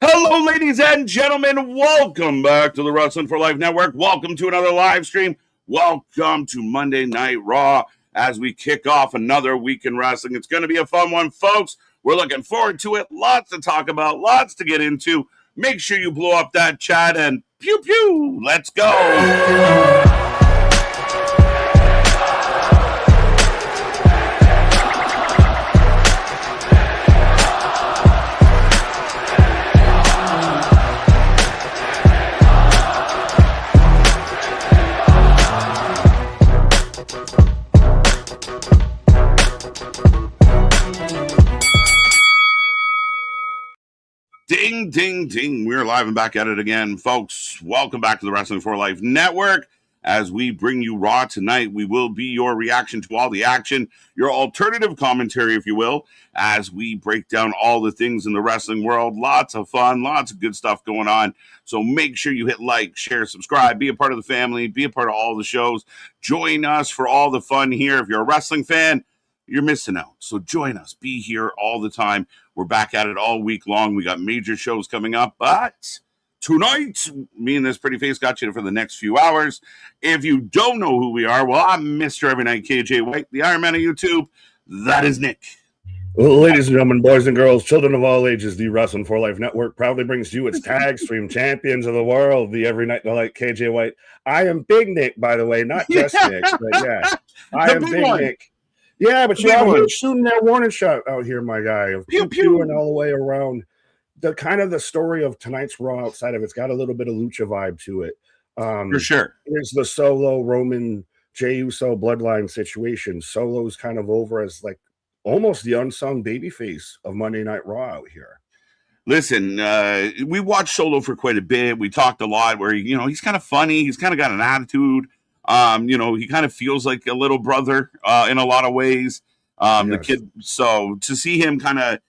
Hello, ladies and gentlemen. Welcome back to the Wrestling for Life Network. Welcome to another live stream. Welcome to Monday Night Raw as we kick off another week in wrestling. It's going to be a fun one, folks. We're looking forward to it. Lots to talk about, lots to get into. Make sure you blow up that chat and pew pew. Let's go. Ding, ding, ding. We're live and back at it again, folks. Welcome back to the Wrestling for Life Network. As we bring you Raw tonight, we will be your reaction to all the action, your alternative commentary, if you will, as we break down all the things in the wrestling world. Lots of fun, lots of good stuff going on. So make sure you hit like, share, subscribe, be a part of the family, be a part of all the shows. Join us for all the fun here. If you're a wrestling fan, you're missing out. So join us. Be here all the time. We're back at it all week long. We got major shows coming up. But tonight, me and this pretty face got you for the next few hours. If you don't know who we are, well, I'm Mr. Every Night KJ White, the Iron Man of YouTube. That is Nick. Well, ladies and gentlemen, boys and girls, children of all ages, the Wrestling for Life Network proudly brings you its tag stream champions of the world, the Every Night Light KJ White. I am Big Nick, by the way, not just Nick, but yeah. I am Big Nick. Yeah, but you're out here shooting that warning shot out here, my guy. Of pew pew and all the way around. The kind of the story of tonight's Raw outside of it's got a little bit of lucha vibe to it. For sure. Here's the Solo Roman Jey Uso bloodline situation. Solo's kind of over as like almost the unsung babyface of Monday Night Raw out here. Listen, we watched Solo for quite a bit. We talked a lot where, he's kind of funny. He's kind of got an attitude. He kind of feels like a little brother in a lot of ways. Yes. The kid. So to see him kind of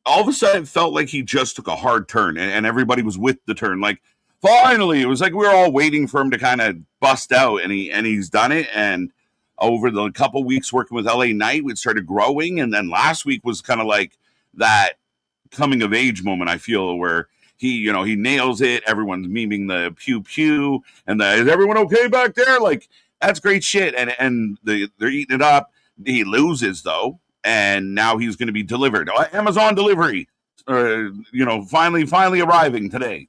all of a sudden it felt like he just took a hard turn and everybody was with the turn. Like finally, it was like we were all waiting for him to kind of bust out and he's done it. And over the couple weeks working with LA Knight, it started growing. And then last week was kind of like that coming of age moment, I feel, where he nails it. Everyone's memeing the pew pew and is everyone okay back there? Like that's great shit. And they're eating it up. He loses though, and now he's going to be delivered. Amazon delivery, finally arriving today.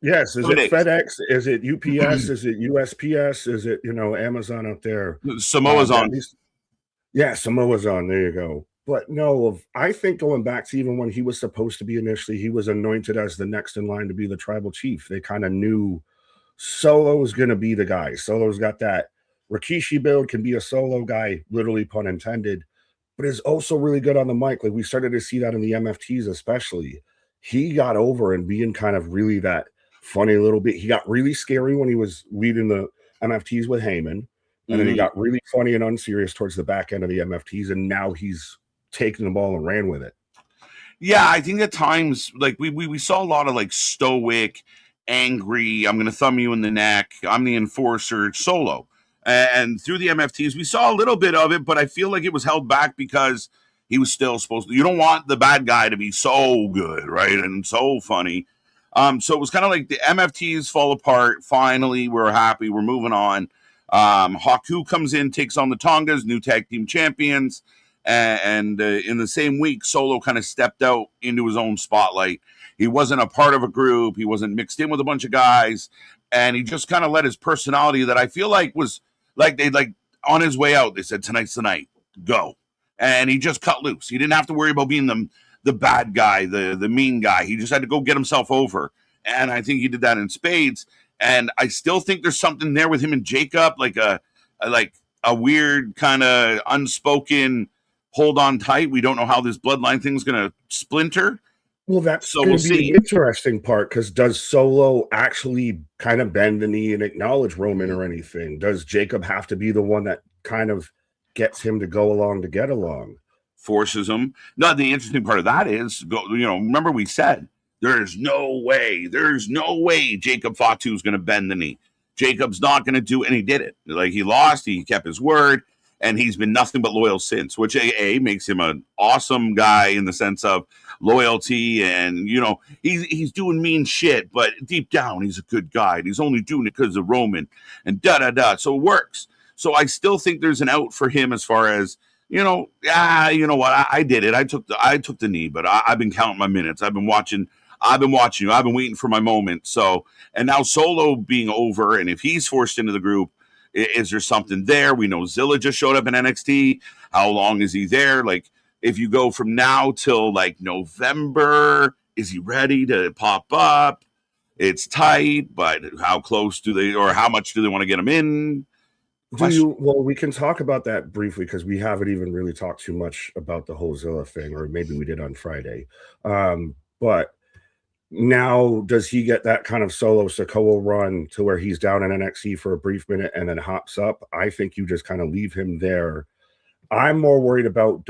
Yes, is it FedEx? Is it UPS? Is it USPS? Is it Amazon out there? Samoa's on. Yeah, Samoa's on. There you go. But no, I think going back to even when he was supposed to be initially, he was anointed as the next in line to be the tribal chief. They kind of knew Solo was going to be the guy. Solo's got that Rikishi build, can be a solo guy, literally pun intended, but is also really good on the mic. Like we started to see that in the MFTs especially. He got over and being kind of really that funny little bit. He got really scary when he was leading the MFTs with Heyman. And then he got really funny and unserious towards the back end of the MFTs. And now he's taking the ball and ran with it. Yeah, I think at times, like we saw a lot of like stoic, angry, I'm going to thumb you in the neck, I'm the enforcer Solo. And through the MFTs, we saw a little bit of it, but I feel like it was held back because he was still supposed to. You don't want the bad guy to be so good, right? And so funny. So it was kind of like the MFTs fall apart. Finally, we're happy. We're moving on. Haku comes in, takes on the Tongas, new tag team champions. And in the same week, Solo kind of stepped out into his own spotlight. He wasn't a part of a group. He wasn't mixed in with a bunch of guys. And he just kind of let his personality that I feel like was like on his way out. They said, tonight's the night. Go. And he just cut loose. He didn't have to worry about being the bad guy, the mean guy. He just had to go get himself over. And I think he did that in spades. And I still think there's something there with him and Jacob, like a weird kind of unspoken hold on tight. We don't know how this bloodline thing's going to splinter. Well, that's going to be the interesting part, because does Solo actually kind of bend the knee and acknowledge Roman or anything? Does Jacob have to be the one that kind of gets him to go along to get along? Forces him. No, the interesting part of that is, remember we said, there's no way Jacob Fatu is going to bend the knee. Jacob's not going to do, and he did it. Like he lost, he kept his word. and he's been nothing but loyal since, which a makes him an awesome guy in the sense of loyalty, and he's doing mean shit, but deep down he's a good guy, and he's only doing it because of Roman, and da da da. So it works. So I still think there's an out for him as far as you know what, I did it. I took the knee, but I've been counting my minutes. I've been watching you. I've been waiting for my moment. So, and now Solo being over, and if he's forced into the group, is there something there? We know Zilla just showed up in NXT. How long is he there? Like, if you go from now till like November, is he ready to pop up? It's tight, but how close do they, or how much do they want to get him in? Well, we can talk about that briefly because we haven't even really talked too much about the whole Zilla thing, or maybe we did on Friday. But now, does he get that kind of Solo Sikoa run to where he's down in NXT for a brief minute and then hops up? I think you just kind of leave him there. I'm more worried about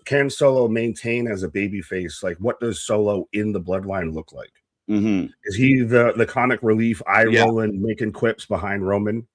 can Solo maintain as a babyface? Like, what does Solo in the bloodline look like? Mm-hmm. Is he the comic relief, rolling, making quips behind Roman?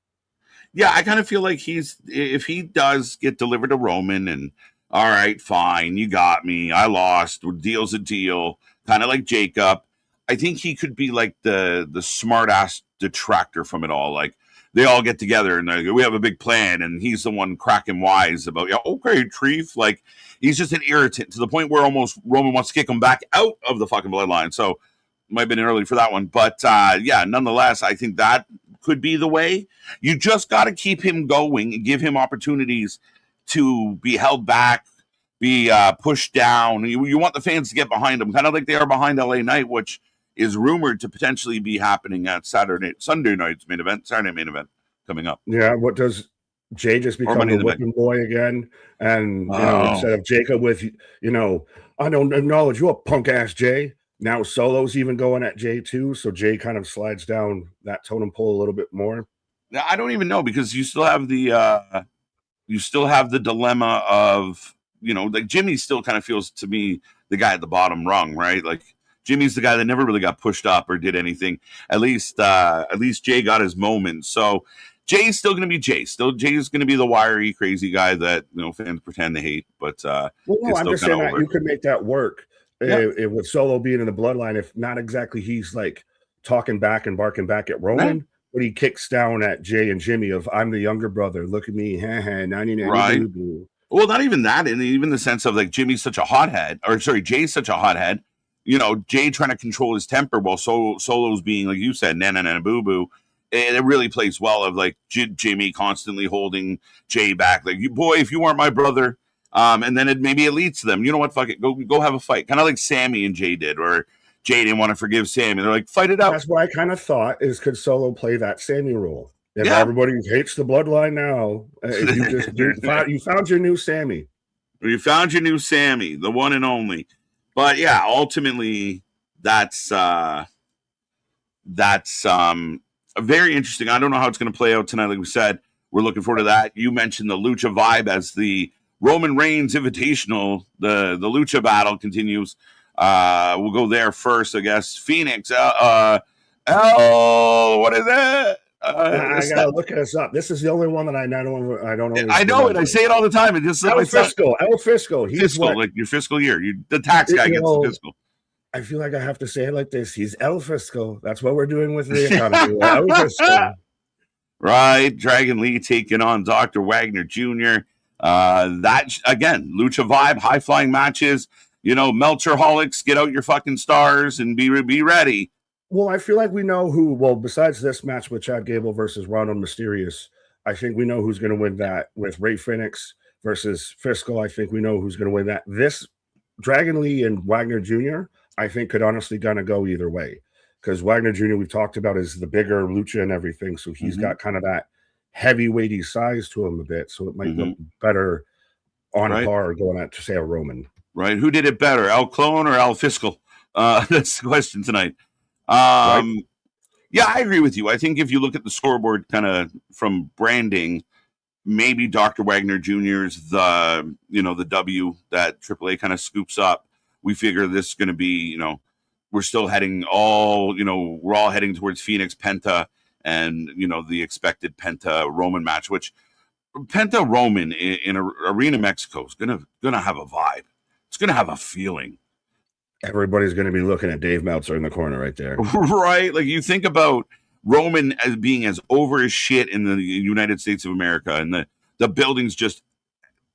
Yeah, I kind of feel like if he does get delivered to Roman, and all right, fine, you got me, I lost, deal's a deal, kind of like Jacob. I think he could be like the smart ass detractor from it all. Like, they all get together and we have a big plan, and he's the one cracking wise about, okay, Treef. Like, he's just an irritant to the point where almost Roman wants to kick him back out of the fucking bloodline. So might have been early for that one, but nonetheless, I think that could be the way. You just got to keep him going and give him opportunities to be held back, be pushed down. You want the fans to get behind him, kind of like they are behind LA Knight, which is rumored to potentially be happening at Sunday night's main event, Saturday main event coming up. Yeah, what does Jay just become a whipping boy again? And instead of Jacob with, I don't acknowledge you, a punk ass Jay. Now Solo's even going at Jay too, so Jay kind of slides down that totem pole a little bit more. Now, I don't even know, because you still have the dilemma of, like Jimmy still kind of feels to me the guy at the bottom rung, right? Like, Jimmy's the guy that never really got pushed up or did anything. At least Jay got his moment. So Jay's still going to be Jay. Jay's going to be the wiry, crazy guy that fans pretend to hate. But I'm just saying that you could make that work. With Solo being in the bloodline, if not exactly he's like talking back and barking back at Roman, but he kicks down at Jay and Jimmy of, I'm the younger brother, look at me, right. Well, not even that, and even the sense of like Jay's such a hothead. Jay trying to control his temper while Solo's being, like you said, na boo boo. And it really plays well of like Jimmy constantly holding Jay back, like, you boy, if you weren't my brother. And then maybe it leads to them, you know what, fuck it, go have a fight, kind of like Sammy and Jay did, or Jay didn't want to forgive Sammy. They're like, fight it out. That's what I kind of thought is, could Solo play that Sammy role? And everybody hates the bloodline now. You found your new Sammy. You found your new Sammy, the one and only. But yeah, ultimately, that's very interesting. I don't know how it's going to play out tonight. Like we said, we're looking forward to that. You mentioned the Lucha vibe as the Roman Reigns Invitational. The Lucha battle continues. We'll go there first, I guess. Phoenix. What is it? I gotta look this up. This is the only one that I don't. I know it. I say it all the time. It just El Fisco. He's fiscal, like your fiscal year. The tax guy gets the fiscal. I feel like I have to say it like this. He's El Fisco. That's what we're doing with the economy. El Fisco. Right. Dragon Lee taking on Dr. Wagner Jr. That again, Lucha vibe, high flying matches. Meltzer-holics, get out your fucking stars and be ready. Well, I feel like we know who. Well, besides this match with Chad Gable versus Ronald Mysterious, I think we know who's going to win that. With Rey Fenix versus Fiscal, I think we know who's going to win that. This Dragon Lee and Wagner Jr., I think, could honestly kind of go either way, because Wagner Jr., we've talked about, is the bigger lucha and everything, so he's got kind of that heavyweighty size to him a bit, so it might look better on par going at, to say, a Roman. Right. Who did it better, El Clone or El Fiscal? That's the question tonight. Yeah, I agree with you. I think if you look at the scoreboard kind of from branding, maybe Dr. Wagner Jr. is the W that AAA kind of scoops up. We figure this is going to be, we're still heading we're all heading towards Phoenix Penta and, the expected Penta Roman match, which Penta Roman in Arena Mexico is gonna have a vibe. It's gonna have a feeling. Everybody's going to be looking at Dave Meltzer in the corner right there. Right? Like you think about Roman as being as over as shit in the United States of America, and the buildings just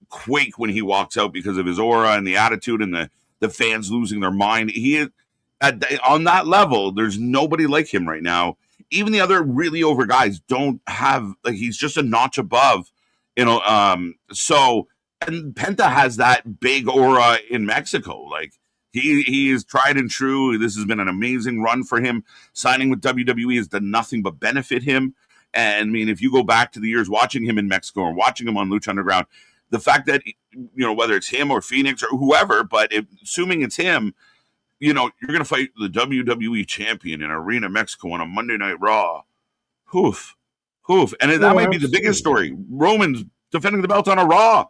quake when he walks out because of his aura and the attitude and the fans losing their mind. He is on that level. There's nobody like him right now. Even the other really over guys don't have, like, he's just a notch above, you know. So, and Penta has that big aura in Mexico. Like he is tried and true. This has been an amazing run for him. Signing with WWE has done nothing but benefit him. And I mean, if you go back to the years watching him in Mexico or watching him on Lucha Underground, the fact that, you know, whether it's him or Phoenix or whoever, but assuming it's him, you know, you're going to fight the WWE champion in Arena Mexico on a Monday Night Raw. Hoof. And that might be the biggest story. Roman's defending the belt on a Raw.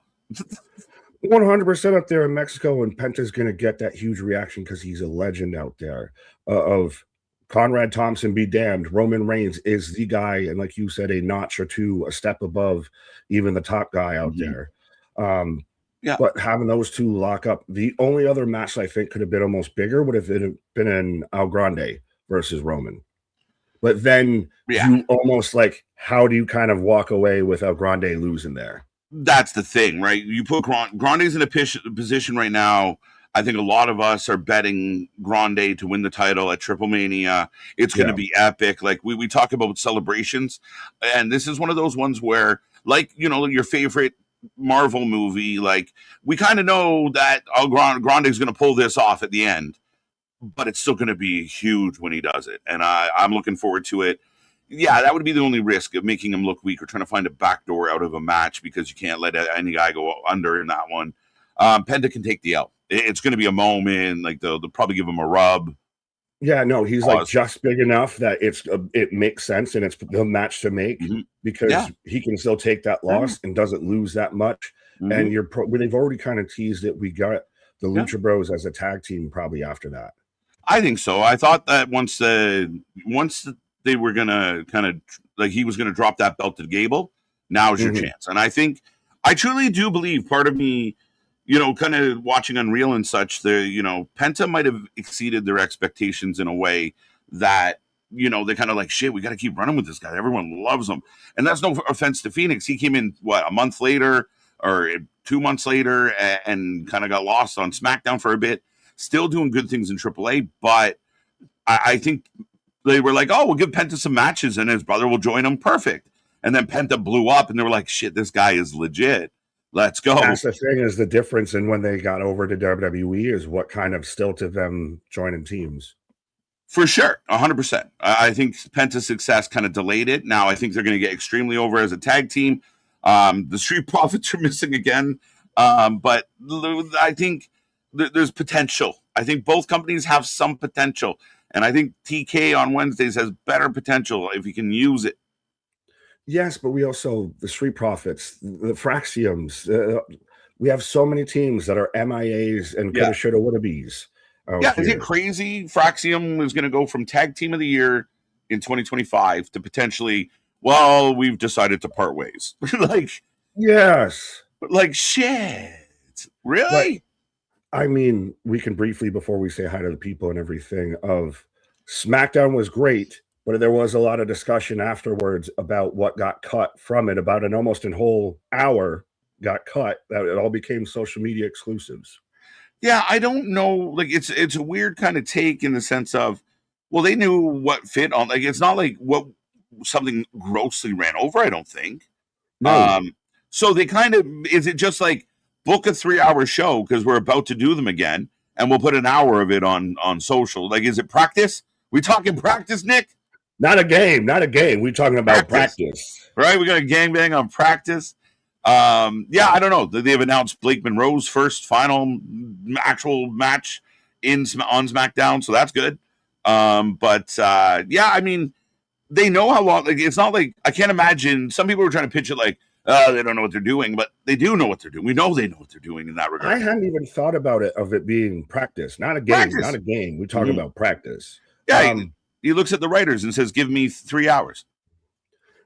100% up there in Mexico, and Penta's going to get that huge reaction because he's a legend out there. Of Conrad Thompson be damned, Roman Reigns is the guy, and like you said, a notch or two, a step above even the top guy out there. Yeah. But having those two lock up, the only other match I think could have been almost bigger would have been in El Grande versus Roman. But then you almost like, how do you kind of walk away with El Grande losing there? That's the thing, right? You put Grande's in a position right now. I think a lot of us are betting Grande to win the title at Triple Mania. It's going to be epic. Like we talk about celebrations, and this is one of those ones where, like, you know, your favorite Marvel movie, like we kind of know that Grande's going to pull this off at the end, but it's still going to be huge when he does it, and I'm looking forward to it. Yeah, that would be the only risk of making him look weak or trying to find a backdoor out of a match, because you can't let any guy go under in that one. Penta can take the L. It's going to be a moment. Like they'll probably give him a rub. Yeah, no, he's like just big enough that it makes sense, and it's the match to make because he can still take that loss and doesn't lose that much. And they've already kind of teased it. We got the Lucha Bros as a tag team probably after that. I think so. I thought that once they were gonna kind of like he was gonna drop that belt to Gable, now's your chance. And I truly do believe, part of me, you know, kind of watching Unreal and such, Penta might have exceeded their expectations in a way that, you know, they kind of like, shit, we got to keep running with this guy. Everyone loves him. And that's no offense to Phoenix. He came in, a month later or 2 months later and kind of got lost on SmackDown for a bit, still doing good things in AAA. But I think they were like, oh, we'll give Penta some matches and his brother will join him. Perfect. And then Penta blew up and they were like, shit, this guy is legit. Let's go. That's the thing, is the difference in when they got over to WWE is what kind of stilted them joining teams. For sure, 100%. I think Penta's success kind of delayed it. Now I think they're going to get extremely over as a tag team. The Street Profits are missing again. But I think there's potential. I think both companies have some potential. And I think TK on Wednesdays has better potential if he can use it. Yes, but we also, the Street Profits, the Fraxiums, we have so many teams that are MIAs and coulda, shoulda, woulda bees. Is it crazy? Fraxium is going to go from Tag Team of the Year in 2025 to potentially, well, we've decided to part ways. Like, shit. Really? But, I mean, we can briefly, before we say hi to the people and everything, of SmackDown was great, but there was a lot of discussion afterwards about what got cut from it. About an almost a whole hour got cut. That it all became social media exclusives. Yeah, I don't know. Like, it's a weird kind of take in the sense of, well, they knew what fit on. Like, it's not like what something grossly ran over, I don't think. No. So they kind of, is it just like book a 3-hour show because we're about to do them again, and we'll put an hour of it on social? Like, is it practice? We talking practice, Nick? Not a game. We're talking about practice. Right? We got a gangbang on practice. I don't know. They've announced Blake Monroe's first final actual match on SmackDown, so that's good. I mean, they know how long. Like, it's not like, I can't imagine. Some people were trying to pitch it like, they don't know what they're doing, but they do know what they're doing. We know they know what they're doing in that regard. I hadn't even thought about it, of it being practice, not a game. Not a game. We're talking about practice. Yeah. He looks at the writers and says, give me 3 hours.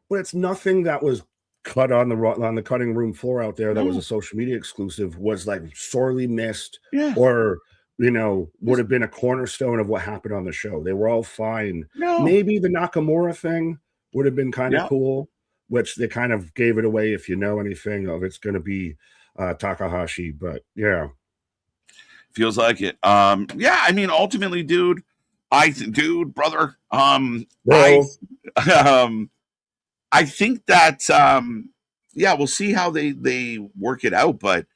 But it's nothing that was cut on the cutting room floor out there that was a social media exclusive was like sorely missed, or would have been a cornerstone of what happened on the show. They were all fine. Maybe the Nakamura thing would have been kind of cool, which they kind of gave it away. If you know anything of it's going to be Takahashi, but feels like it. I mean, ultimately, dude, brother, I think that we'll see how they work it out, but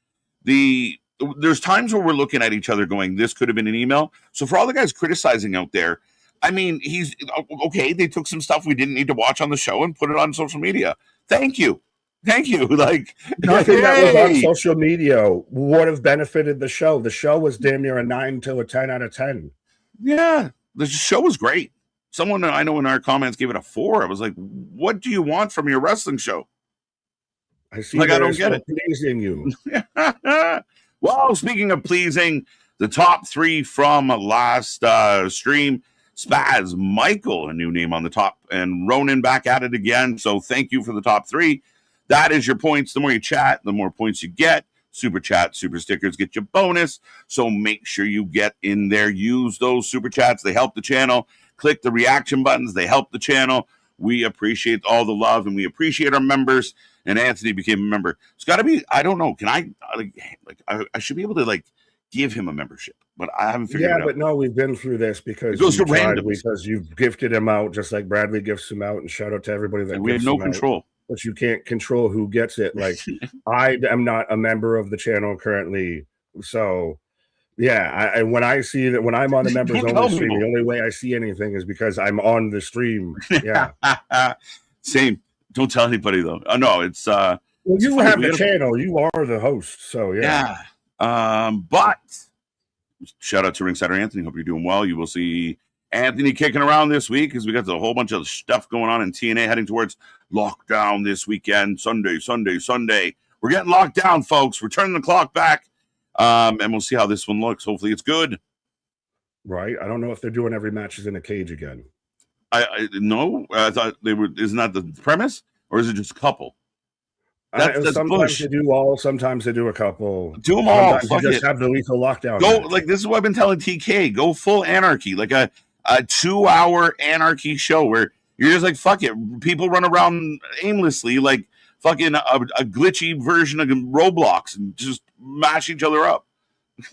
there's times where we're looking at each other going, this could have been an email. So for all the guys criticizing out there, I mean, he's okay. They took some stuff we didn't need to watch on the show and put it on social media. Thank you. Like nothing that was on social media would have benefited the show. The show was damn near a 9 to a 10 out of 10. Yeah, the show was great. Someone I know in our comments gave it a 4. I was like, what do you want from your wrestling show? I see. Like, I don't get it. Pleasing you. Well, speaking of pleasing, the top 3 from last stream, Spaz, Michael, a new name on the top, and Ronan back at it again. So thank you for the top 3. That is your points. The more you chat, the more points you get. Super chat, super stickers get you bonus. So make sure you get in there. Use those super chats. They help the channel. Click the reaction buttons. They help the channel. We appreciate all the love, and we appreciate our members. And Anthony became a member. It's got to be, I don't know. Can I should be able to give him a membership, but I haven't figured it out. Yeah, but no, we've been through this because you've gifted him out just like Bradley gifts him out, and shout out to everybody that we have no control. Out, but you can't control who gets it. Like I am not a member of the channel currently, so yeah. When I see that when I'm on the members only stream, the only way I see anything is because I'm on the stream. Yeah, same. Don't tell anybody though. No, it's well, you have the channel. You are the host, so yeah. But shout out to Ringsider Anthony. Hope you're doing well. You will see Anthony kicking around this week because we got a whole bunch of stuff going on in TNA heading towards lockdown this weekend. Sunday. We're getting locked down, folks. We're turning the clock back. And we'll see how this one looks. Hopefully it's good. Right. I don't know if they're doing every match is in a cage again. No, I thought they were. Isn't that the premise, or is it just a couple? That's sometimes they do all. Sometimes they do a couple. Do them all. You just have the lethal lockdown. Go match. This is what I've been telling TK. Go full anarchy, like a 2-hour anarchy show where you're just like fuck it. People run around aimlessly like fucking a glitchy version of Roblox and just mash each other up.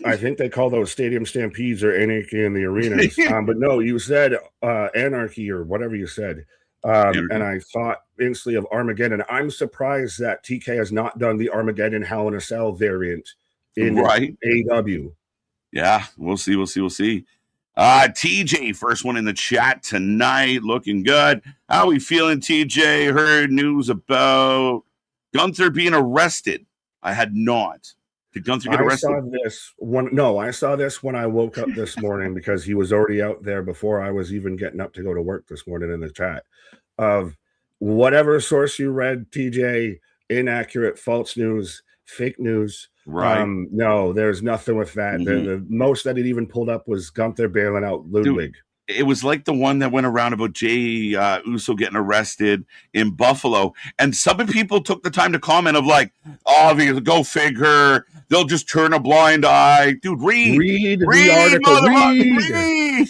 I think they call those stadium stampedes or anarchy in the arenas. But no, you said anarchy or whatever you said. And I thought instantly of Armageddon. I'm surprised that TK has not done the Armageddon Hell in a Cell variant in AEW. Yeah, we'll see. TJ, first one in the chat tonight, looking good. How we feeling, TJ? Heard news about Gunther being arrested. I had not. Did Gunther get arrested? I saw this when I woke up this morning because he was already out there before I was even getting up to go to work this morning in the chat. Of whatever source you read, TJ, inaccurate, false news, fake news. Right. No, there's nothing with that. Mm-hmm. The most that it even pulled up was Gunther bailing out Ludwig. Dude, it was like the one that went around about Jay Uso getting arrested in Buffalo. And some people took the time to comment of like, oh, go figure. They'll just turn a blind eye. Dude, read the article. Read.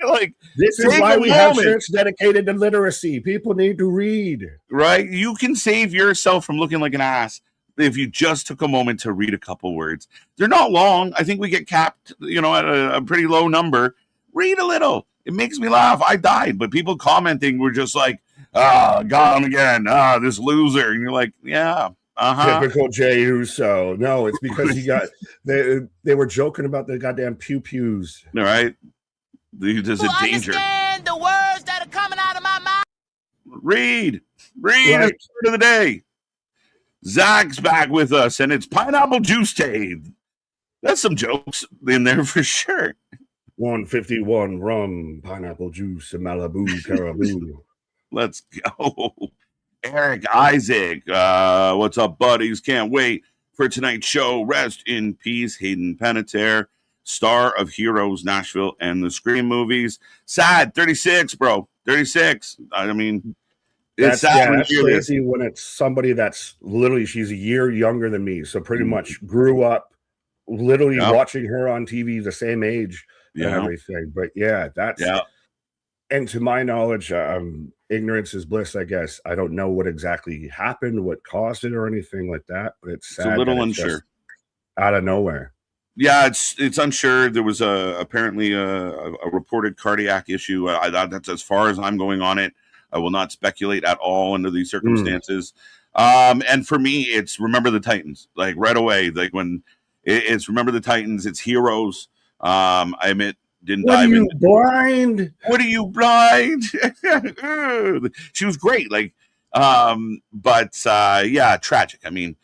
Like, this is why we have shirts dedicated to literacy. People need to read. Right? You can save yourself from looking like an ass if you just took a moment to read a couple words. They're not long. I think we get capped, at a pretty low number. Read a little. It makes me laugh. I died, but people commenting were just like, got him again. This loser. And you're like, yeah. Typical Jey Uso. No, it's because they were joking about the goddamn pew-pews. All right. There's a danger. Understand the words that are coming out of my mouth. Read. Right. Word of the day. Zach's back with us, and it's pineapple juice day. That's some jokes in there for sure. 151 rum, pineapple juice, and Malibu Caribou. Let's go. Eric Isaac, what's up, buddies? Can't wait for tonight's show. Rest in peace, Hayden Panettiere, star of Heroes, Nashville, and the Scream movies. Sad, 36, bro. 36. I mean, It's sad when you that's hear this. crazy when it's somebody that's literally, she's a year younger than me, so pretty much grew up literally watching her on TV the same age and everything. But yeah, that's and to my knowledge, ignorance is bliss, I guess. I don't know what exactly happened, what caused it, or anything like that. But it's sad, a little that unsure, out of nowhere. Yeah, it's unsure. There was apparently a reported cardiac issue. That's as far as I'm going on it. I will not speculate at all under these circumstances. And for me, it's Remember the Titans. Like right away, like when it's Remember the Titans, it's heroes. I admit, didn't dive in. Blind? What are you blind? She was great. Like, but yeah, tragic. I mean,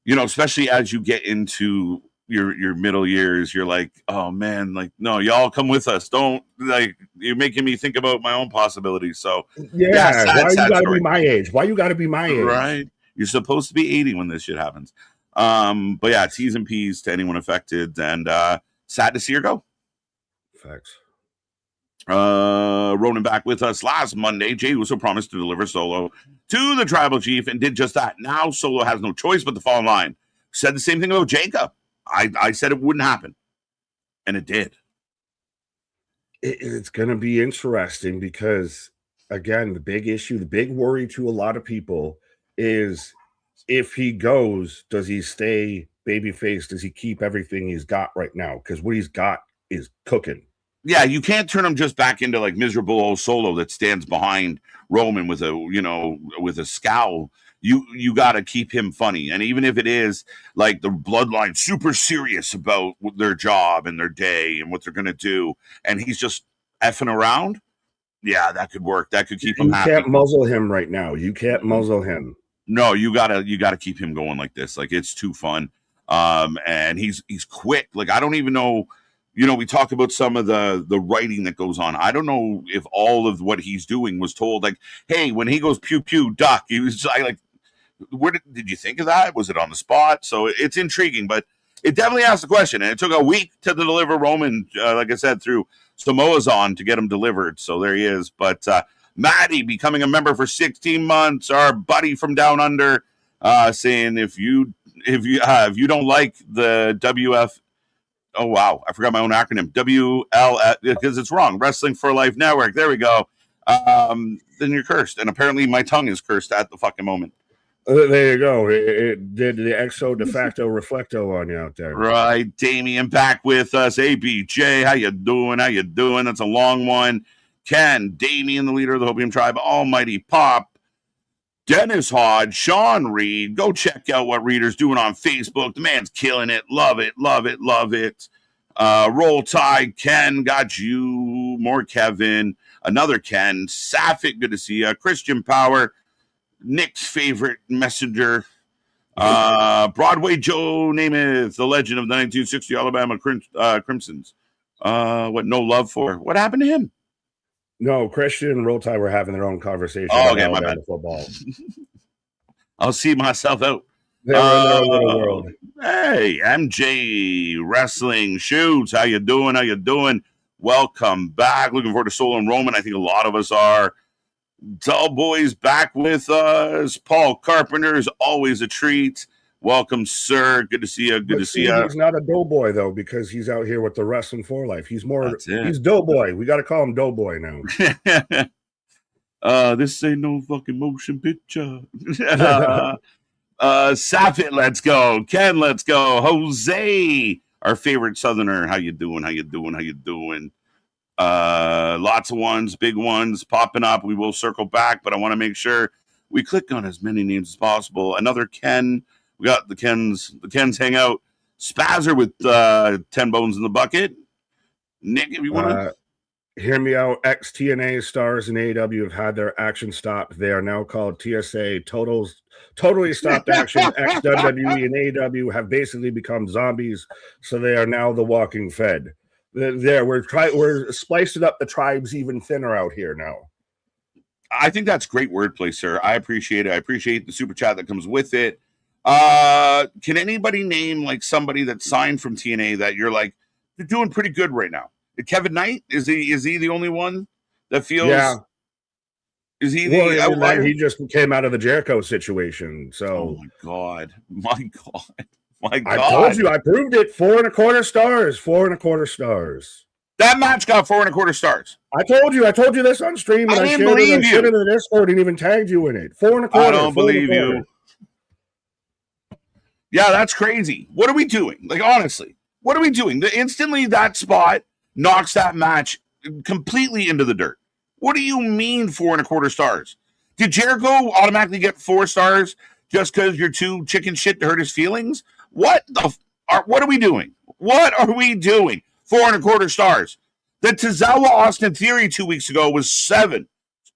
you know, especially as you get into your middle years, you're like, oh man, like, no, y'all come with us. Don't, like, you're making me think about my own possibilities. So yeah, why you gotta be my age? Why you gotta be my age? Right. You're supposed to be 80 when this shit happens. But yeah, T's and P's to anyone affected, and sad to see her go. Facts. Ronan back with us last Monday. Jay Uso promised to deliver Solo to the tribal chief and did just that. Now Solo has no choice but to fall in line. Said the same thing about Jacob. I said it wouldn't happen, and it did. It's going to be interesting because, again, the big issue, the big worry to a lot of people is if he goes, does he stay babyface? Does he keep everything he's got right now? Because what he's got is cooking. Yeah, you can't turn him just back into like miserable old Solo that stands behind Roman with a, you know, with a scowl. You got to keep him funny. And even if it is like the bloodline super serious about their job and their day and what they're going to do, and he's just effing around, yeah, that could work. That could keep him happy. You can't muzzle him right now. You can't muzzle him. No, you gotta keep him going like this. Like, it's too fun. And he's quick. Like, I don't even know, you know, we talk about some of the writing that goes on. I don't know if all of what he's doing was told, like, hey, when he goes pew pew duck, he was like, where did you think of that? Was it on the spot? So it's intriguing, but it definitely asked the question. And it took a week to deliver Roman, like I said, through Samoa's on to get him delivered. So there he is. But Maddie becoming a member for 16 months, our buddy from down under, saying if you don't like the WF, oh wow, I forgot my own acronym, WL, because it's wrong, Wrestling for Life Network. There we go. Then you're cursed, and apparently my tongue is cursed at the fucking moment. There you go. It did the exo de facto reflecto on you out there. Right. Damien back with us. ABJ, how you doing? How you doing? That's a long one. Ken, Damien, the leader of the Hopium Tribe, Almighty Pop, Dennis Hodge, Sean Reed. Go check out what Reader's doing on Facebook. The man's killing it. Love it, love it, love it. Roll Tide, Ken, got you. More Kevin, another Ken. Sapphic, good to see you. Christian Power, Nick's favorite messenger. Broadway Joe Namath, the legend of the 1960 Alabama Crimsons. What, no love for? What happened to him? No, Christian and Roll Tide were having their own conversation. Oh, okay, my bad. Football. I'll see myself out. They were in their own little world. Hey, MJ Wrestling Shoots, how you doing? How you doing? Welcome back. Looking forward to Solo and Roman. I think a lot of us are. Dull Boys back with us. Paul Carpenter is always a treat. Welcome, sir. Good to see you. Good to see you. He's not a doughboy, though, because he's out here with the Wrestling for Life. He's more, he's doughboy. We got to call him doughboy now. This ain't no fucking motion picture. Sappit, let's go. Ken, let's go. Jose, our favorite Southerner. How you doing? How you doing? How you doing? Lots of ones, big ones popping up. We will circle back, but I want to make sure we click on as many names as possible. Another Ken. We got the Kens hang out. Spazzer with 10 bones in the bucket. Nick, if you want to hear me out, ex-TNA stars in AEW have had their action stopped. They are now called TSA, totally stopped action. Ex-WWE and AEW have basically become zombies, so they are now the Walking Fed. There, we're splicing up the tribes even thinner out here now. I think that's great wordplay, sir. I appreciate it. I appreciate the super chat that comes with it. Can anybody name like somebody that signed from TNA that you're like, they're doing pretty good right now? Kevin Knight, is he the only one that feels? Yeah. Is he Well, the and then outlier? he just came out of the Jericho situation. So, Oh my god, my god, my god! I told you, I proved it. 4.25 stars. 4.25 stars. That match got 4.25 stars. I told you this on stream, and I didn't shared believe it. I shared it in the Discord and even tagged you in it. 4.25. I don't believe you. Yeah, that's crazy. What are we doing? Like, honestly, what are we doing? Instantly, that spot knocks that match completely into the dirt. What do you mean 4.25 stars? Did Jericho automatically get 4 stars just because you're too chicken shit to hurt his feelings? What are we doing? What are we doing? 4.25 stars. The Tozawa Austin Theory 2 weeks ago was 7.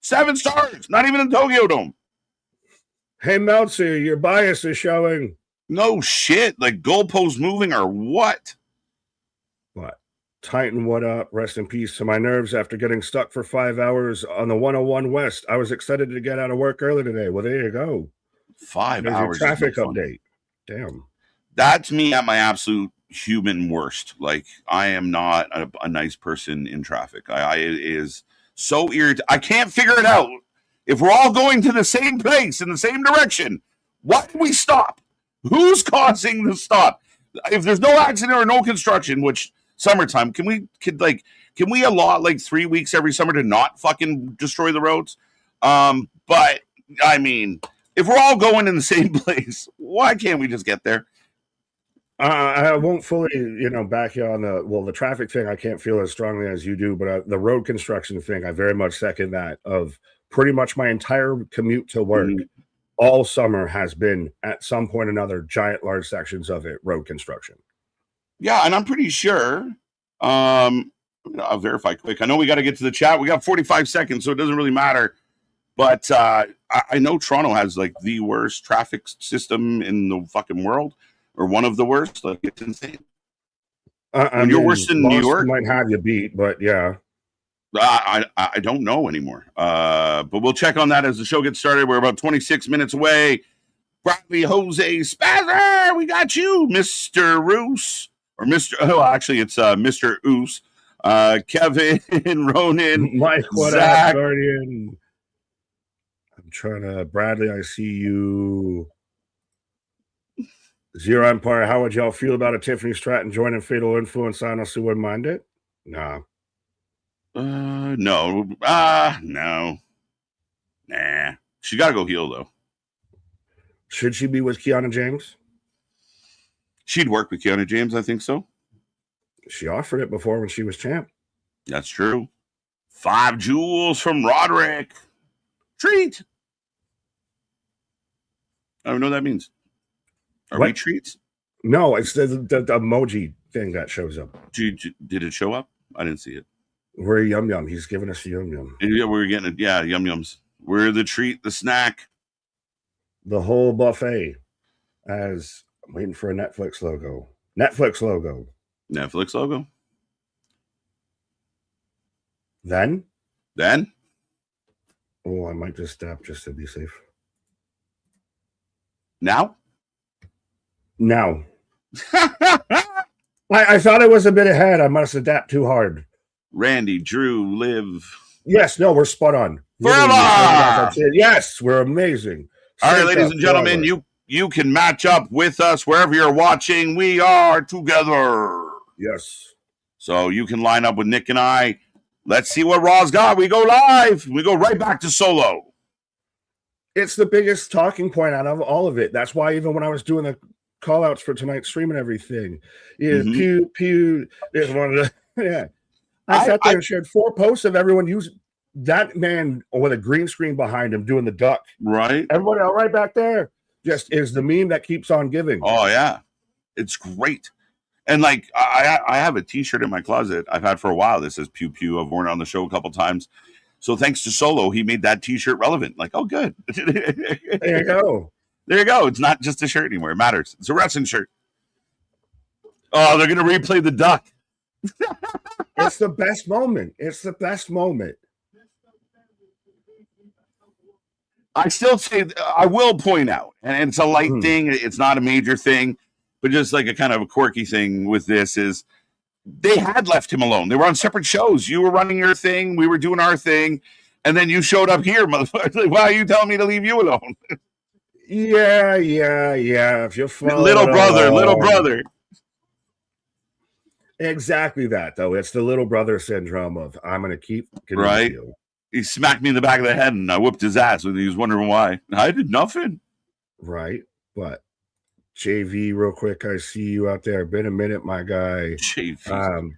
7 stars. Not even in Tokyo Dome. Hey, Meltzer, your bias is showing. No shit. Like goalposts moving or what? What? Titan, what up? Rest in peace to my nerves after getting stuck for 5 hours on the 101 West. I was excited to get out of work early today. Well, there you go. 5 There's hours. Your traffic update. Damn. That's me at my absolute human worst. Like, I am not a nice person in traffic. It is so irritating. I can't figure it out. If we're all going to the same place in the same direction, why do we stop? Who's causing the stop? If there's no accident or no construction, which summertime, can we allot like 3 weeks every summer to not fucking destroy the roads? But I mean, if we're all going in the same place, why can't we just get there? I won't fully, back you on the traffic thing. I can't feel as strongly as you do, but the road construction thing, I very much second that. Of pretty much my entire commute to work, all summer has been at some point or another large sections of it road construction. Yeah, and I'm pretty sure. I'll verify quick. I know we got to get to the chat. We got 45 seconds, so it doesn't really matter. But I know Toronto has like the worst traffic system in the fucking world, or one of the worst. Like, it's insane. You're worse than New York. Might have you beat, but yeah. I don't know anymore. But we'll check on that as the show gets started. We're about 26 minutes away. Bradley Jose Spazzer, we got you, Mr. Roos. Or Mr. Oh, actually, it's Mr. Oos. Kevin, Ronan, Mike, what Zach. up, Guardian? I'm trying to, Bradley, I see you. Zero Empire, how would y'all feel about a Tiffany Stratton joining Fatal Influence? I honestly wouldn't mind it. Nah. No. No. Nah. She got to go heel, though. Should she be with Kiana James? She'd work with Kiana James, I think so. She offered it before when she was champ. That's true. 5 jewels from Roderick. Treat. I don't know what that means. Are we treats? No, it's the emoji thing that shows up. Did it show up? I didn't see it. We're Yum Yum. He's giving us a Yum Yum. Yeah, we're getting it. Yeah, Yum Yums. We're the treat, the snack. The whole buffet. As I'm waiting for a Netflix logo. Netflix logo. Netflix logo. Then? Oh, I might just stop just to be safe. Now? I thought it was a bit ahead. I must adapt too hard. Randy, Drew, Liv. Yes, no, we're spot on. Forever! Yes, we're amazing. All right, ladies and gentlemen, you can match up with us wherever you're watching. We are together. Yes. So you can line up with Nick and I. Let's see what Raw's got. We go live. We go right back to Solo. It's the biggest talking point out of all of it. That's why even when I was doing the call outs for tonight's stream and everything, pew, there's one of the, yeah. I sat there and shared 4 posts of everyone using that man with a green screen behind him doing the duck. Right. Everybody all right back there just is the meme that keeps on giving. Oh, yeah. It's great. And like, I have a t-shirt in my closet I've had for a while. This says Pew Pew. I've worn it on the show a couple times. So thanks to Solo, he made that t-shirt relevant. Like, oh, good. There you go. There you go. It's not just a shirt anymore. It matters. It's a wrestling shirt. Oh, they're going to replay the duck. It's the best moment. It's the best moment. I still say, I will point out, and it's a light thing. It's not a major thing, but just like a kind of a quirky thing with this is they had left him alone. They were on separate shows. You were running your thing. We were doing our thing. And then you showed up here, motherfucker. Like, why are you telling me to leave you alone? Yeah. If you follow Little brother, along. little brother. Exactly that, though. It's the little brother syndrome of I'm going to keep getting right. You. He smacked me in the back of the head, and I whooped his ass, and he was wondering why. I did nothing. Right, but JV, real quick, I see you out there. Been a minute, my guy. JV.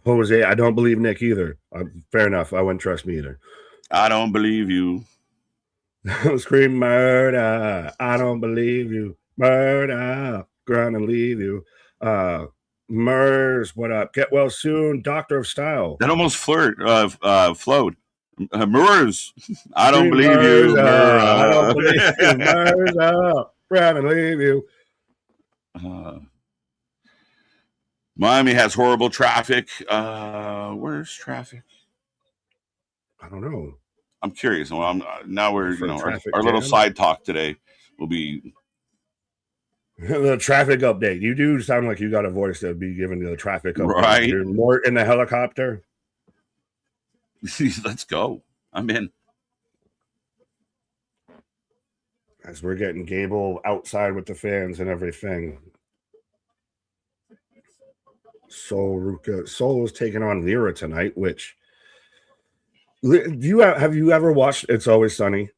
Jose, I don't believe Nick either. Fair enough. I wouldn't trust me either. I don't believe you. Scream murder. I don't believe you. Murder. Gonna leave you. Murs, what up? Get well soon. Doctor of Style. That almost flowed. Murs. I don't believe you. I don't believe you. Murs. Gonna leave you. Miami has horrible traffic. Where's traffic? I don't know. I'm curious. Well, now we're our little side talk today will be the traffic update. You do sound like you got a voice that would be given the traffic update. Right. You're more in the helicopter. Let's go. I'm in. As we're getting Gable outside with the fans and everything. Solo's taking on Lyra tonight, which have you ever watched It's Always Sunny?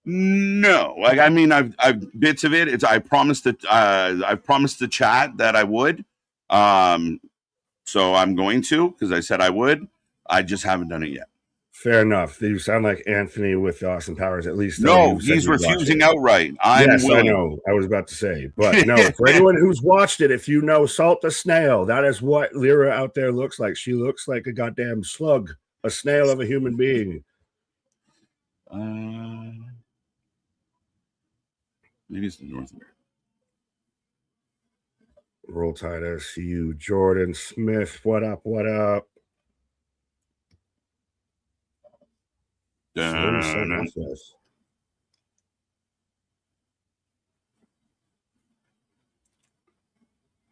No, like I mean, I've bits of it. I promised the chat that I would, so I'm going to because I said I would. I just haven't done it yet. Fair enough. You sound like Anthony with Austin Powers. At least no, he's refusing outright. Yes, I know. I was about to say, but no. For anyone who's watched it, if you know Salt the Snail, that is what Lyra out there looks like. She looks like a goddamn slug, a snail of a human being. Maybe it's the North America. Roll Tide, I see you. Jordan Smith, what up? What up? Are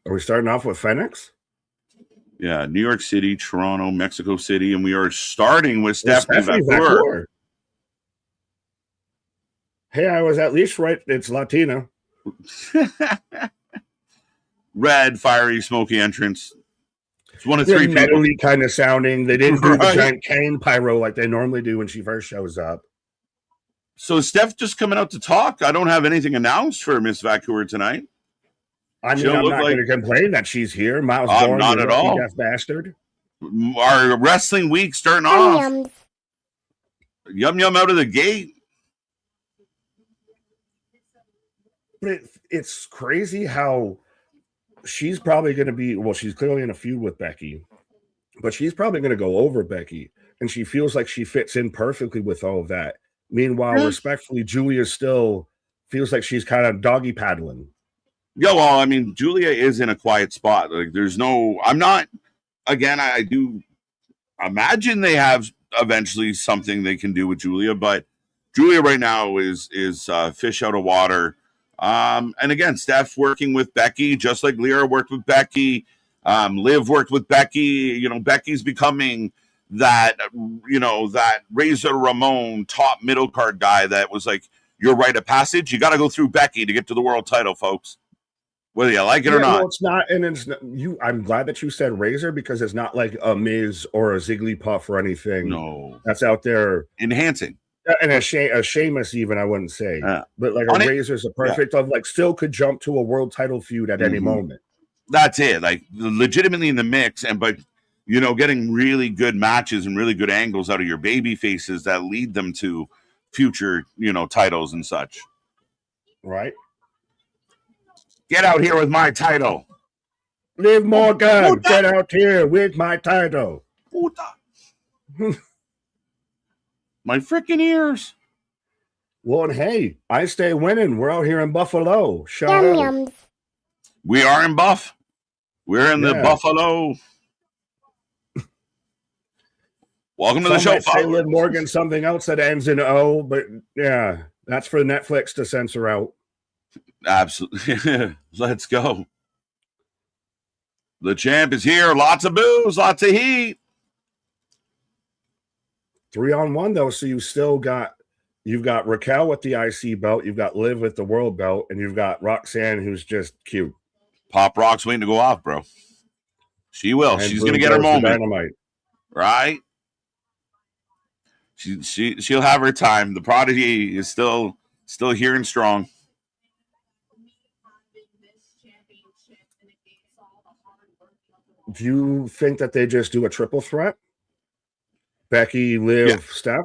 we starting off with Phoenix? Yeah, New York City, Toronto, Mexico City, and we are starting with Stephanie Vacour. Hey, I was at least right. It's Latina. Red, fiery, smoky entrance. It's one of three metally kind of sounding. They didn't do the giant cane pyro like they normally do when she first shows up. So Steph just coming out to talk. I don't have anything announced for Miss Vacour tonight. I mean, I'm not going to complain that she's here. Miles Bourne, not at all. Deaf bastard. Our wrestling week starting off. Yum out of the gate. But it's crazy how she's probably going to be, well, she's clearly in a feud with Becky, but she's probably going to go over Becky, and she feels like she fits in perfectly with all of that. Meanwhile, respectfully, Julia still feels like she's kind of doggy paddling. Yeah, well, I mean, Julia is in a quiet spot. Like, I do imagine they have eventually something they can do with Julia, but Julia right now is fish out of water. And again, Steph working with Becky, just like Lyra worked with Becky. Liv worked with Becky. You know, Becky's becoming that Razor Ramon top middle card guy that was like your rite of passage. You got to go through Becky to get to the world title, folks. Whether you like it or not. Well, it's not, and it's not, I'm glad that you said Razor because it's not like a Miz or a Zigglypuff or anything. No, that's out there enhancing. And a Sheamus, even I wouldn't say, but like a Razor's a perfect of like still could jump to a world title feud at any moment. That's it, like legitimately in the mix, but getting really good matches and really good angles out of your baby faces that lead them to future titles and such. Right. Get out here with my title. Liv Morgan, get out here with my title. My freaking ears. Well, and hey, I stay winning. We're out here in Buffalo. Shut up. We are in Buff. We're in the Buffalo. Welcome to the show. Say Liv Morgan something else that ends in O, but yeah, that's for Netflix to censor out. Absolutely. Let's go. The champ is here. Lots of booze, lots of heat. 3-on-1 though, so you've got Raquel with the IC belt, you've got Liv with the world belt, and you've got Roxanne who's just cute. Pop Rock's waiting to go off, bro. She will. And She's Blue gonna get her goes to moment, Dynamite. right? She'll have her time. The Prodigy is still here and strong. Do you think that they just do a triple threat? Becky, Liv, Steph?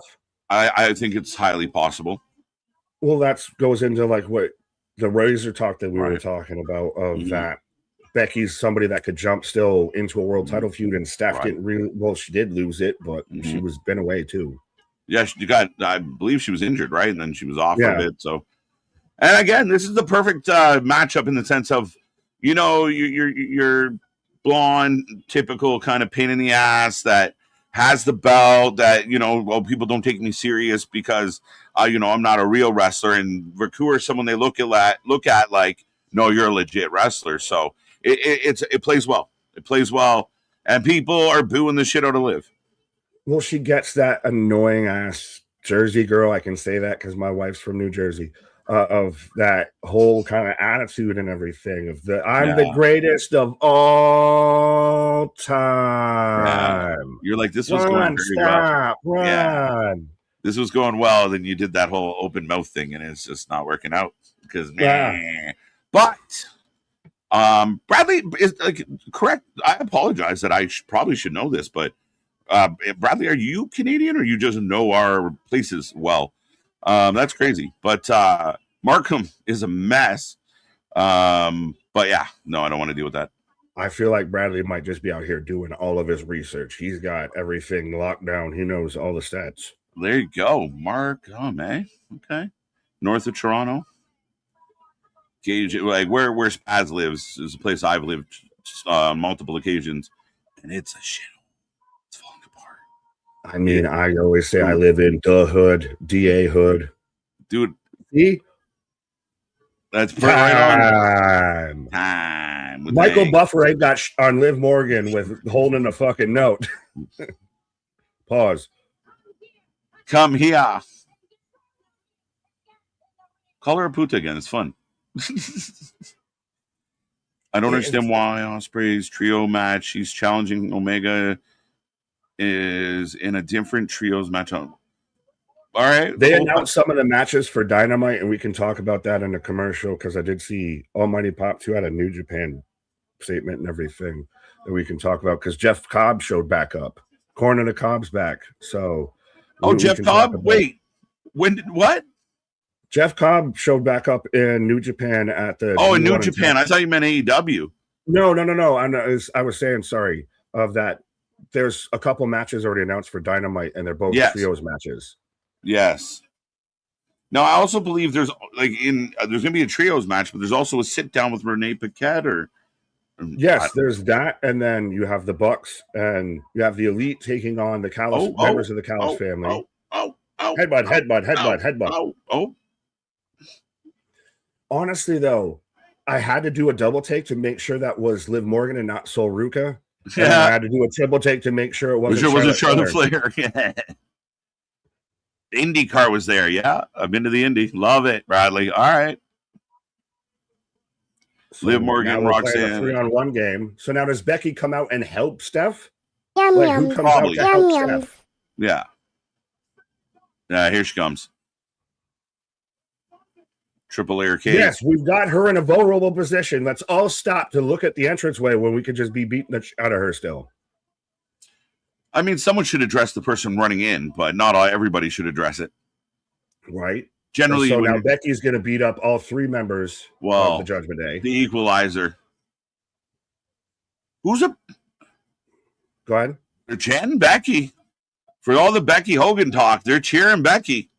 I think it's highly possible. Well, that goes into like what the Razor talk that we were talking about of that Becky's somebody that could jump still into a world title feud, and Steph didn't really. Well, she did lose it, but she was been away too. Yeah, I believe she was injured, right? And then she was off for a bit. So, and again, this is the perfect matchup in the sense of, you're blonde, typical kind of pain in the ass that has the belt that, people don't take me serious because, I'm not a real wrestler. And Raku is someone they look at like, no, you're a legit wrestler. So it plays well. It plays well. And people are booing the shit out of Liv. Well, she gets that annoying ass Jersey girl. I can say that because my wife's from New Jersey. Of that whole kind of attitude and everything of I'm the greatest of all time. Yeah. You're like, this was going very well. Yeah. This was going well. Then you did that whole open mouth thing, and it's just not working out because But Bradley is correct. I apologize that I probably should know this, but Bradley, are you Canadian or you just know our places well? That's crazy. But Markham is a mess. But yeah, no, I don't want to deal with that. I feel like Bradley might just be out here doing all of his research. He's got everything locked down. He knows all the stats. There you go. Markham, eh? Okay. North of Toronto. Gage, like where Spaz lives is a place I've lived on multiple occasions. And it's a shit. It's falling apart. I mean, I always say I live in the hood, DA hood. Dude. See? That's right on. Michael Buffer ain't got on Liv Morgan with holding a fucking note. Pause. Come here. Call her a puta again. It's fun. I don't understand why Ospreay's trio match. She's challenging Omega is in a different trios matchup. All right. They announced some of the matches for Dynamite, and we can talk about that in the commercial because I did see Almighty Pop 2 had a New Japan statement and everything that we can talk about because Jeff Cobb showed back up. Corner to Cobb's back. So, Jeff Cobb? Wait, when did what? Jeff Cobb showed back up in New Japan at the. Oh, in New Japan. I thought you meant AEW. No. I was saying, sorry, of that. There's a couple matches already announced for Dynamite, and they're both trios matches. Yes. Now, I also believe there's going to be a trios match, but there's also a sit down with Renee Paquette Yes, there's that, and then you have the Bucks, and you have the Elite taking on the Callis members of the Callis family. Headbutt. Honestly, though, I had to do a double take to make sure that was Liv Morgan and not Sol Ruca. Yeah. I had to do a triple take to make sure it wasn't Charlotte Flair. Yeah. IndyCar was there. Yeah, I've been to the Indy. Love it, Bradley. All right. So Liv Morgan, Roxanne. 3-on-1 game. So now does Becky come out and help Steph? Who comes out to help Steph? Yeah. Here she comes. Triple Air-Cage. Yes, we've got her in a vulnerable position. Let's all stop to look at the entranceway when we could just be beating the out of her still. I mean, someone should address the person running in, but not everybody should address it. Right. Generally, so now Becky's going to beat up all three members of the Judgment Day. The Equalizer. Go ahead. They're chanting Becky. For all the Becky Hogan talk, they're cheering Becky.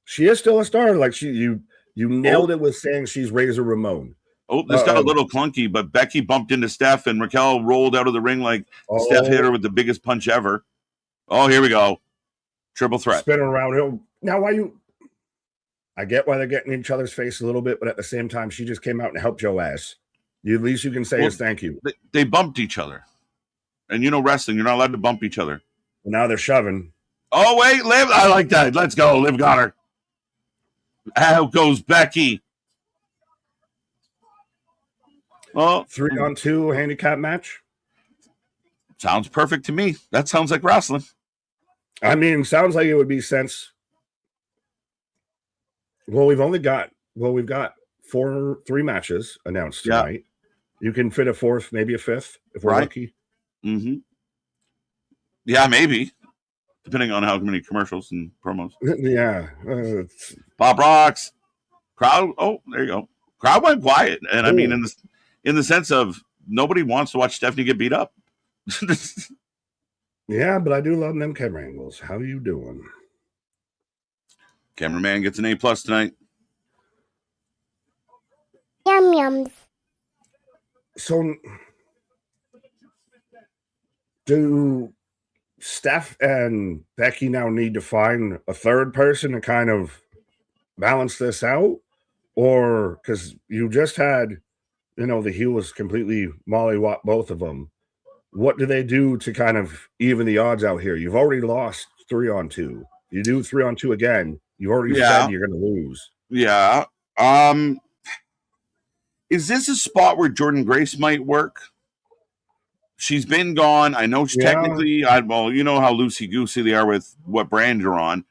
She is still a star. Like you nailed it with saying she's Razor Ramon. Oh, this got a little clunky, but Becky bumped into Steph, and Raquel rolled out of the ring like Steph hit her with the biggest punch ever. Oh, here we go. Triple threat. Spinning around. Now, I get why they're getting in each other's face a little bit, but at the same time, she just came out and helped your ass. The least you can say is thank you. They bumped each other. And wrestling, you're not allowed to bump each other. Well, now they're shoving. Oh, wait, Liv. I like that. Let's go. Liv got her. Out goes Becky. Oh, 3-on-2 handicap match. Sounds perfect to me. That sounds like wrestling. I mean, sounds like it would be sense. Well, we've got 3 matches announced tonight. Yeah. You can fit a 4th, maybe a 5th if we're lucky. Mm-hmm. Yeah, maybe. Depending on how many commercials and promos. Yeah. Pop rocks. Crowd. Oh, there you go. Crowd went quiet. And I mean, in the sense of nobody wants to watch Stephanie get beat up. Yeah, but I do love them camera angles. How are you doing? Cameraman gets an A+ tonight. Yum yums. So, do Steph and Becky now need to find a third person to kind of balance this out? Or because you just had, the heel was completely mollywop both of them. What do they do to kind of even the odds out here? You've already lost 3-on-2. You do 3-on-2 again. You've already said you're going to lose. Yeah. Is this a spot where Jordan Grace might work? She's been gone. I know technically, you know how loosey-goosey they are with what brand you're on.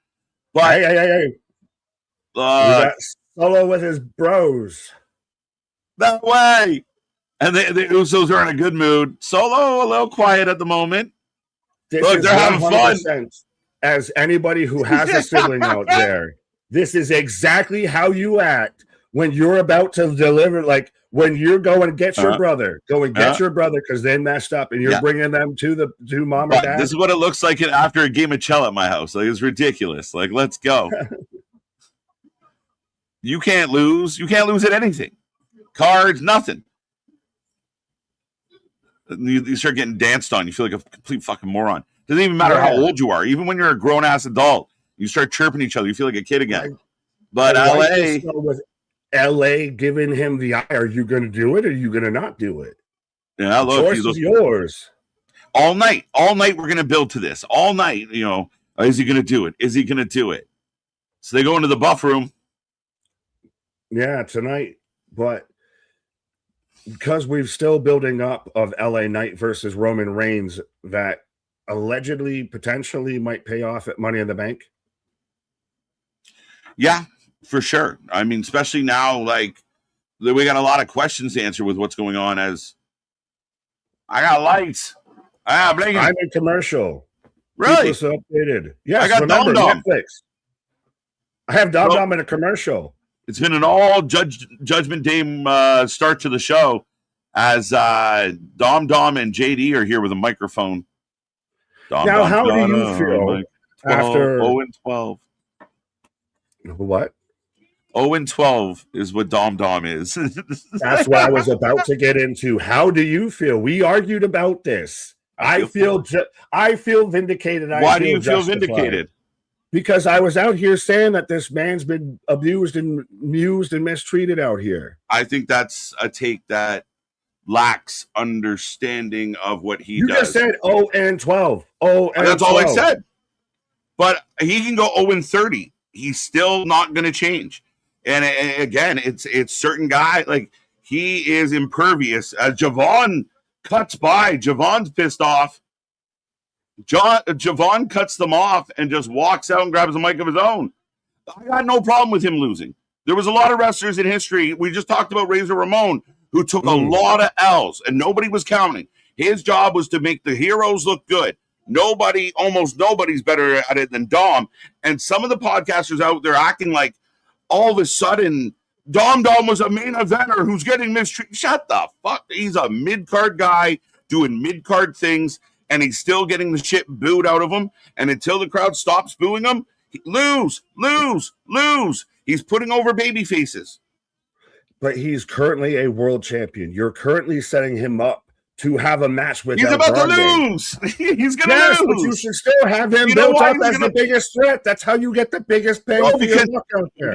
But hey. We got Solo with his bros. That way. And the Usos are in a good mood. Solo a little quiet at the moment. Look, they're having fun. As anybody who has a sibling out there, this is exactly how you act when you're about to deliver, like when you're going to get your brother, your brother because they messed up and you're bringing them to mom or dad. This is what it looks like after a game of Chell at my house. Like, it's ridiculous. Like, let's go. You can't lose. You can't lose at anything. Cards, nothing. You start getting danced on. You feel like a complete fucking moron. Doesn't even matter how old you are. Even when you're a grown-ass adult, you start chirping each other. You feel like a kid again. But LA giving him the eye. Are you going to do it or are you going to not do it? Yeah, look. The choice is yours. All night we're going to build to this. All night, is he going to do it? Is he going to do it? So they go into the buff room. Yeah, tonight. But because we're still building up of LA Knight versus Roman Reigns that allegedly, potentially might pay off at Money in the Bank. Yeah, for sure. I mean, especially now, like, we got a lot of questions to answer with what's going on as I got lights. I'm in commercial. Really? Keep us updated. Yes, I got remember, Dom. Netflix. I have Dom in a commercial. It's been an all Judgment Day start to the show as Dom and JD are here with a microphone. Now, how do you feel after 0-12? What? 0-12 is what Dom is. That's what I was about to get into. How do you feel? We argued about this. I feel vindicated. Why do you feel vindicated? Because I was out here saying that this man's been abused and mused and mistreated out here. I think that's a take that lacks understanding of what he does. You just said 0-12. That's all I said. But he can go 0-30. He's still not going to change. And again, it's certain guy, like, he is impervious. Javon cuts by. Javon's pissed off. Javon cuts them off and just walks out and grabs a mic of his own. I got no problem with him losing. There was a lot of wrestlers in history. We just talked about Razor Ramon, who took a lot of L's, and nobody was counting. His job was to make the heroes look good. Almost nobody's better at it than Dom. And some of the podcasters out there acting like all of a sudden Dom was a main eventer who's getting mistreated. Shut the fuck. He's a mid-card guy doing mid-card things, and he's still getting the shit booed out of him. And until the crowd stops booing him, lose. He's putting over baby faces. But he's currently a world champion. You're currently setting him up to have a match with. He's about to lose. He's going to lose. But you should still have him built up as the biggest threat. That's how you get the biggest pay. Because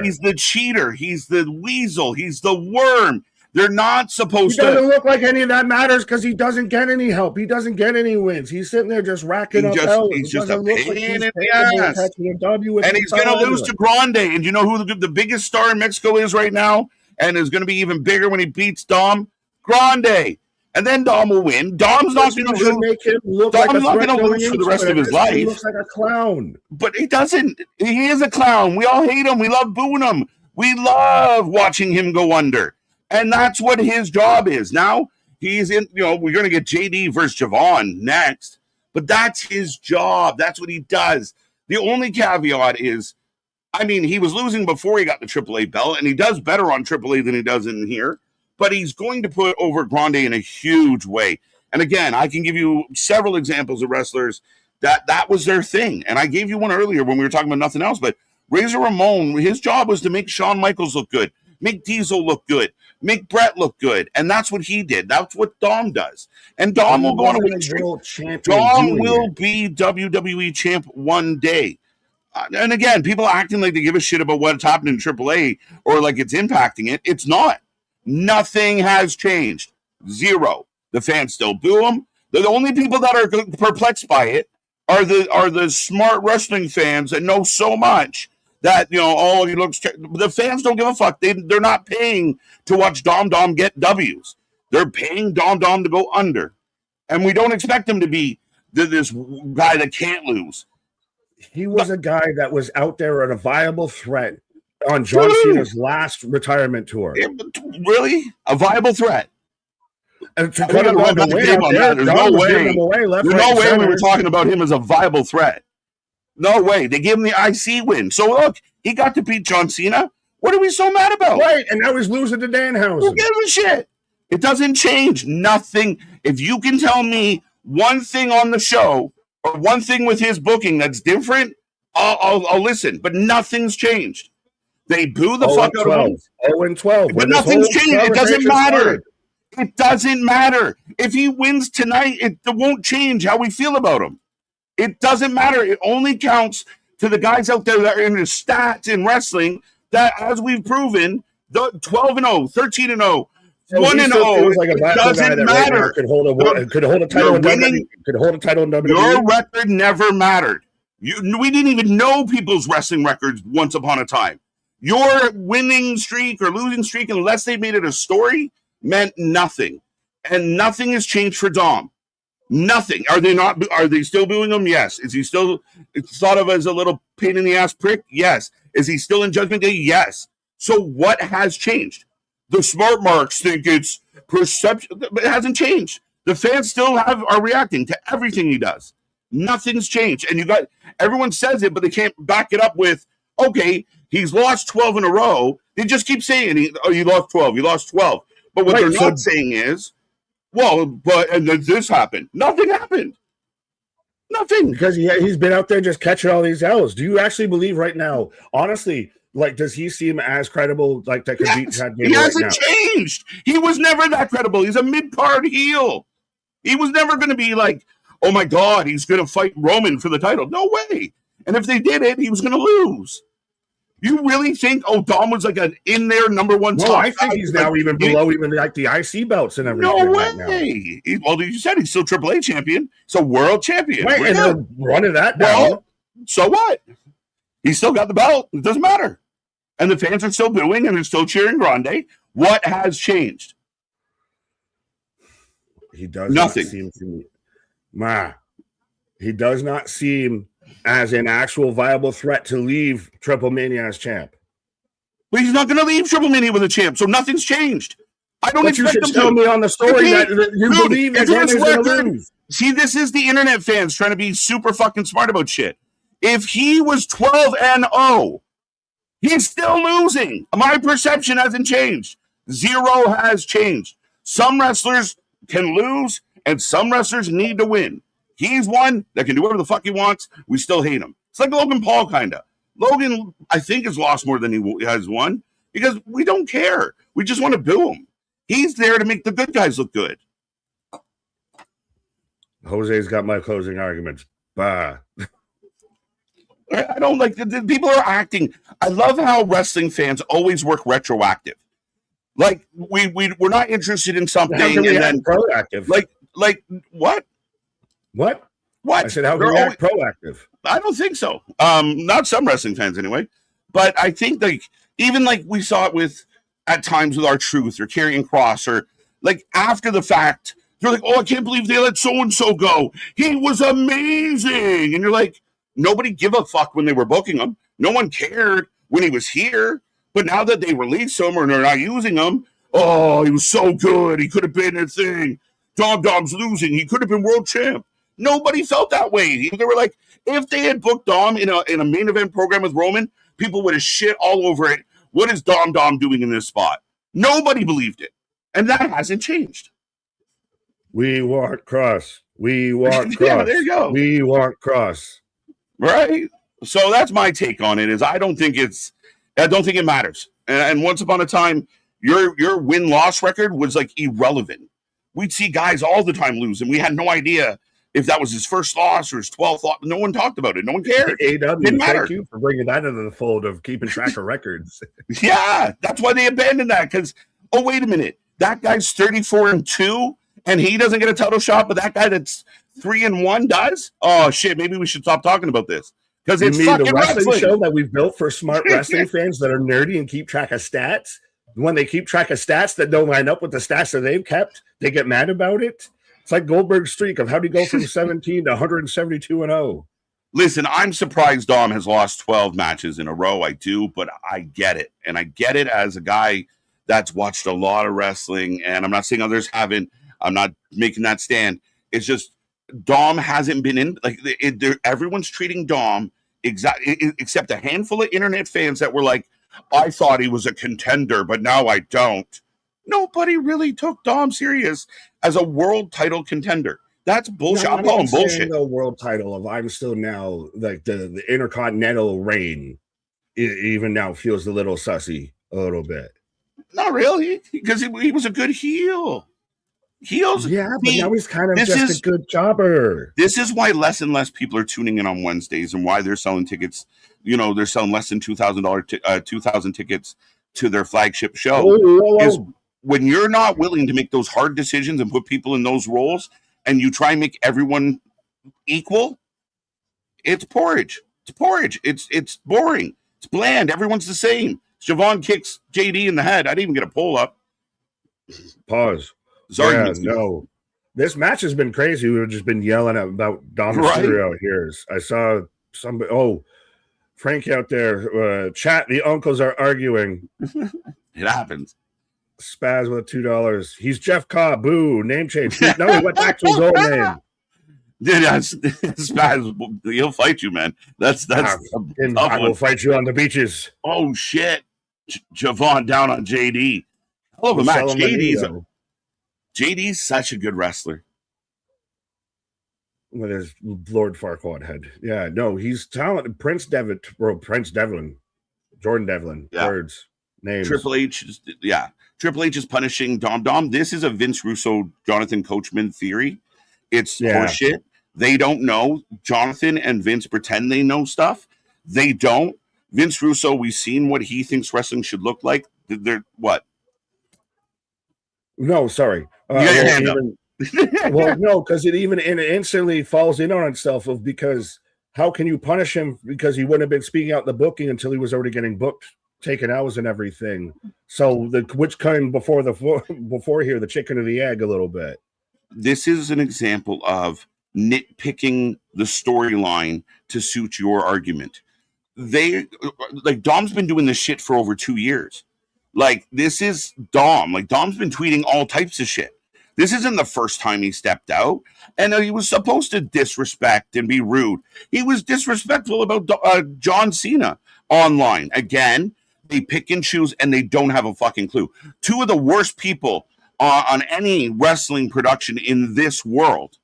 he's the cheater. He's the weasel. He's the worm. They're not He supposed doesn't to. look like any of that matters because he doesn't get any help. He doesn't get any wins. He's sitting there just racking up L's. He's It just a doesn't look pain like he's in the capable of ass. catching a W. And he's going to lose to Grande. And you know who the biggest star in Mexico is right now? And is going to be even bigger when he beats Dom? Grande. And then Dom will win. Dom's not going to lose. Make him look Dom's like not going to lose for the rest of his life. He looks like a clown. But he doesn't. He is a clown. We all hate him. We love booing him. We love watching him go under. And that's what his job is. Now, he's in, we're going to get JD versus Javon next. But that's his job. That's what he does. The only caveat is, he was losing before he got the AAA belt, and he does better on AAA than he does in here. But he's going to put over Grande in a huge way. And again, I can give you several examples of wrestlers that was their thing. And I gave you one earlier when we were talking about nothing else. But Razor Ramon, his job was to make Shawn Michaels look good, make Diesel look good, make Brett look good. And that's what he did. That's what Dom does. And Dom will go on a win streak. Dom will be WWE champ one day. And again, people acting like they give a shit about what's happening in AAA or like it's impacting it. It's not. Nothing has changed. Zero. The fans still boo him. The only people that are perplexed by it are the smart wrestling fans that know so much that, he looks. The fans don't give a fuck. They're not paying to watch Dom get W's. They're paying Dom to go under. And we don't expect him to be this guy that can't lose. He was a guy that was out there at a viable threat on John Cena's last retirement tour. Really? A viable threat? And to cut him on the way out there, there's no way. There's no way we were talking about him as a viable threat. No way. They gave him the IC win. So look, he got to beat John Cena. What are we so mad about? Right, and now he's losing to Danhausen. Who gives a shit? It doesn't change. Nothing. If you can tell me one thing on the show or one thing with his booking that's different, I'll listen. But nothing's changed. They boo the fuck out of him. 0-12. But nothing's changed. It doesn't matter. It doesn't matter. If he wins tonight, it won't change how we feel about him. It doesn't matter. It only counts to the guys out there that are in the stats in wrestling that, as we've proven, the 12-0, 13-0, 1-0, like it doesn't matter. Right could hold a title in WWE. Your record never mattered. We didn't even know people's wrestling records once upon a time. Your winning streak or losing streak, unless they made it a story, meant nothing. And nothing has changed for Dom. Nothing. Are they still booing him? Yes. Is he still thought of as a little pain in the ass prick? Yes. Is he still in Judgment Day? Yes. So what has changed? The smart marks think it's perception, but it hasn't changed. The fans still are reacting to everything he does. Nothing's changed. And everyone says it, but they can't back it up with, okay, he's lost 12 in a row. They just keep saying, you lost 12, you lost 12. But what they're not saying is, and then this happened. Nothing happened. Nothing. Because he's been out there just catching all these L's. Do you actually believe right now, honestly, does he seem as credible that could beat Chad Gable? He hasn't changed. He was never that credible. He's a mid-card heel. He was never going to be like, oh my God, he's going to fight Roman for the title. No way. And if they did it, he was going to lose. You really think, Dom was like an in there number one top? I think he's now even below even like the IC belts and everything. No way. You said he's still AAA champion. He's a world champion. Right, and they're running that down. Well, so what? He's still got the belt. It doesn't matter. And the fans are still booing and they're still cheering Grande. What has changed? He does nothing. Not seem to me. He does not seem as an actual viable threat to leave Triple Mania as champ. But he's not going to leave Triple Mania with a champ, so nothing's changed. I don't expect him to. You should tell me on the story that you believe that he's going to lose. See, this is the internet fans trying to be super fucking smart about shit. If he was 12-0, he's still losing. My perception hasn't changed. Zero has changed. Some wrestlers can lose, and some wrestlers need to win. He's one that can do whatever the fuck he wants. We still hate him. It's like Logan Paul, kind of. Logan, I think, has lost more than he has won because we don't care. We just want to boo him. He's there to make the good guys look good. Jose's got my closing arguments. Bah. I don't like people are acting. I love how wrestling fans always work retroactive. Like we're not interested in something, How can we and act then proactive? like what? What? What? I said, how can They're we always, act proactive? I don't think so. Not some wrestling fans anyway. But I think like even like we saw it with at times with R-Truth or Karrion Kross or like after the fact, they're like, oh, I can't believe they let so and so go. He was amazing, and you're like, nobody give a fuck when they were booking him. No one cared when he was here. But now that they release him or they're not using him, oh, he was so good. He could have been a thing. Dom Dom's losing. He could have been world champ. Nobody felt that way. They were like, if they had booked Dom in a main event program with Roman, people would have shit all over it. What is Dom doing in this spot? Nobody believed it. And that hasn't changed. We want Cross. We want Cross. Yeah, there you go. We want Cross. Right? So that's my take on it, is I don't think it matters. And once upon a time, your win-loss record was like irrelevant. We'd see guys all the time lose, and we had no idea if that was his first loss or his 12th loss. No one talked about it. No one cared. AW, thank you for bringing that into the fold of keeping track of records. Yeah, that's why they abandoned that, because, oh, wait a minute. That guy's 34-2, and he doesn't get a title shot, but that guy that's 3-1 does? Oh, shit, maybe we should stop talking about this. Because it's fucking the wrestling show that we've built for smart wrestling fans that are nerdy and keep track of stats. When they keep track of stats that don't line up with the stats that they've kept, they get mad about it. It's like Goldberg's streak of how do you go from 17 to 172-0. Listen, I'm surprised Dom has lost 12 matches in a row. I do, but I get it. And I get it as a guy that's watched a lot of wrestling, and I'm not saying others haven't. I'm not making that stand. It's just Dom hasn't been in, like, everyone's treating Dom except a handful of internet fans that were like, I thought he was a contender, but now I don't. Nobody really took Dom serious as a world title contender. That's bullshit. I'm calling bullshit. The world title of I'm still now like the Intercontinental reign. Even now feels a little sussy a little bit. Not really, because he was a good heel. Heels, yeah, but now he's kind of just a good jobber. This is why less and less people are tuning in on Wednesdays, and why they're selling tickets. You know, they're selling less than $2,000 tickets to their flagship show. Is when you're not willing to make those hard decisions and put people in those roles, and you try and make everyone equal. It's porridge. It's porridge. It's boring. It's bland. Everyone's the same. Siobhan kicks JD in the head. I didn't even get a poll up. Pause. Yeah, no. This match has been crazy. We've just been yelling about Dom Mysterio out here. I saw somebody. Oh, Frank out there. Chat. The uncles are arguing. It happens. Spaz with $2. He's Jeff Cobb. Boo. Name change. No, he went back to his old name. Dude, Spaz, he'll fight you, man. That's. I will fight you on the beaches. Oh shit, Javon down on JD. Hell of a match. JD's such a good wrestler. With his Lord Farquaad head. Yeah, no, he's talented. Prince Devlin. Jordan Devlin. Yeah. Words. Names. Triple H is punishing Dom. This is a Vince Russo, Jonathan Coachman theory. It's horseshit. They don't know. Jonathan and Vince pretend they know stuff. They don't. Vince Russo, we've seen what he thinks wrestling should look like. They're what? No, sorry. Well, no, because it instantly falls in on itself because how can you punish him because he wouldn't have been speaking out the booking until he was already getting booked, taken hours and everything. So which came before here, the chicken or the egg a little bit. This is an example of nitpicking the storyline to suit your argument. Dom's been doing this shit for over 2 years. Like, this is Dom. Like, Dom's been tweeting all types of shit. This isn't the first time he stepped out. And he was supposed to disrespect and be rude. He was disrespectful about John Cena online. Again, they pick and choose, and they don't have a fucking clue. Two of the worst people on any wrestling production in this world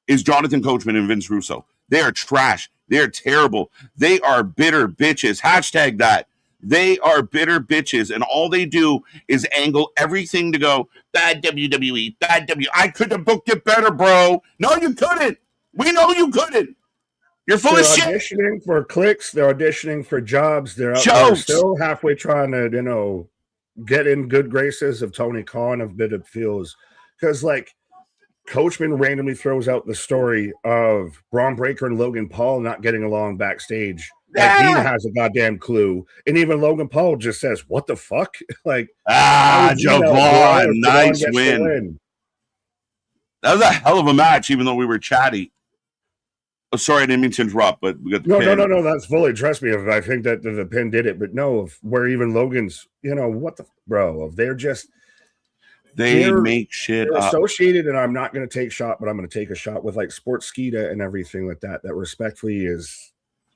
is Jonathan Coachman and Vince Russo. They are trash. They are terrible. They are bitter bitches. Hashtag that. They are bitter bitches, and all they do is angle everything to go, bad WWE, bad W. I could have booked it better, bro. No, you couldn't. We know you couldn't. You're full of shit. They're auditioning for clicks. They're auditioning for jobs. They're still halfway trying to, get in good graces of Tony Khan of bit it feels, because like Coachman randomly throws out the story of Braun Breaker and Logan Paul not getting along backstage. Like Dean has a goddamn clue, and even Logan Paul just says, "What the fuck?" Like, Javon, nice win. That was a hell of a match, even though we were chatty. Oh, sorry, I didn't mean to interrupt, but we got the pin. No. That's fully. Trust me, if I think that the pin did it, but no, if where even Logan's, what the bro? If they're just make shit they're up. Associated, and I'm not going to take shot, but I'm going to take a shot with like Sportskeeda and everything like that. That respectfully is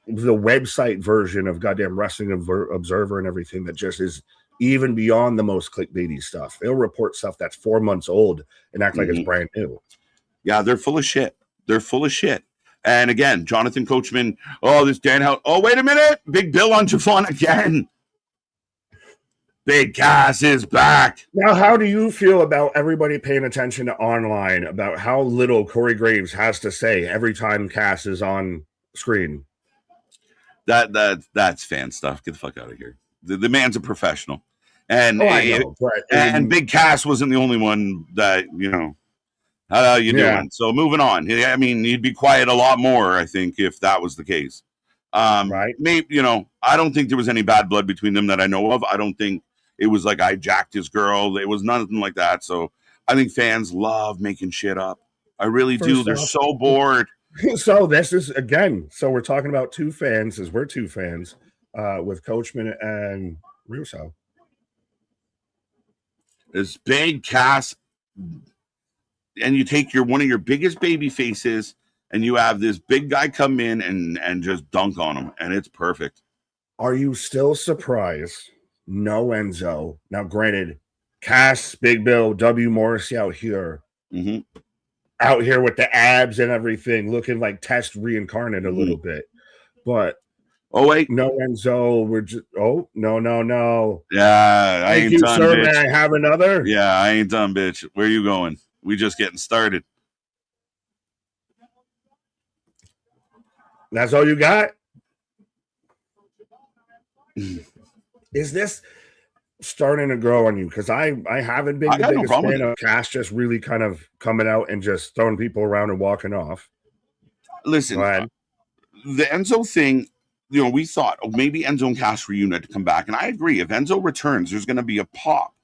the website version of goddamn Wrestling Observer and everything that just is even beyond the most clickbaity stuff. They'll report stuff that's 4 months old and act like it's brand new. Yeah, they're full of shit. They're full of shit. And again, Jonathan Coachman, this Dan Howe. Oh, wait a minute. Big Bill on Javon again. Big Cass is back. Now, how do you feel about everybody paying attention to online about how little Corey Graves has to say every time Cass is on screen? That's fan stuff. Get the fuck out of here. The man's a professional. And and Big Cass wasn't the only one that, how you doing? So moving on. I mean, he'd be quiet a lot more, I think, if that was the case. Right. Maybe, I don't think there was any bad blood between them that I know of. I don't think it was like I jacked his girl. It was nothing like that. So I think fans love making shit up. I really do. They're so bored. So this is, again, so we're talking about two fans, as we're two fans, with Coachman and Russo. This Big Cass, and you take one of your biggest baby faces, and you have this big guy come in and just dunk on him, and it's perfect. Are you still surprised? No Enzo. Now, granted, Cass, Big Bill, W. Morrissey out here. Mm-hmm. Out here with the abs and everything, looking like Test reincarnate a little bit. But wait, no Enzo, we're just no. Yeah, I ain't done, sir. Bitch. May I have another? Yeah, I ain't done, bitch. Where you going? We just getting started. That's all you got? Is this starting to grow on you? Because I haven't been the biggest fan of Cass just really kind of coming out and just throwing people around and walking off. Listen, the Enzo thing, we thought maybe Enzo and Cass reunite to come back, and I agree. If Enzo returns, there's going to be a pop.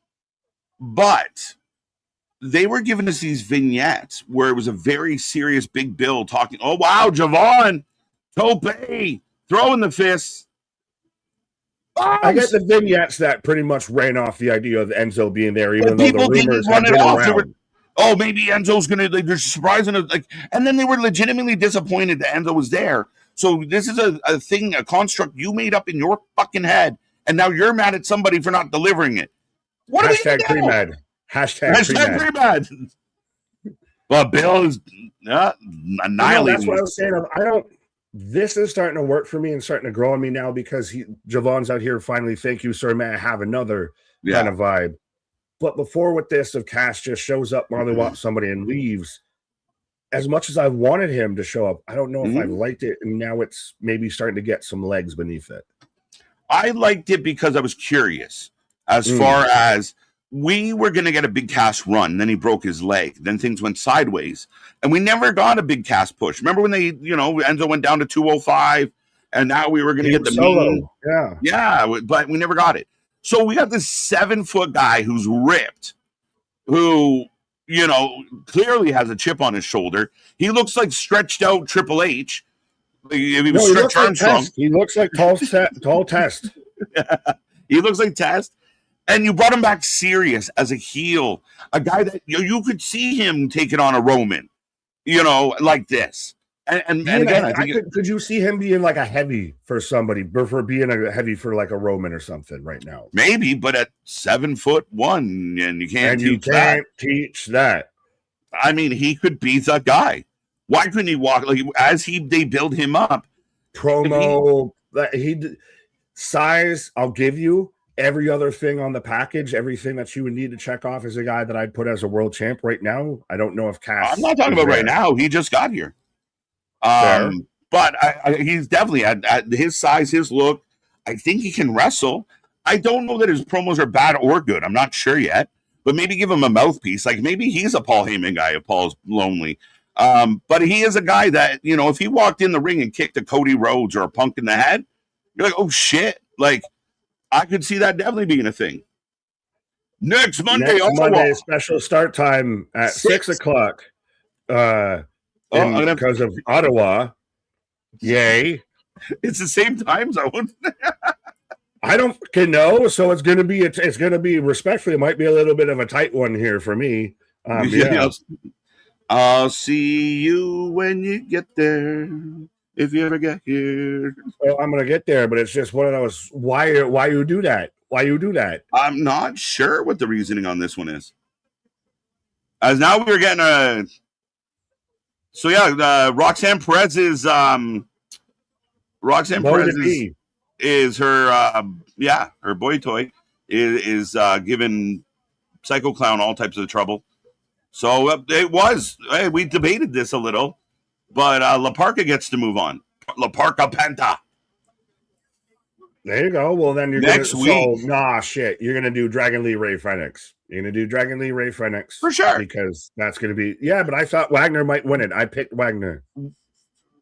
But they were giving us these vignettes where it was a very serious Big Bill talking. Oh wow, Javon, Tope, throwing the fists. I get the vignettes that pretty much ran off the idea of Enzo being there, even though the rumors have been around. Maybe Enzo's gonna they're surprising us, and then they were legitimately disappointed that Enzo was there. So this is a thing, a construct you made up in your fucking head, and now you're mad at somebody for not delivering it. What Hashtag pre-med. Hashtag pre-med. Well, Bill is annihilating. That's what I was saying. This is starting to work for me and starting to grow on me now because Javon's out here finally. Thank you, sir. May I have another kind of vibe? But before with this, if Cass just shows up, Marley wants somebody and leaves, as much as I wanted him to show up, I don't know if I liked it. And now it's maybe starting to get some legs beneath it. I liked it because I was curious as far as we were going to get a Big Cass run. Then he broke his leg. Then things went sideways. And we never got a Big Cass push. Remember when Enzo went down to 205 and now we were going to get the solo. Yeah, but we never got it. So we got this 7-foot guy who's ripped, who, clearly has a chip on his shoulder. He looks like stretched out Triple H. He looks like tall Test. He looks like Test. And you brought him back serious as a heel, a guy that you could see him taking on a Roman, like this. And again, could you see him being like a heavy for somebody, for being a heavy for like a Roman or something right now? Maybe, but at 7'1", and you can't teach that. I mean, he could be that guy. Why couldn't he walk they build him up? Promo, size, I'll give you. Every other thing on the package, everything that you would need to check off is a guy that I'd put as a world champ right now. I don't know if Cass. I'm not talking about right now. He just got here. But he's definitely at his size, his look. I think he can wrestle. I don't know that his promos are bad or good. I'm not sure yet, but maybe give him a mouthpiece. Like maybe he's a Paul Heyman guy if Paul's lonely. But he is a guy that, you know, if he walked in the ring and kicked a Cody Rhodes or a Punk in the head, you're like, oh shit. Like, I could see that definitely being a thing. Next Monday, special start time at 6 o'clock. Because of Ottawa. Yay. It's the same time zone. I don't know, so it's going to be respectfully. It might be a little bit of a tight one here for me. Yeah. I'll see you when you get there. If you ever get here. Well, I'm going to get there, but it's just one of those. Why you do that? Why you do that? I'm not sure what the reasoning on this one is. As now we're getting a. So yeah, Roxanne Perez is her her boy toy is giving Psycho Clown all types of trouble. So we debated this a little, but La Parka gets to move on. La Parka Penta. There you go. Well, then you're next week. You're gonna do Dragon Lee Ray Phoenix. You're gonna do Dragon Lee Ray Phoenix for sure because that's gonna be But I thought Wagner might win it. I picked Wagner.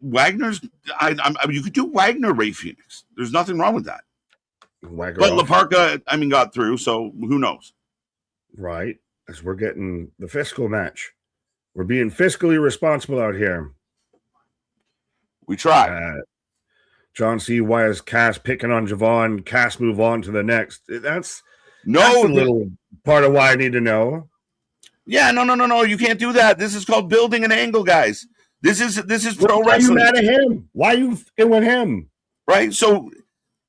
Wagner's. You could do Wagner Ray Phoenix. There's nothing wrong with that. Wagner but La Parka, got through. So who knows? Right, as we're getting the fiscal match. We're being fiscally responsible out here. We try. John C. Why is Cass picking on Javon? Cass move on to the next. That's a little part of why I need to know. Yeah, no. You can't do that. This is called building an angle, guys. This is pro wrestling. Why are you mad at him? Why are you with him? Right. So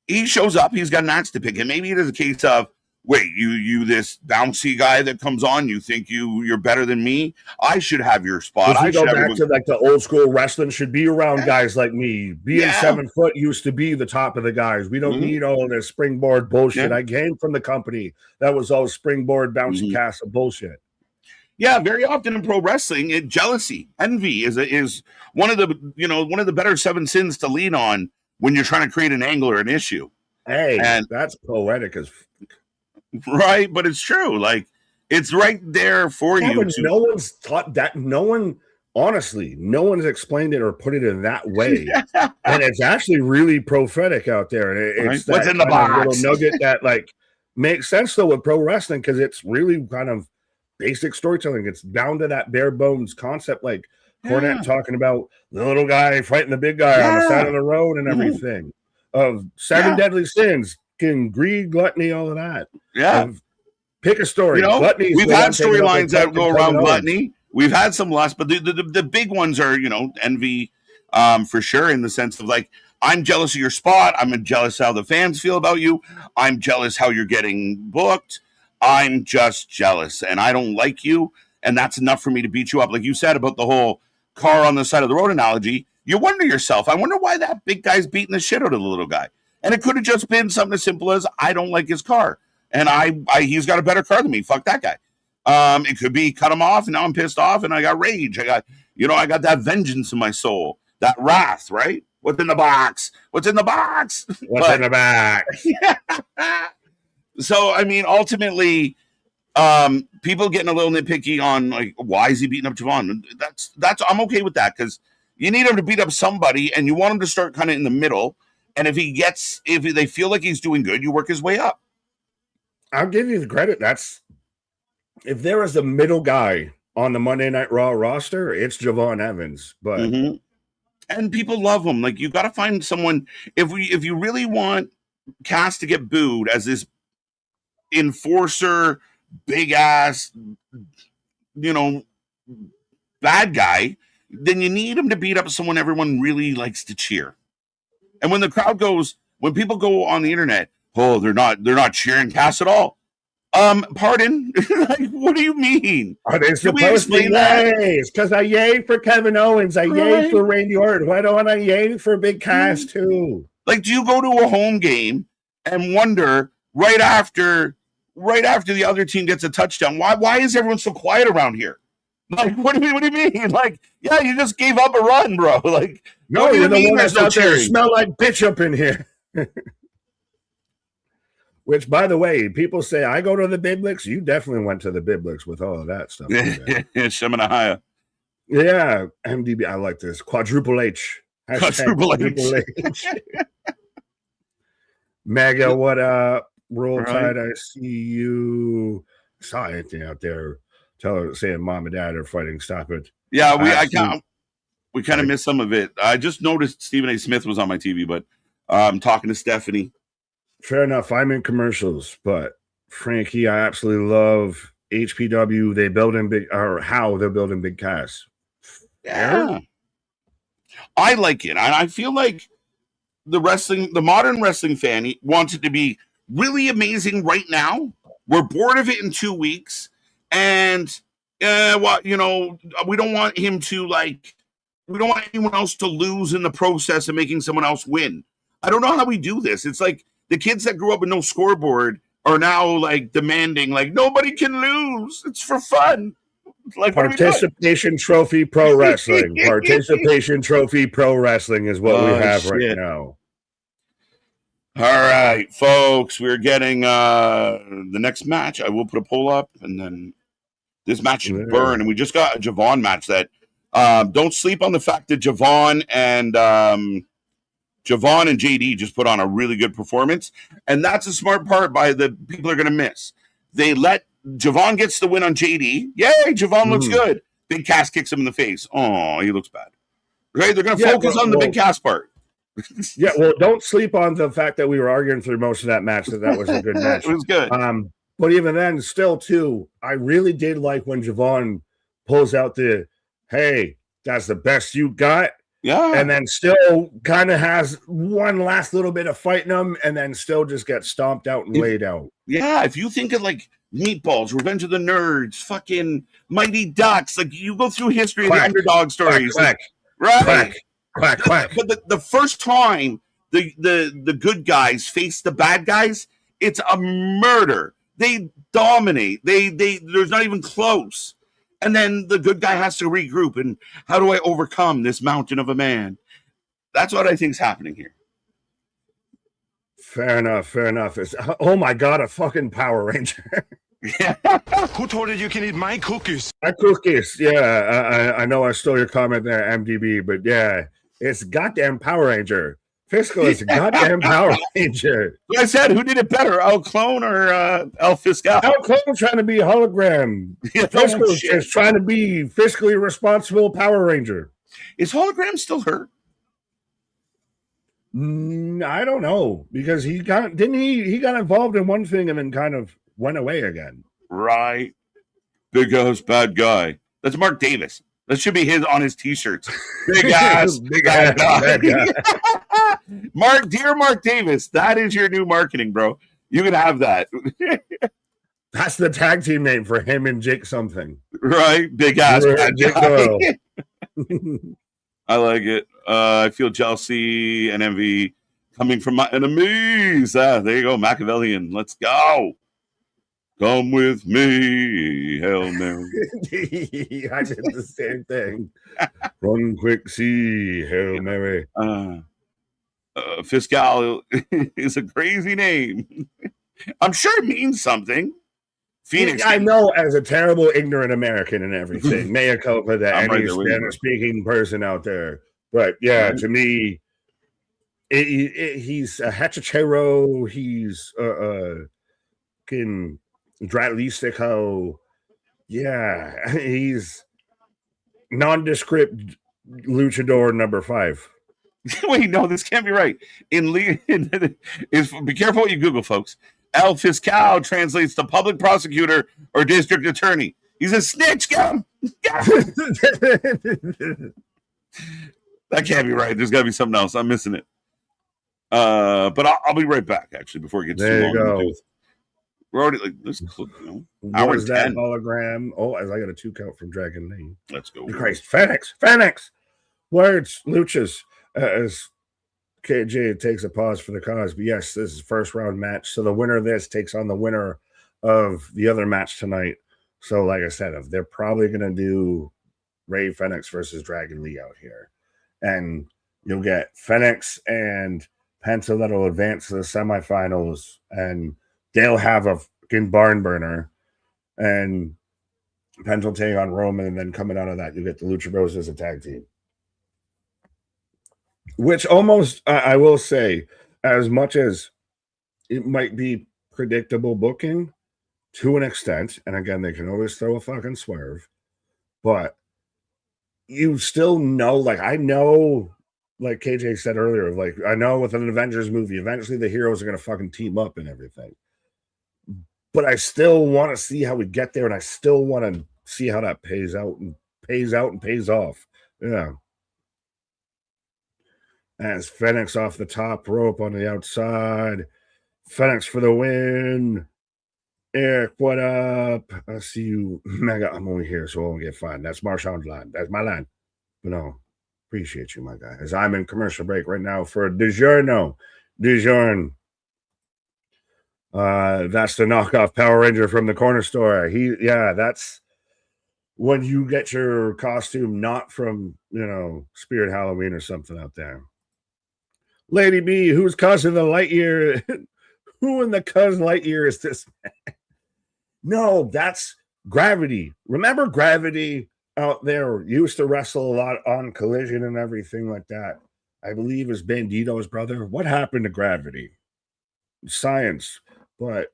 he shows up. He's got an axe to pick, and maybe it is a case of, wait, you this bouncy guy that comes on, you think you're better than me? I should have your spot. I go back to like the old school wrestling should be around guys like me. Being 7 foot used to be the top of the guys. We don't need all of this springboard bullshit. I came from the company that was all springboard bouncy castle bullshit. Yeah, very often in pro wrestling, jealousy, envy is one of the better seven sins to lean on when you're trying to create an angle or an issue. Hey, and that's poetic as right, but it's true. Like it's right there for you. No one's taught that. No one's explained it or put it in that way. And it's actually really prophetic out there. It's what's in the box? Little nugget that like makes sense though with pro wrestling because it's really kind of basic storytelling. It's down to that bare bones concept, like Cornette talking about the little guy fighting the big guy on the side of the road and everything. Of 7 deadly sins. Greed, gluttony, all of that. Yeah. Pick a story. Gluttony. We've had storylines that go around gluttony. We've had some lust, but the big ones are, envy, for sure, in the sense of like, I'm jealous of your spot. I'm jealous how the fans feel about you. I'm jealous how you're getting booked. I'm just jealous and I don't like you. And that's enough for me to beat you up. Like you said about the whole car on the side of the road analogy. You wonder yourself, I wonder why that big guy's beating the shit out of the little guy. And it could have just been something as simple as I don't like his car. And he's got a better car than me. Fuck that guy. It could be cut him off and now I'm pissed off and I got rage. I got that vengeance in my soul, that wrath, right? What's in the box? What's in the box? What's in the box? So, ultimately, people getting a little nitpicky on like, why is he beating up Javon? That's I'm okay with that because you need him to beat up somebody and you want him to start kind of in the middle. And if they feel like he's doing good, you work his way up. I'll give you the credit. If there is a middle guy on the Monday Night Raw roster, it's Javon Evans. But and people love him. Like you got to find someone. If you really want Cass to get booed as this enforcer, big ass, bad guy, then you need him to beat up someone everyone really likes to cheer. And when the crowd when people go on the internet, oh, they're not cheering Cass at all. Pardon? Like, what do you mean? Are they supposed to yay? It's because I yay for Kevin Owens. I yay for Randy Orton. Why don't I yay for Big Cass too? Like, do you go to a home game and wonder right after the other team gets a touchdown, why is everyone so quiet around here? Like, what do you mean? Like, yeah, you just gave up a run, bro. Like, no, you're the one that's out there. Smell like bitch up in here. Which, by the way, people say I go to the Biblix. You definitely went to the Biblix with all of that stuff. Shemanahaya. Yeah, MDB. I like this. Quadruple H. Quadruple H. Mega, what up? Roll Right. Tide, I see you. Saw anything out there saying mom and dad are fighting. Stop it. Yeah, we kind of missed some of it. I just noticed Stephen A. Smith was on my TV, but I'm talking to Stephanie. Fair enough. I'm in commercials, but Frankie, I absolutely love HPW. They build in big, or how they're building big casts. Yeah, I like it, and I feel like the modern wrestling fan wants it to be really amazing right now. We're bored of it in 2 weeks, and we don't want him to we don't want anyone else to lose in the process of making someone else win. I don't know how we do this. It's like the kids that grew up with no scoreboard are now like demanding, like, nobody can lose. It's for fun. Like, Participation Trophy Pro Wrestling. Participation Trophy Pro Wrestling is what we have right now. All right, folks, we're getting the next match. I will put a poll up, and then this match should burn. And we just got a Javon match that don't sleep on the fact that Javon and JD just put on a really good performance. And that's a smart part by the people are going to miss. They let Javon gets the win on JD. Yay, Javon looks good. Big Cass kicks him in the face. Oh, he looks bad. Right? They're going to focus on the Big Cass part. Yeah, well, don't sleep on the fact that we were arguing through most of that match, that was a good match. It was good. But even then, still, too, I really did like when Javon pulls out the, hey, that's the best you got. Yeah. And then still kind of has one last little bit of fighting him and then still just gets stomped out and laid out. Yeah, if you think of like Meatballs, Revenge of the Nerds, fucking Mighty Ducks, like you go through history of the underdog stories. Quack, right? Quack. But the first time the good guys face the bad guys, it's a murder. They dominate. They there's not even close. And then the good guy has to regroup. And how do I overcome this mountain of a man? That's what I think is happening here. Fair enough. It's, oh my God, a fucking Power Ranger. Yeah. Who told you you can eat my cookies? My cookies. Yeah, I know I stole your comment there, MDB, but yeah, it's goddamn Power Ranger. Fiscal is a goddamn Power Ranger. Like I said, who did it better, El Clone or El Fiscal? El Clone trying to be a hologram. Fiscal is just trying to be fiscally responsible Power Ranger. Is hologram still hurt? I don't know, because he got involved in one thing and then kind of went away again. Right. Big ass bad guy. That's Mark Davis. That should be on his t-shirts. Big ass bad guy. Dear Mark Davis, that is your new marketing, bro. You can have that. That's the tag team name for him and Jake something. Right? Big ass bad guy. I like it. I feel jealousy and envy coming from my enemies. There you go, Machiavellian. Let's go. Come with me, Hail Mary. I did the same thing. Run quick, see, Hail Mary. Fiscal is a crazy name. I'm sure it means something. Phoenix. I know, as a terrible, ignorant American and everything. Mea culpa to any Spanish-speaking person out there. But yeah, to me, he's a hechicero. He's Dratlistico. Yeah, he's nondescript luchador number 5. Wait, no, this can't be right. Be careful what you Google, folks. El Fiscal translates to public prosecutor or district attorney. He's a snitch. Get him. That can't be right. There's got to be something else. I'm missing it. But I'll be right back, actually, before it gets too long. There you go. We're already like this. Hour is that 10. Hologram? Oh, as I got a 2 count from Dragon Lee. Let's go. Christ, Phoenix. Words, luchas. As KJ takes a pause for the cause, but yes, this is first round match. So the winner of this takes on the winner of the other match tonight. So, like I said, they're probably going to do Ray Phoenix versus Dragon Lee out here, and you'll get Phoenix and Penta that'll advance to the semifinals, and they'll have a fucking barn burner, and Pence will take on Roman, and then coming out of that, you get the Lucha Bros as a tag team. Which almost, I will say, as much as it might be predictable booking to an extent, and again, they can always throw a fucking swerve, but you still know, like, I know, like KJ said earlier, like, I know with an Avengers movie, eventually the heroes are going to fucking team up and everything. But I still want to see how we get there, and I still want to see how that pays out and pays off. Yeah. As Fenix off the top rope on the outside. Fenix for the win. Eric, what up? I see you. Mega, I'm only here, so I won't get fined. That's Marshawn's line. That's my line. But no, appreciate you, my guy. As I'm in commercial break right now for DiGiorno. DiGiorno. That's the knockoff Power Ranger from the corner store. That's when you get your costume not from, Spirit Halloween or something out there. Lady B, who's causing the Lightyear? Who in the cuz Lightyear is this man? No, that's Gravity. Remember Gravity out there? Used to wrestle a lot on Collision and everything like that. I believe is Bandito's brother. What happened to Gravity? Science. But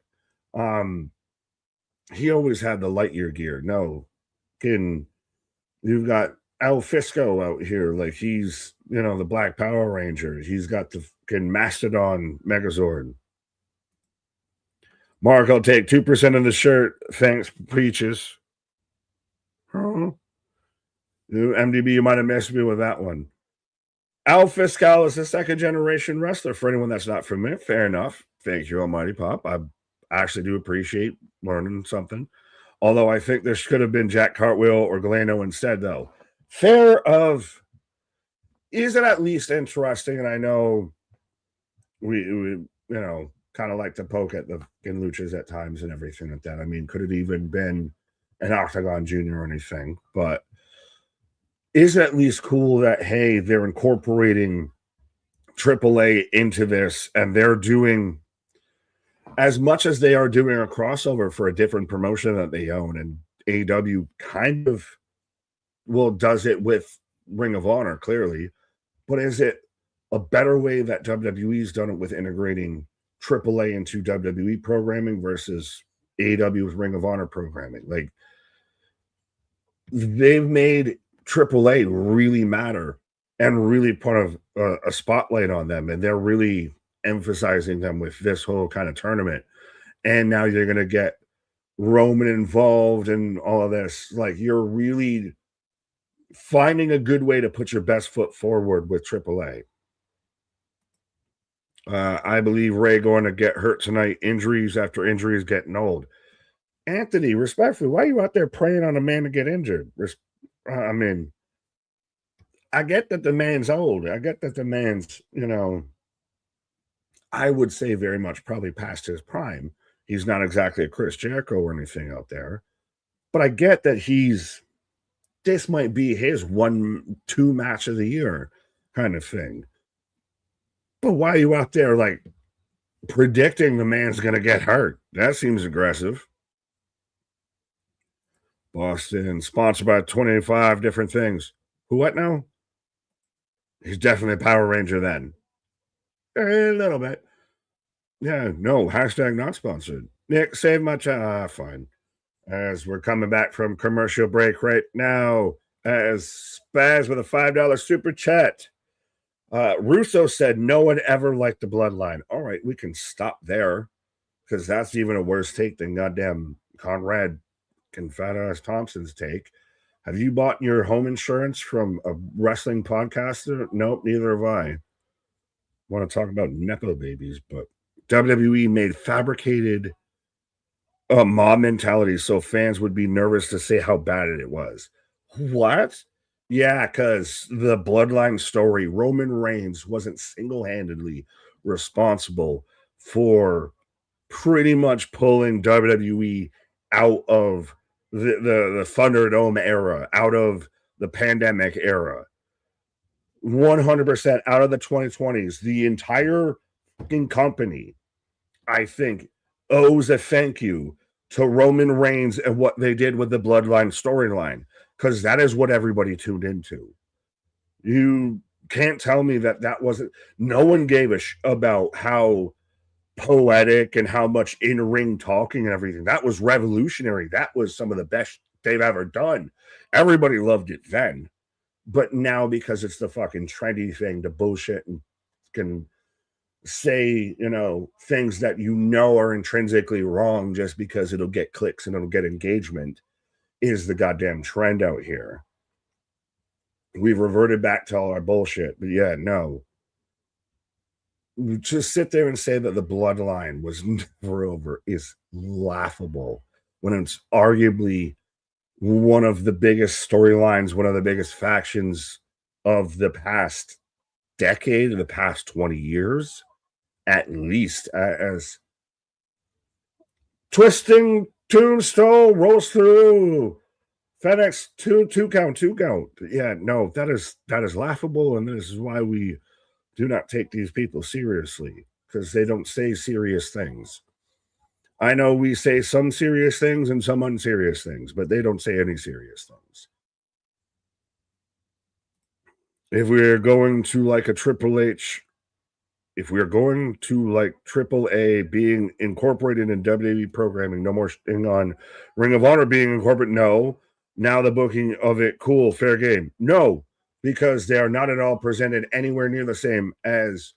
he always had the Lightyear gear. No, you've got El Fisco out here, like he's the Black Power Ranger. He's got the Mastodon Megazord. Mark, I'll take 2% of the shirt. Thanks, Peaches. Huh? MDB, you might have missed me with that one. Al Fiscal is a second-generation wrestler. For anyone that's not familiar, fair enough. Thank you, Almighty Pop. I actually do appreciate learning something. Although I think this could have been Jack Cartwheel or Galeno instead, though. Is it at least interesting? And I know we kind of like to poke at the luchas at times and everything like that. I mean, could it even been an Octagon Junior or anything? But is it at least cool that, hey, they're incorporating AAA into this, and they're doing as much as they are doing a crossover for a different promotion that they own, and AEW kind of does it with Ring of Honor, clearly. But is it a better way that WWE's done it with integrating AAA into WWE programming versus AEW's Ring of Honor programming? Like, they've made AAA really matter and really put a spotlight on them, and they're really emphasizing them with this whole kind of tournament. And now you're going to get Roman involved and all of this. Like, you're really finding a good way to put your best foot forward with AAA. I believe Ray going to get hurt tonight. Injuries after injuries getting old. Anthony, respectfully, why are you out there praying on a man to get injured? I mean, I get that the man's old. I get that the man's, I would say very much probably past his prime. He's not exactly a Chris Jericho or anything out there. But I get that this might be his 1-2 match of the year kind of thing. But why are you out there like predicting the man's going to get hurt? That seems aggressive. Boston, sponsored by 25 different things. Who, what now? He's definitely a Power Ranger then. A little bit. Yeah, no, hashtag not sponsored. Nick, save my time. Fine. As we're coming back from commercial break right now, as Spaz with a $5 super chat. Russo said no one ever liked the Bloodline. All right, we can stop there because that's even a worse take than goddamn Conrad Confederate Thompson's take. Have you bought your home insurance from a wrestling podcaster? Nope, neither have I. Want to talk about Nepo babies, but WWE made fabricated mob mentality so fans would be nervous to say how bad it was. What? Yeah, because the Bloodline story, Roman Reigns wasn't single-handedly responsible for pretty much pulling WWE out of the Thunderdome era, out of the pandemic era. 100% out of the 2020s. The entire fucking company, I think, owes a thank you to Roman Reigns and what they did with the Bloodline storyline, because that is what everybody tuned into. You can't tell me that wasn't. No one gave a about how poetic and how much in-ring talking and everything. That was revolutionary. That was some of the best they've ever done. Everybody loved it then. But now, because it's the fucking trendy thing to bullshit and can say, things that are intrinsically wrong just because it'll get clicks and it'll get engagement, is the goddamn trend out here. We've reverted back to all our bullshit. But yeah, no. Just sit there and say that the Bloodline was never over is laughable when it's arguably one of the biggest storylines, one of the biggest factions of the past decade, the past 20 years, at least, as twisting tombstone rolls through. FedEx two count. Yeah, no, that is laughable, and this is why we do not take these people seriously, because they don't say serious things. I know we say some serious things and some unserious things, but they don't say any serious things. If we're going to like a Triple H, if we're going to like Triple A being incorporated in WWE programming, no more thing on Ring of Honor being incorporated, no. Now the booking of it, cool, fair game. No, because they are not at all presented anywhere near the same as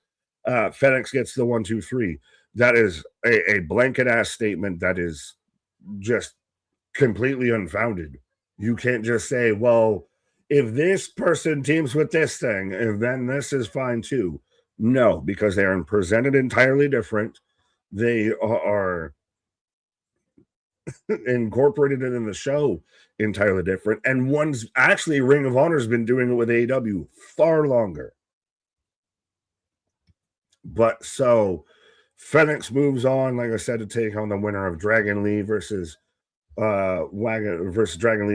FedEx gets the 1, 2, 3. That is a blanket ass statement that is just completely unfounded. You can't just say, well, if this person teams with this thing, then this is fine too. No, because they are presented entirely different. They are incorporated in the show entirely different. And one's actually, Ring of Honor has been doing it with AEW far longer. But so FedEx moves on, like I said, to take on the winner of Dragon Lee versus Dragon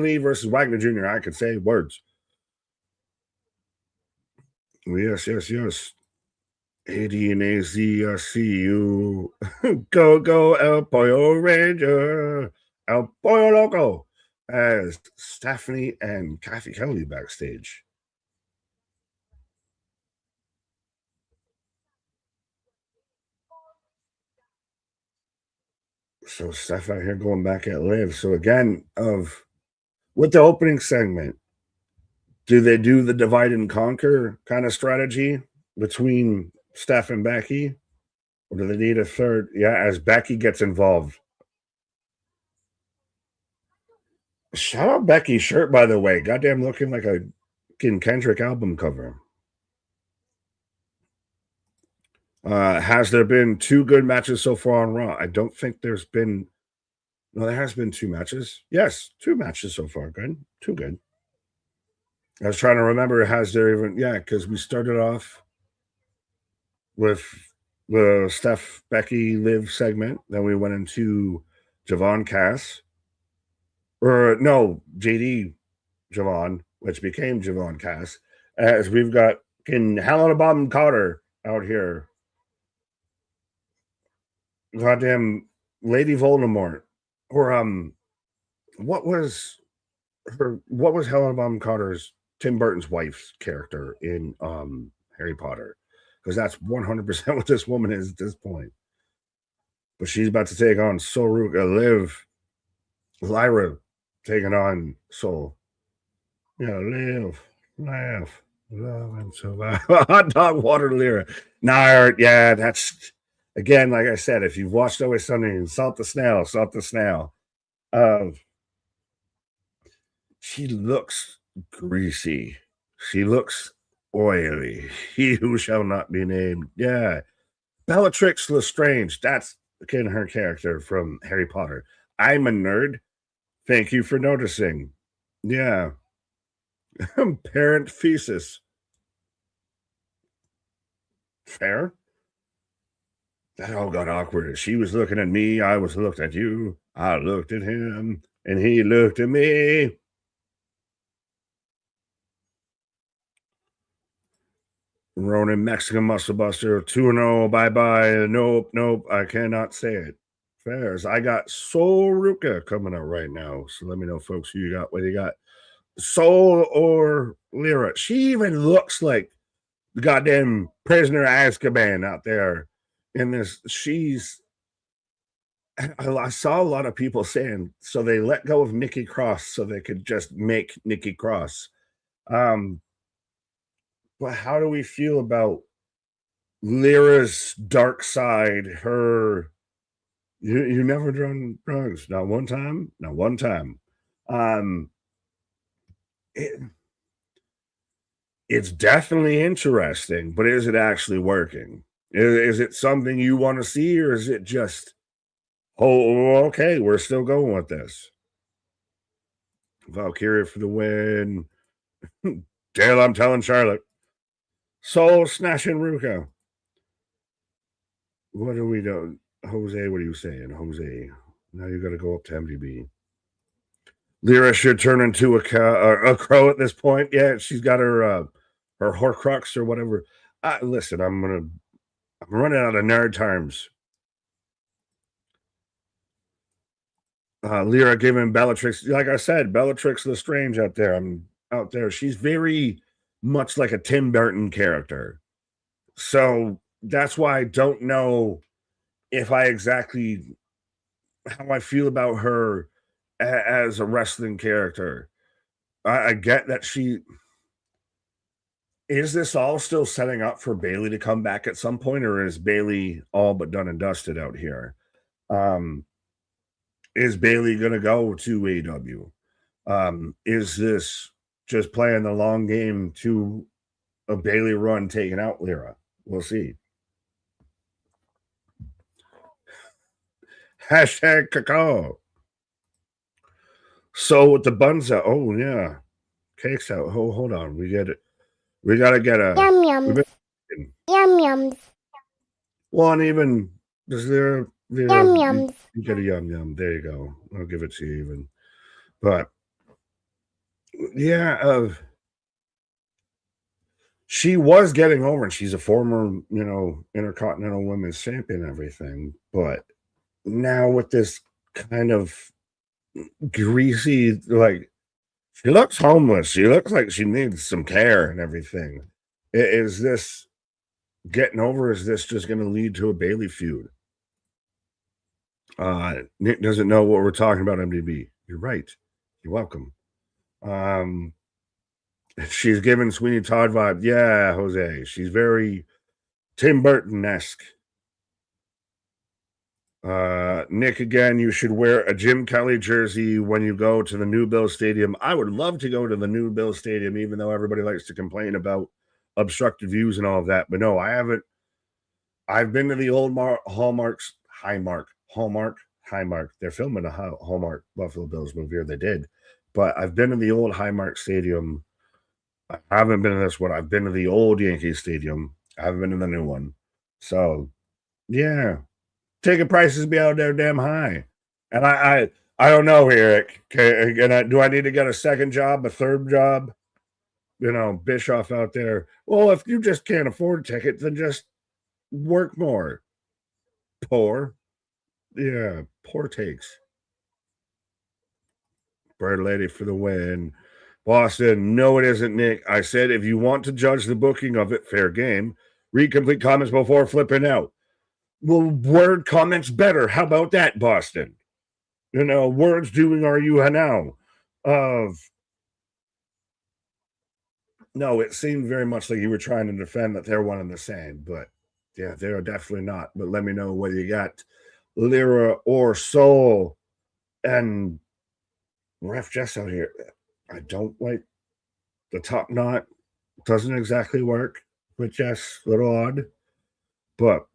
Lee versus Wagner Jr. I could say words. Yes. AD and AZ, I see you. Go, El Pollo Ranger. El Pollo Loco. As Stephanie and Kathy Kelly backstage. So Steph out here going back at Liv. So again, with the opening segment, do they do the divide and conquer kind of strategy between Steph and Becky? Or do they need a third? Yeah, as Becky gets involved. Shout out Becky's shirt, by the way. Goddamn looking like a Kendrick album cover. Has there been 2 good matches so far on Raw? I don't think there's been. No, there has been 2 matches. Yes, 2 matches so far. Good. 2 good. I was trying to remember, has there even. Yeah, because we started off with the Steph, Becky, Liv segment. Then we went into Javon Cass. Or no, JD Javon, which became Javon Cass. As we've got Helena Bonham Carter out here. Goddamn Lady Voldemort. Or what was Helena Bonham Carter's, Tim Burton's wife's character in Harry Potter? Because that's 100% what this woman is at this point. But she's about to take on Soruka, Lyra taking on Soul. Yeah, live, laugh, love, and survive. Hot dog water Lyra. Nah, yeah, that's, again, like I said, if you've watched Always Sunny, salt the snail. She looks greasy. She looks oily. He who shall not be named. Yeah. Bellatrix Lestrange. That's her character from Harry Potter. I'm a nerd. Thank you for noticing. Yeah. Parent thesis. Fair. That all got awkward. She was looking at me. I was looked at you. I looked at him. And he looked at me. Ronin Mexican Muscle Buster 2-0. Bye bye. Nope. I cannot say it. Fairs. I got Soul Ruka coming out right now. So let me know, folks, who you got. What you got? Soul or Lyra? She even looks like the goddamn prisoner of Azkaban out there in this. I saw a lot of people saying, so they let go of Nikki Cross so they could just make Nikki Cross. But how do we feel about Lyra's dark side? Her, you never done drugs, not one time. It's definitely interesting, but is it actually working? Is it something you want to see, or is it just, oh, okay, we're still going with this? Valkyria for the win. Dale, I'm telling Charlotte. Soul snatching Ruka. What are we doing? Jose, what are you saying? Jose, now you got to go up to MDB. Lyra should turn into a crow at this point. Yeah, she's got her Horcrux or whatever. Listen, I'm running out of nerd terms. Lyra giving Bellatrix, like I said, Bellatrix Lestrange out there. She's very much like a Tim Burton character. So that's why I don't know if I exactly how I feel about her as a wrestling character. I get that she is this all still setting up for Bayley to come back at some point, or is Bayley all but done and dusted out here? Is Bayley gonna go to AEW? Is this just playing the long game to a Bayley run taking out Lyra? We'll see. Hashtag cacao. So with the buns out, oh yeah, cake's out. Oh, hold on, we get it. We gotta get a yum yums. Yum yums. One even. Is there Yum yums. You get a yum. There you go. I'll give it to you even. But yeah, she was getting over, and she's a former, Intercontinental Women's Champion and everything. But now with this kind of greasy, like, she looks homeless. She looks like she needs some care and everything. Is this getting over? Is this just going to lead to a Bayley feud? Nick doesn't know what we're talking about, MDB. You're right. You're welcome. She's giving Sweeney Todd vibe. Yeah, Jose. She's very Tim Burton-esque. Nick, again, you should wear a Jim Kelly jersey when you go to the New Bill Stadium. I would love to go to the New Bill Stadium, even though everybody likes to complain about obstructed views and all of that. But no, I haven't. I've been to the old Hallmark. They're filming a Hallmark Buffalo Bills movie, or they did. But I've been to the old Highmark Stadium. I haven't been to this one. I've been to the old Yankee Stadium. I haven't been to the new one. So, yeah. Ticket prices be out there damn high. And I don't know, Eric. Okay, do I need to get a second job, a third job? Bischoff out there. Well, if you just can't afford a ticket, then just work more. Poor. Yeah, poor takes. Bird Lady for the win. Boston, no, it isn't, Nick. I said if you want to judge the booking of it, fair game. Read complete comments before flipping out. Well, word comments better. How about that, Boston? Words doing are you now? No, it seemed very much like you were trying to defend that they're one and the same, but yeah, they're definitely not. But let me know whether you got Lyra or Soul. And Ref Jess out here. I don't like the top knot. Doesn't exactly work with Jess. A little odd. But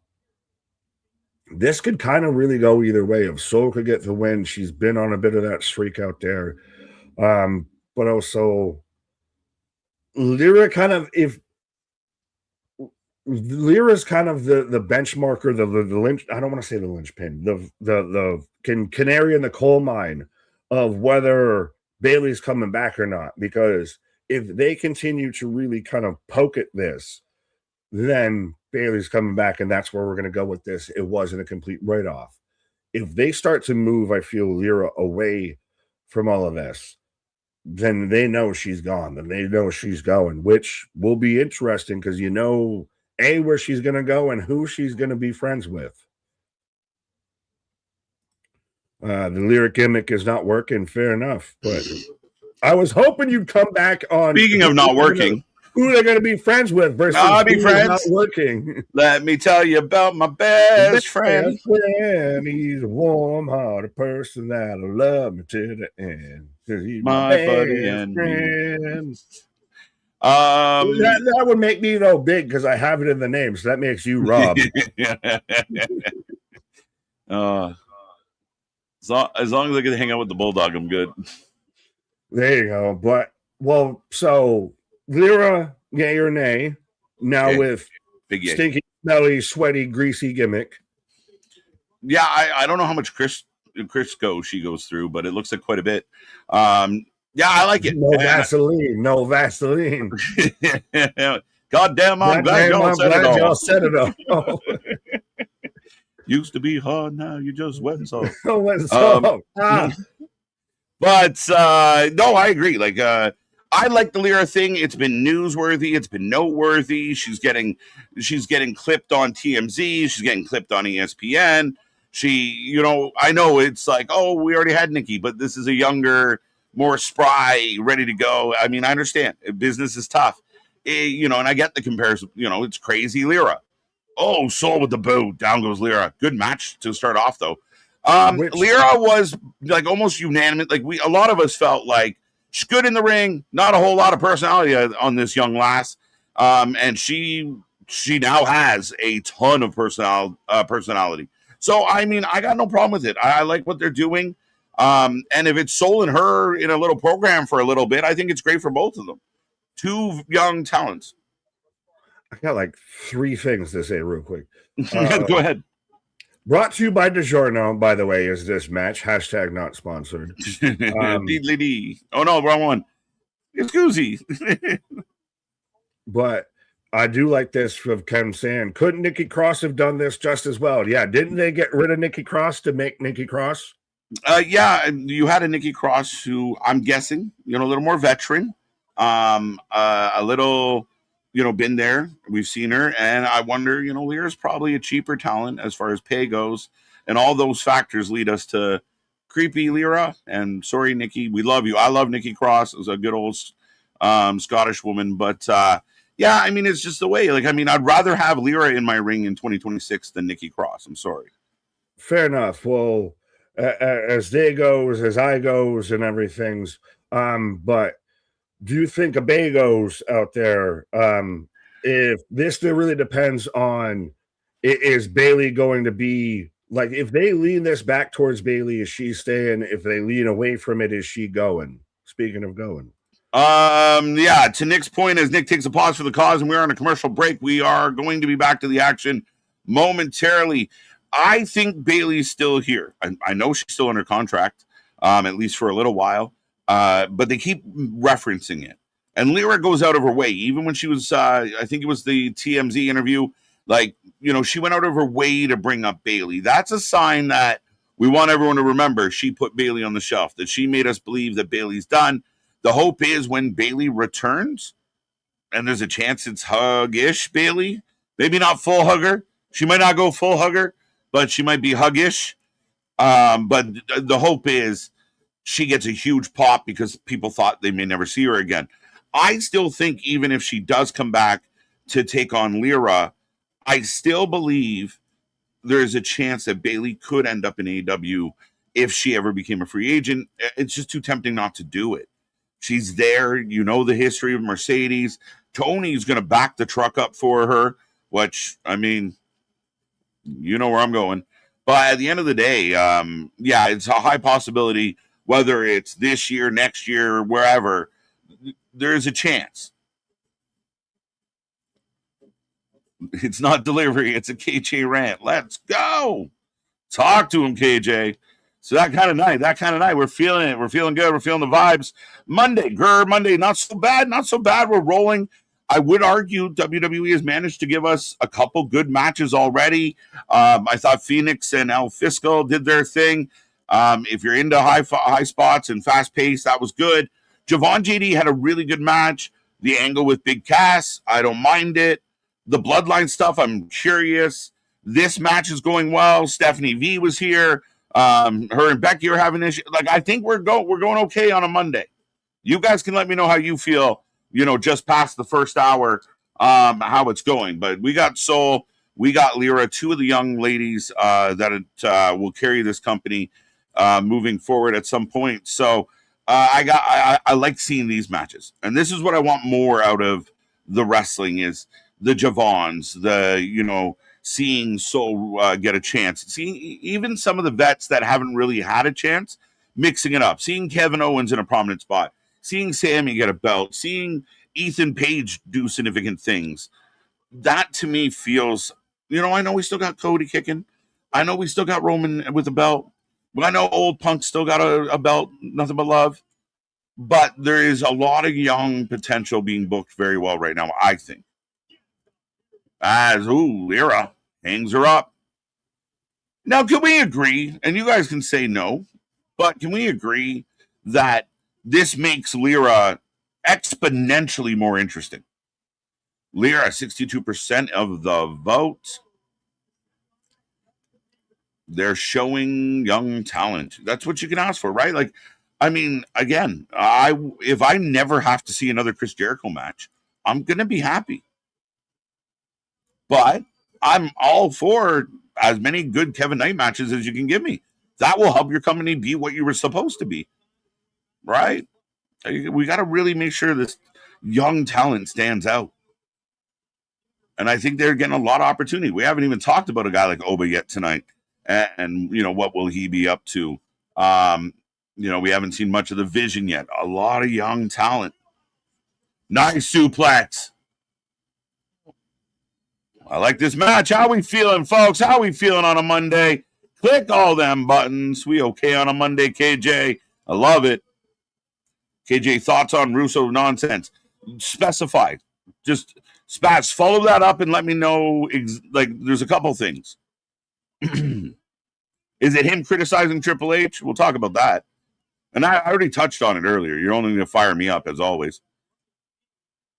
this could kind of really go either way. If Soul could get the win, she's been on a bit of that streak out there. But also Lyra Lyra's kind of the benchmark, or the lynch. I don't want to say the linchpin, the canary in the coal mine of whether Bayley's coming back or not. Because if they continue to really kind of poke at this, then Bailey's coming back, and that's where we're going to go with this. It wasn't a complete write-off. If they start to move, I feel, Lyra away from all of this, then they know she's gone. Then they know she's going, which will be interesting because you know, A, where she's going to go and who she's going to be friends with. The lyric gimmick is not working, fair enough. But I was hoping you'd come back on. Speaking of not working, who they're going to be friends with versus I'll be friends. Not working. Let me tell you about my best friend. He's a warm-hearted person that'll love me to the end. He's my buddy and friend. That would make me big because I have it in the name, so that makes you Rob. As long as I can hang out with the Bulldog, I'm good. There you go. But, well, so Lyra, yay or nay, now with big stinky, smelly, sweaty, greasy gimmick. Yeah, I don't know how much Crisco she goes through, but it looks like quite a bit. Yeah, I like it. No Vaseline. Goddamn, I'm glad y'all said it all. It all. Used to be hard, now you just wet soft. But no, I agree. Like I like the Lyra thing. It's been newsworthy. It's been noteworthy. She's getting clipped on TMZ. She's getting clipped on ESPN. I know it's like, oh, we already had Nikki, but this is a younger, more spry, ready to go. I mean, I understand. Business is tough. And I get the comparison. It's crazy Lyra. Oh, Soul with the boot. Down goes Lyra. Good match to start off, though. Lyra was like almost unanimous. Like a lot of us felt like she's good in the ring, not a whole lot of personality on this young lass. And she now has a ton of personality. So, I mean, I got no problem with it. I like what they're doing. And if it's Soul and her in a little program for a little bit, I think it's great for both of them. Two young talents. I got like 3 things to say real quick. Go ahead. Brought to you by DiGiorno, by the way, is this match. # not sponsored. Oh, no, wrong one. Excuse me. But I do like this of Ken saying, couldn't Nikki Cross have done this just as well? Yeah, didn't they get rid of Nikki Cross to make Nikki Cross? Yeah, you had a Nikki Cross who I'm guessing, a little more veteran, a little... been there. We've seen her, and I wonder, Lyra's probably a cheaper talent as far as pay goes, and all those factors lead us to creepy Lyra. And sorry, Nikki, we love you. I love Nikki Cross. It was a good old Scottish woman, but yeah, I mean, it's just the way. Like, I mean, I'd rather have Lyra in my ring in 2026 than Nikki Cross. I'm sorry. Fair enough. Well, as day goes, as I goes, and everything's, but. Do you think a Bagos out there, if this really depends on, is Bailey going to be, like, if they lean this back towards Bailey, is she staying? If they lean away from it, is she going? Speaking of going. Yeah, to Nick's point, as Nick takes a pause for the cause and we're on a commercial break, we are going to be back to the action momentarily. I think Bailey's still here. I know she's still under contract, at least for a little while. But they keep referencing it. And Lyra goes out of her way. Even when she was, I think it was the TMZ interview, like, she went out of her way to bring up Bailey. That's a sign that we want everyone to remember she put Bailey on the shelf, that she made us believe that Bailey's done. The hope is when Bailey returns, and there's a chance it's hug-ish Bailey, maybe not full hugger. She might not go full hugger, but she might be hug-ish. But the hope is she gets a huge pop because people thought they may never see her again. I still think even if she does come back to take on Lyra, I still believe there's a chance that Bailey could end up in AEW if she ever became a free agent. It's just too tempting not to do it. She's there. The history of Mercedes. Tony's going to back the truck up for her, which, I mean, where I'm going. But at the end of the day, yeah, it's a high possibility. Whether it's this year, next year, wherever, there's a chance. It's not delivery. It's a KJ rant. Let's go. Talk to him, KJ. So that kind of night, we're feeling it. We're feeling good. We're feeling the vibes. Monday, not so bad. We're rolling. I would argue WWE has managed to give us a couple good matches already. I thought Phoenix and El Fiscal did their thing. If you're into high spots and fast pace, that was good. Javon JD had a really good match. The angle with Big Cass, I don't mind it. The Bloodline stuff, I'm curious. This match is going well. Stephanie V was here. Her and Becky are having issues. Like, I think we're going okay on a Monday. You guys can let me know how you feel, just past the first hour, how it's going. But we got Soul, we got Lyra, two of the young ladies that will carry this company moving forward at some point. So I like seeing these matches. And this is what I want more out of the wrestling is the Javons, seeing Soul get a chance. Seeing even some of the vets that haven't really had a chance, mixing it up. Seeing Kevin Owens in a prominent spot. Seeing Sammy get a belt, seeing Ethan Page do significant things, that to me feels, I know we still got Cody kicking. I know we still got Roman with a belt. I know old Punk still got a belt, nothing but love. But there is a lot of young potential being booked very well right now, I think. Lyra hangs her up. Now, can we agree, and you guys can say no, but can we agree that this makes Lyra exponentially more interesting? Lyra, 62% of the vote. They're showing young talent. That's what you can ask for, right? Like, I mean, again, if I never have to see another Chris Jericho match, I'm going to be happy. But I'm all for as many good Kevin Knight matches as you can give me. That will help your company be what you were supposed to be. Right? We got to really make sure this young talent stands out. And I think they're getting a lot of opportunity. We haven't even talked about a guy like Oba yet tonight. And what will he be up to? We haven't seen much of the Vision yet. A lot of young talent. Nice suplex. I like this match. How we feeling, folks? How we feeling on a Monday? Click all them buttons. We okay on a Monday, KJ? I love it. KJ, thoughts on Russo nonsense? Specified. Just Spats, follow that up and let me know. There's a couple things. Is it him criticizing Triple H? We'll talk about that. And I already touched on it earlier. You're only going to fire me up, as always.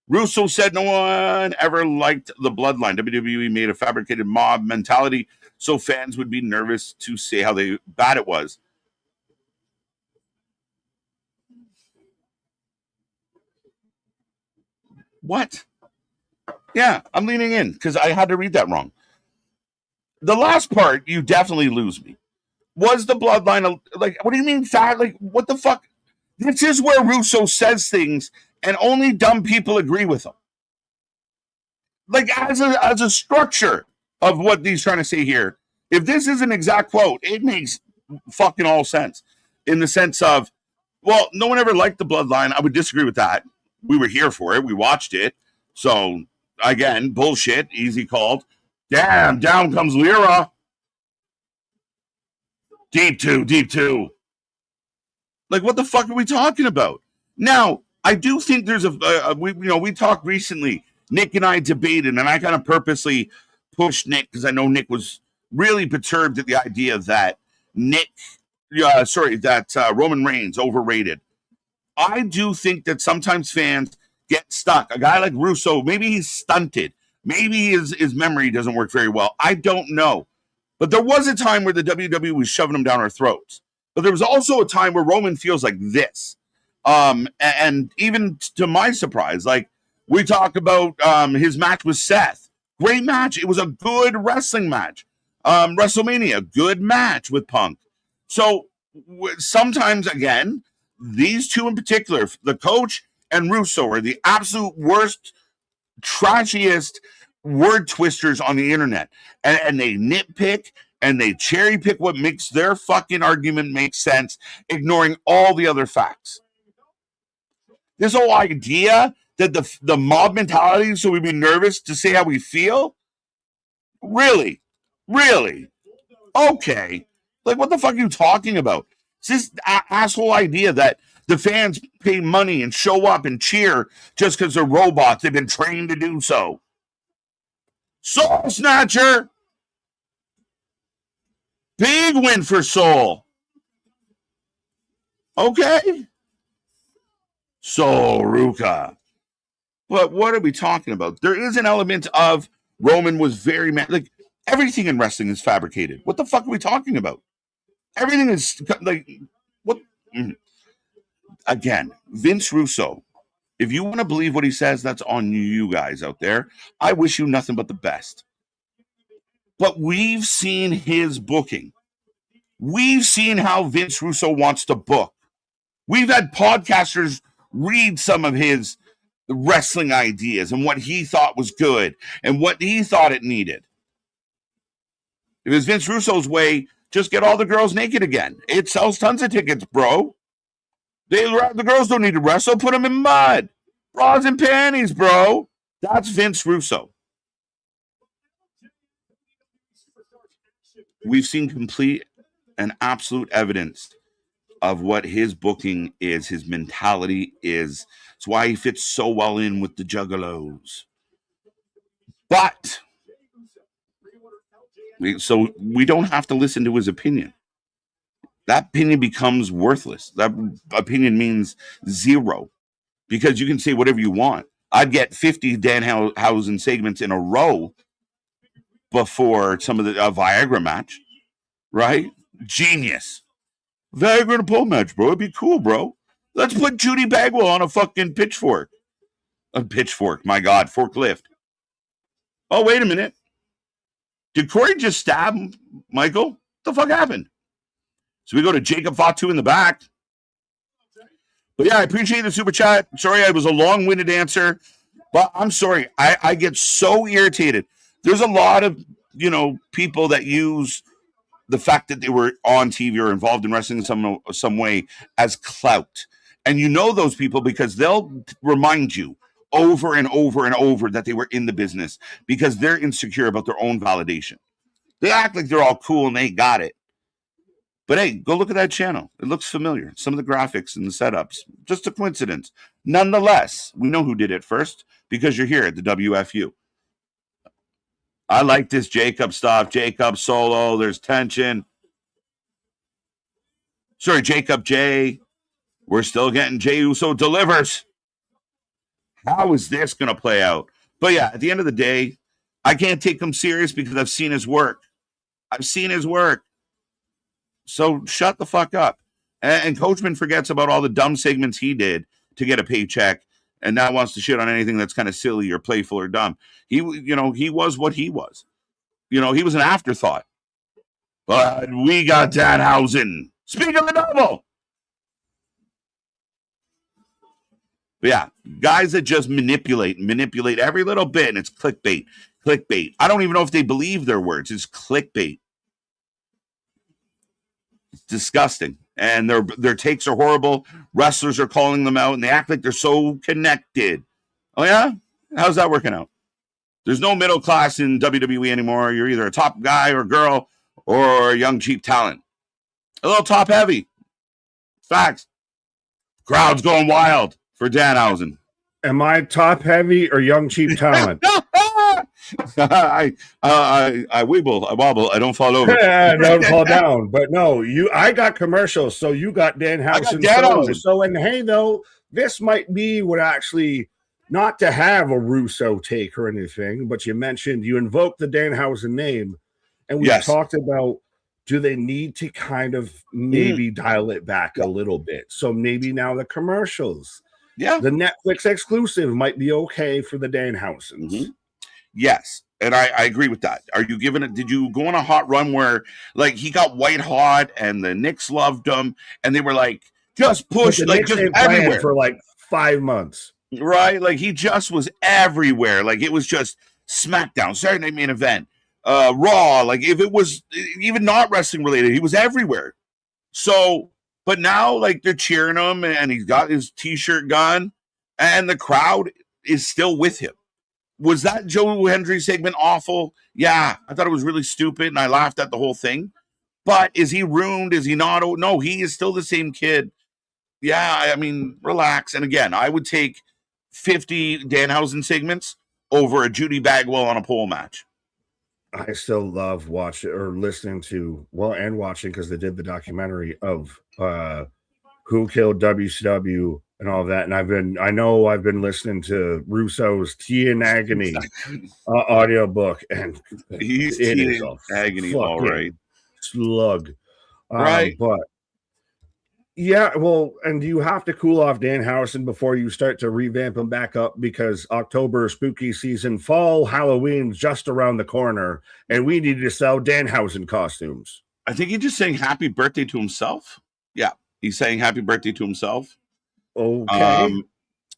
Russo said no one ever liked the Bloodline. WWE made a fabricated mob mentality so fans would be nervous to say how bad it was. What? Yeah, I'm leaning in because I had to read that wrong. The last part, you definitely lose me. Was the Bloodline, what do you mean fat? What the fuck? This is where Russo says things and only dumb people agree with him. As a structure of what he's trying to say here, if this is an exact quote, it makes fucking all sense. In the sense of, well, no one ever liked the Bloodline. I would disagree with that. We were here for it. We watched it. So, again, bullshit. Easy called. Damn, down comes Lyra. Deep two. What the fuck are we talking about? Now, I do think there's we talked recently. Nick and I debated, and I kind of purposely pushed Nick because I know Nick was really perturbed at the idea that Roman Reigns overrated. I do think that sometimes fans get stuck. A guy like Russo, maybe he's stunted. Maybe his memory doesn't work very well. I don't know. But there was a time where the WWE was shoving him down our throats. But there was also a time where Roman feels like this. And even to my surprise, we talk about his match with Seth. Great match. It was a good wrestling match. WrestleMania, good match with Punk. So sometimes, again, these two in particular, the coach and Russo, are the absolute worst, trashiest word twisters on the internet. And they nitpick and they cherry pick what makes their fucking argument make sense, ignoring all the other facts. This whole idea that the mob mentality, so we'd be nervous to say how we feel? Really? Okay. What the fuck are you talking about? It's this asshole idea that The fans pay money and show up and cheer just because they're robots. They've been trained to do so. Soul Snatcher. Big win for Soul. Okay. Soul Ruka. But what are we talking about? There is an element of Roman was very mad. Like, everything in wrestling is fabricated. What the fuck are we talking about? Everything is like, what? Again, Vince Russo. If you want to believe what he says, that's on you guys out there. I wish you nothing but the best. But we've seen his booking. We've seen how Vince Russo wants to book. We've had podcasters read some of his wrestling ideas and what he thought was good and what he thought it needed. If it's Vince Russo's way, just get all the girls naked again. It sells tons of tickets, bro. The girls don't need to wrestle. Put them in mud. Bras and panties, bro. That's Vince Russo. We've seen complete and absolute evidence of what his booking is, his mentality is. It's why he fits so well in with the Juggalos. But so we don't have to listen to his opinion. That opinion becomes worthless. That opinion means zero because you can say whatever you want. I'd get 50 Danhausen segments in a row before some of the Viagra match, right? Genius. Viagra and a pole match, bro. It'd be cool, bro. Let's put Judy Bagwell on a fucking pitchfork. A pitchfork, my God, forklift. Oh, wait a minute. Did Corey just stab Michael? What the fuck happened? So we go to Jacob Fatu in the back. But yeah, I appreciate the super chat. Sorry, it was a long-winded answer. But I'm sorry. I get so irritated. There's a lot of, people that use the fact that they were on TV or involved in wrestling in some way as clout. And you know those people because they'll remind you over and over and over that they were in the business because they're insecure about their own validation. They act like they're all cool and they got it. But hey, go look at that channel. It looks familiar. Some of the graphics and the setups, just a coincidence. Nonetheless, we know who did it first because you're here at the WFU. I like this Jacob stuff. Jacob solo. There's tension. Sorry, Jacob J. We're still getting Jey Uso delivers. How is this going to play out? But yeah, at the end of the day, I can't take him serious because I've seen his work. So shut the fuck up. And Coachman forgets about all the dumb segments he did to get a paycheck and now wants to shit on anything that's kind of silly or playful or dumb. He was what he was. He was an afterthought. But we got Danhausen. Speak of the devil. But yeah, guys that just manipulate every little bit, and it's clickbait. I don't even know if they believe their words. It's clickbait. It's disgusting. And their takes are horrible. Wrestlers are calling them out, and they act like they're so connected. Oh, yeah? How's that working out? There's no middle class in WWE anymore. You're either a top guy or girl or a young, cheap talent. A little top heavy. Facts. Crowd's going wild for Danhausen. Am I top heavy or young, cheap talent? I wobble. I don't fall over. I don't fall down. But no, I got commercials, so you got Danhausen. So, and hey, though, this might be what actually, not to have a Russo take or anything, but you invoked the Danhausen name, and we talked about, do they need to kind of maybe dial it back a little bit? So maybe now the commercials, the Netflix exclusive might be okay for the Danhausens. Mm-hmm. Yes. And I agree with that. Did you go on a hot run where like he got white hot and the Knicks loved him and they were like, just push, like just everywhere for like 5 months. Right? Like he just was everywhere. Like it was just SmackDown, Saturday Night Main Event, Raw. Like if it was even not wrestling related, he was everywhere. So, but now like they're cheering him and he's got his t-shirt gun and the crowd is still with him. Was that Joe Hendry segment awful? Yeah, I thought it was really stupid and I laughed at the whole thing. But is he ruined? Is he not? No, he is still the same kid Yeah, I mean, relax. And again, I would take 50 Danhausen segments over a Judy Bagwell on a pole match. I still love watching or listening to and watching because they did the documentary of Who Killed WCW and all that. And I know I've been listening to Russo's Tea in Agony audiobook, and He's it Tea is in a Agony, all right. slug. Right. But yeah, well, and you have to cool off Danhausen before you start to revamp him back up because October spooky season, fall, Halloween's just around the corner, and we need to sell Danhausen costumes. I think he's just saying happy birthday to himself. Yeah, he's saying happy birthday to himself. Okay.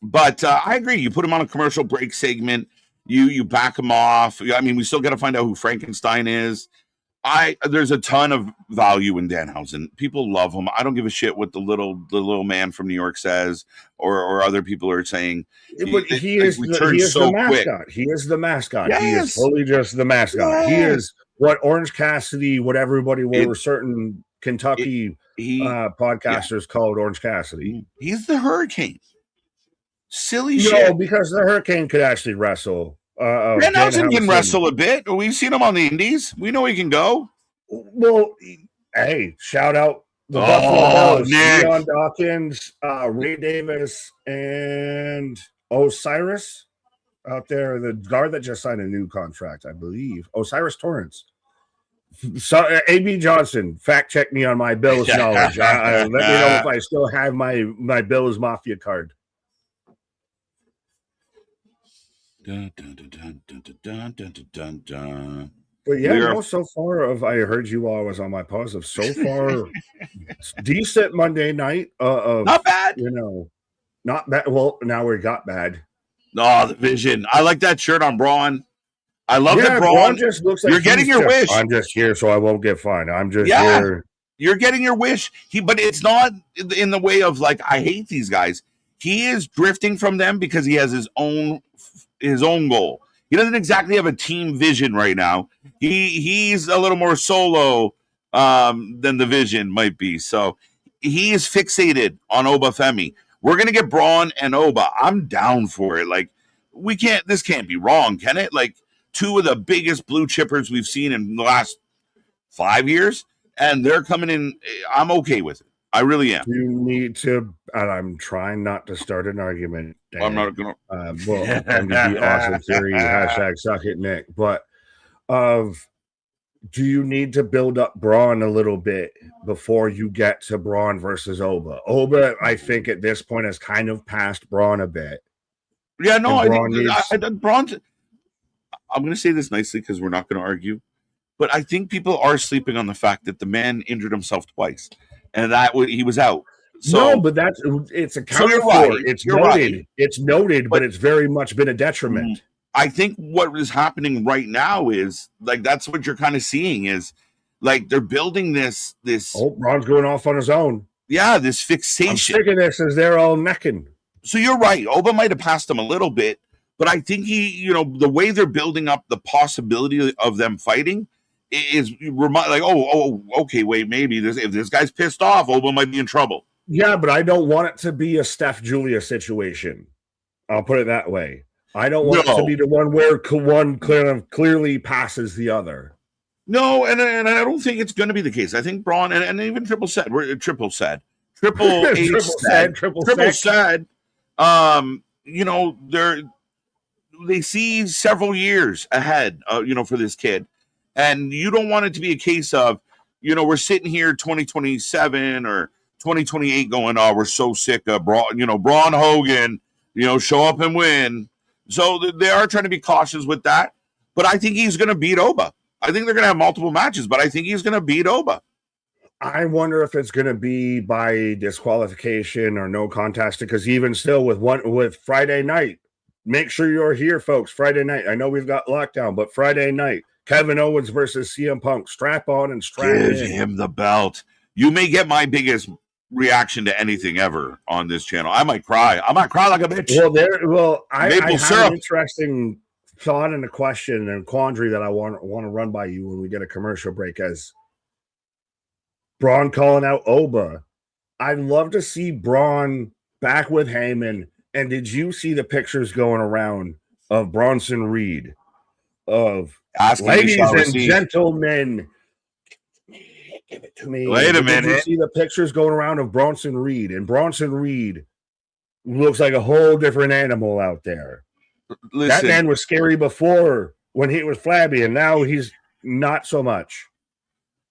But I agree. You put him on a commercial break segment. You back him off. I mean, we still got to find out who Frankenstein is. There's a ton of value in Danhausen. People love him. I don't give a shit what the little man from New York says or other people are saying. But he is the mascot. He is the mascot. Yes. He is fully just the mascot. Yes. He is what Orange Cassidy, what everybody were certain Kentucky podcasters called Orange Cassidy. He's the Hurricane. Silly shit. No, because the Hurricane could actually wrestle. Danhausen can wrestle a bit. We've seen him on the Indies. We know he can go. Well, hey, shout out the Buffalo Bills, Leon Dawkins, Ray Davis, and Osiris out there. The guard that just signed a new contract, I believe. Osiris Torrance. So, AB Johnson, fact check me on my Bills knowledge. Let me know if I still have my Bills Mafia card. Dun, dun, dun, dun, dun, dun, dun, dun. But yeah, so far I heard you while I was on my positive. So far, decent Monday night. Not bad. Not bad. Well, now we got bad. Oh, the vision. I like that shirt on Braun. I love that Braun just looks like you're getting your wish. I'm just here so I won't get fined. I'm just here. You're getting your wish. But it's not in the way of like, I hate these guys. He is drifting from them because he has his own goal. He doesn't exactly have a team vision right now. He's a little more solo than the vision might be. So he is fixated on Obafemi. We're gonna get Braun and Oba. I'm down for it. Like this can't be wrong, can it? Like two of the biggest blue chippers we've seen in the last 5 years, and they're coming in. I'm okay with it. I really am. You need to, and I'm trying not to start an argument. Dan. I'm not going to. Well, MVP Awesome Theory, # suck it, Nick. But do you need to build up Braun a little bit before you get to Braun versus Oba? Oba, I think at this point has kind of passed Braun a bit. Yeah, no, I think Braun. I'm going to say this nicely because we're not going to argue, but I think people are sleeping on the fact that the man injured himself twice. And he was out. So, no, but it's accounted for. It's noted. Right. It's noted, but it's very much been a detriment. I think what is happening right now is like that's what you're kind of seeing is like they're building this. Oh, Braun's going off on his own. Yeah, this fixation. I'm sick of this as they're all necking. So you're right. Oba might have passed him a little bit, but I think the way they're building up the possibility of them fighting. Is like okay, wait, maybe if this guy's pissed off, Oba might be in trouble. Yeah, but I don't want it to be a Steph Julia situation. I'll put it that way. I don't want it to be the one where one clearly passes the other. No, and I don't think it's going to be the case. I think Braun and even Triple said. They see several years ahead, for this kid. And you don't want it to be a case of, we're sitting here 2027 or 2028 going, oh, we're so sick of Braun Hogan, show up and win. So they are trying to be cautious with that. But I think he's going to beat Oba. I think they're going to have multiple matches, but I think he's going to beat Oba. I wonder if it's going to be by disqualification or no contest, because even still with Friday night, make sure you're here, folks. Friday night. I know we've got lockdown, but Friday night. Kevin Owens versus CM Punk. Strap on and strap in. Give him the belt. You may get my biggest reaction to anything ever on this channel. I might cry. I might cry like a bitch. I have an interesting thought and a question and quandary that I want to run by you when we get a commercial break. As Braun calling out Oba, I'd love to see Braun back with Heyman. And did you see the pictures going around of Bronson Reed? Of Asking ladies and receive. gentlemen, give it to me. Wait a minute. Did you see the pictures going around of Bronson Reed? And Bronson Reed looks like a whole different animal out there. Listen, that man was scary before when he was flabby, and now he's not so much.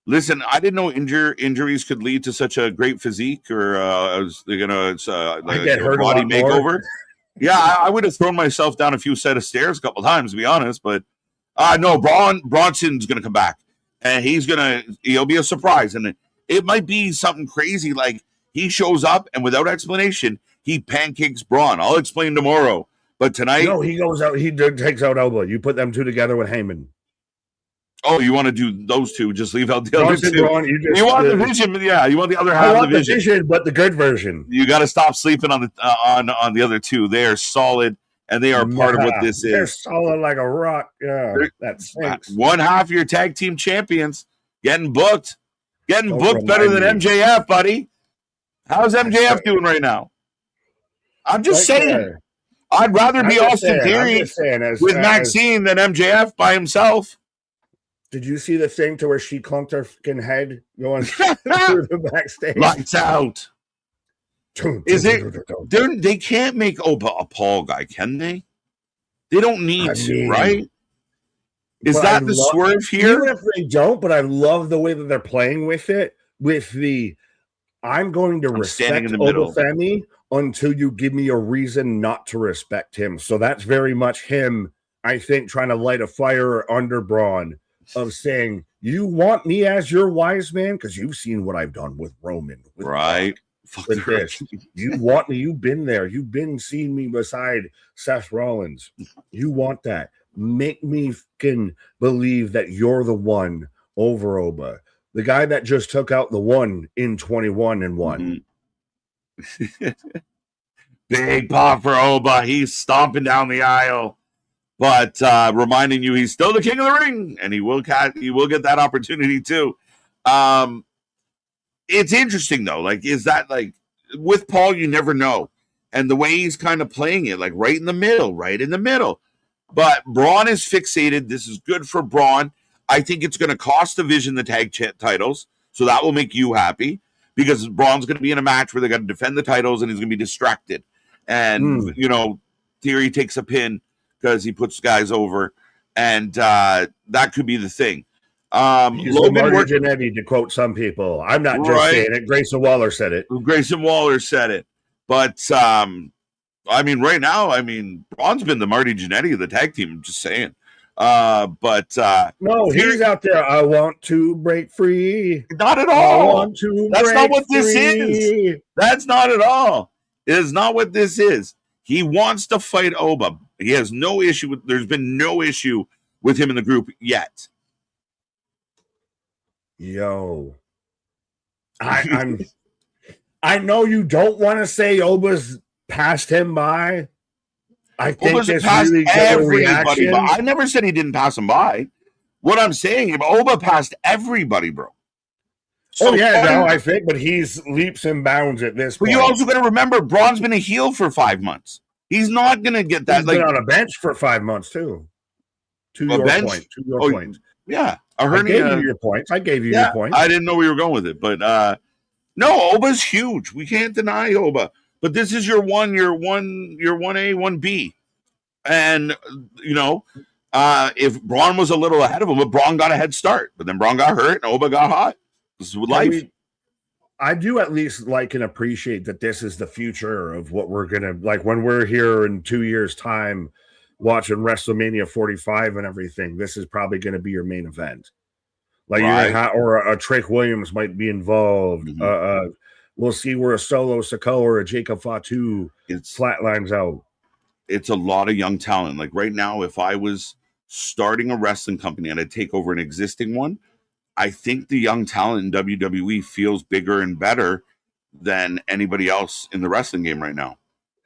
Listen, I didn't know injuries could lead to such a great physique, or like a body makeover. Yeah, I would have thrown myself down a few set of stairs a couple times, to be honest. But no, Bronson's going to come back, and he'll be a surprise, and it might be something crazy like he shows up and without explanation he pancakes Braun. I'll explain tomorrow, but tonight, no, he goes out. He takes out Elba. You put them two together with Heyman. Oh, you want to do those two? Just leave out the other two. You want the vision, yeah. You want the other half of the vision, but the good version. You got to stop sleeping on the other two. They are solid, and they are part of what this is. They're solid like a rock. Yeah, that's one half of your tag team champions getting booked better than MJF, buddy. How's MJF doing right now? I'm just saying. I'd rather be Austin Theory with Maxine than MJF by himself. Did you see the thing to where she clunked her fucking head going through the backstage? Lights out. Is it? They can't make Oba a Paul guy, can they? They don't need to, right? Is that the swerve here? Even if they don't, but I love the way that they're playing with it. With the, I'm going to respect Oba Femi until you give me a reason not to respect him. So that's very much him, I think, trying to light a fire under Braun. Of saying, you want me as your wise man? Because you've seen what I've done with Roman. Right. With this. You want me. You've been there. You've been seeing me beside Seth Rollins. You want that. Make me fucking believe that you're the one over Oba. The guy that just took out the one in 21 and won. Mm-hmm. Big pop for Oba. He's stomping down the aisle. But reminding you, he's still the king of the ring, and he will get that opportunity too. It's interesting though. Like, is that like with Paul? You never know, and the way he's kind of playing it, like right in the middle. But Braun is fixated. This is good for Braun. I think it's going to cost Division the tag titles, so that will make you happy because Braun's going to be in a match where they got to defend the titles, and he's going to be distracted. And Theory takes a pin because he puts guys over, and that could be the thing. Logan Jannetty, to quote some people. I'm not just saying it. Grayson Waller said it. But I mean, right now, Braun's been the Marty Jannetty of the tag team. I'm just saying. No, he's out there. I want to break free. Not at all. That's not what this is. That's not at all. It is not what this is. He wants to fight Oba. He has no issue with. There's been no issue with him in the group yet. Yo, I know you don't want to say Oba's passed him by. I think Oba's passed really everybody by. I never said he didn't pass him by. What I'm saying, Oba passed everybody, bro. So I think, but he's leaps and bounds at this point. But you also got to remember, Braun's been a heel for 5 months. He's not going to get that. He's been on a bench for 5 months, too. To your point. Yeah. I gave you your points. I gave you your points. I didn't know we were going with it. But no, Oba's huge. We can't deny Oba. But this is your 1A, 1B. And, if Braun was a little ahead of him, but Braun got a head start. But then Braun got hurt and Oba got hot. This is life. I do at least like and appreciate that this is the future of what we're going to, like when we're here in 2 years' time watching WrestleMania 45 and everything, this is probably going to be your main event. Like or a Trick Williams might be involved. Mm-hmm. We'll see where a Solo Sikoa or a Jacob Fatu flatlines out. It's a lot of young talent. Like right now, if I was starting a wrestling company and I'd take over an existing one, I think the young talent in WWE feels bigger and better than anybody else in the wrestling game right now.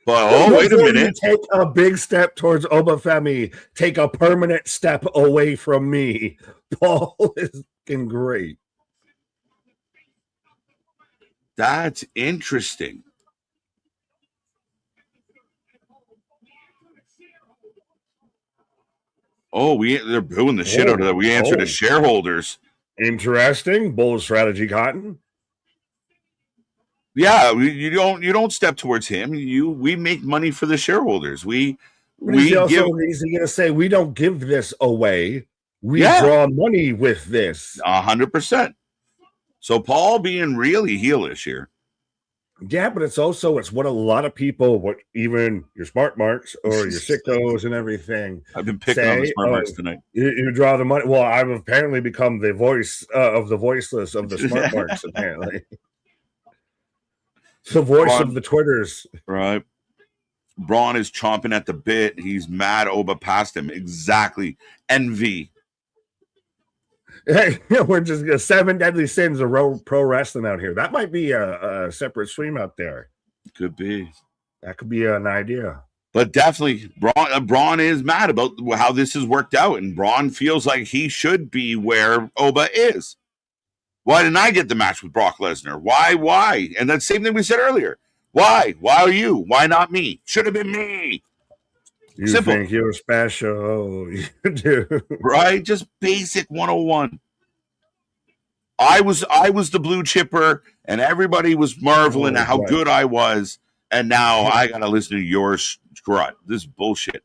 But wait a minute. Take a big step towards Oba Femi. Take a permanent step away from me. Paul is fucking great. That's interesting. Oh, they're booing the shit out of that. We answered to shareholders. Interesting. Bold strategy, Cotton. Yeah, you don't step towards him. We make money for the shareholders. He's going to say we don't give this away. We draw money with this. 100%. So Paul being really heelish here. Yeah, but it's what a lot of people, even your smart marks or your sickos and everything. I've been picking on the smart marks tonight. You draw the money. Well, I've apparently become the voice of the voiceless of the smart marks, apparently. The voice of the Twitters. Right. Braun is chomping at the bit. He's mad Oba passed him. Exactly. Envy. Hey, we're just 7 deadly sins of pro wrestling out here. That might be a separate stream out there. Could be. That could be an idea. But definitely, Braun is mad about how this has worked out, and Braun feels like he should be where Oba is. Why didn't I get the match with Brock Lesnar? Why? And that same thing we said earlier. Why? Why are you? Why not me? Should have been me. You Simple. Think you're special. You do. Right? Just basic 101. I was the blue chipper, and everybody was marveling at how good I was, and now I got to listen to your strut. This is bullshit.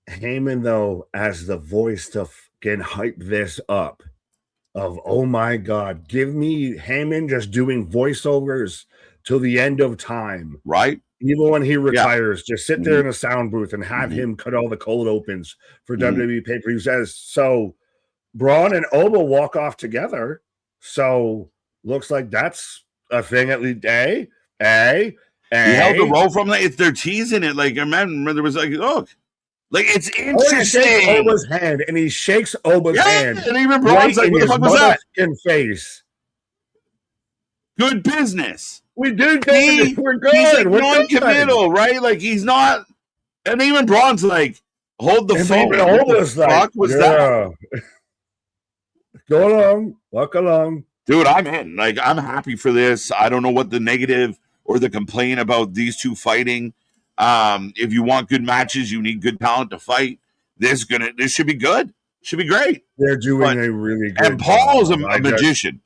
Heyman, though, as the voice to can hype this up of, oh my God, give me Heyman just doing voiceovers till the end of time. Right? Even when he retires, just sit there in a sound booth and have him cut all the cold opens for WWE pay-per-views. So Braun and Oba walk off together. So looks like that's a thing at least. He held the roll from if they're teasing it. Like I remember there was like, look, like it's interesting. He shakes Oba's hand and he shakes Oba's hand. And even Braun's like, what the fuck was that? Face. Good business. We do good. We're good. He's like non-committal, right? Like he's not. And even Braun's like, hold the phone. What the fuck was that? Go along. Walk along. Dude, I'm in. Like, I'm happy for this. I don't know what the negative or the complaint about these two fighting. If you want good matches, you need good talent to fight. This should be good. Should be great. They're doing a really good And Paul's a magician.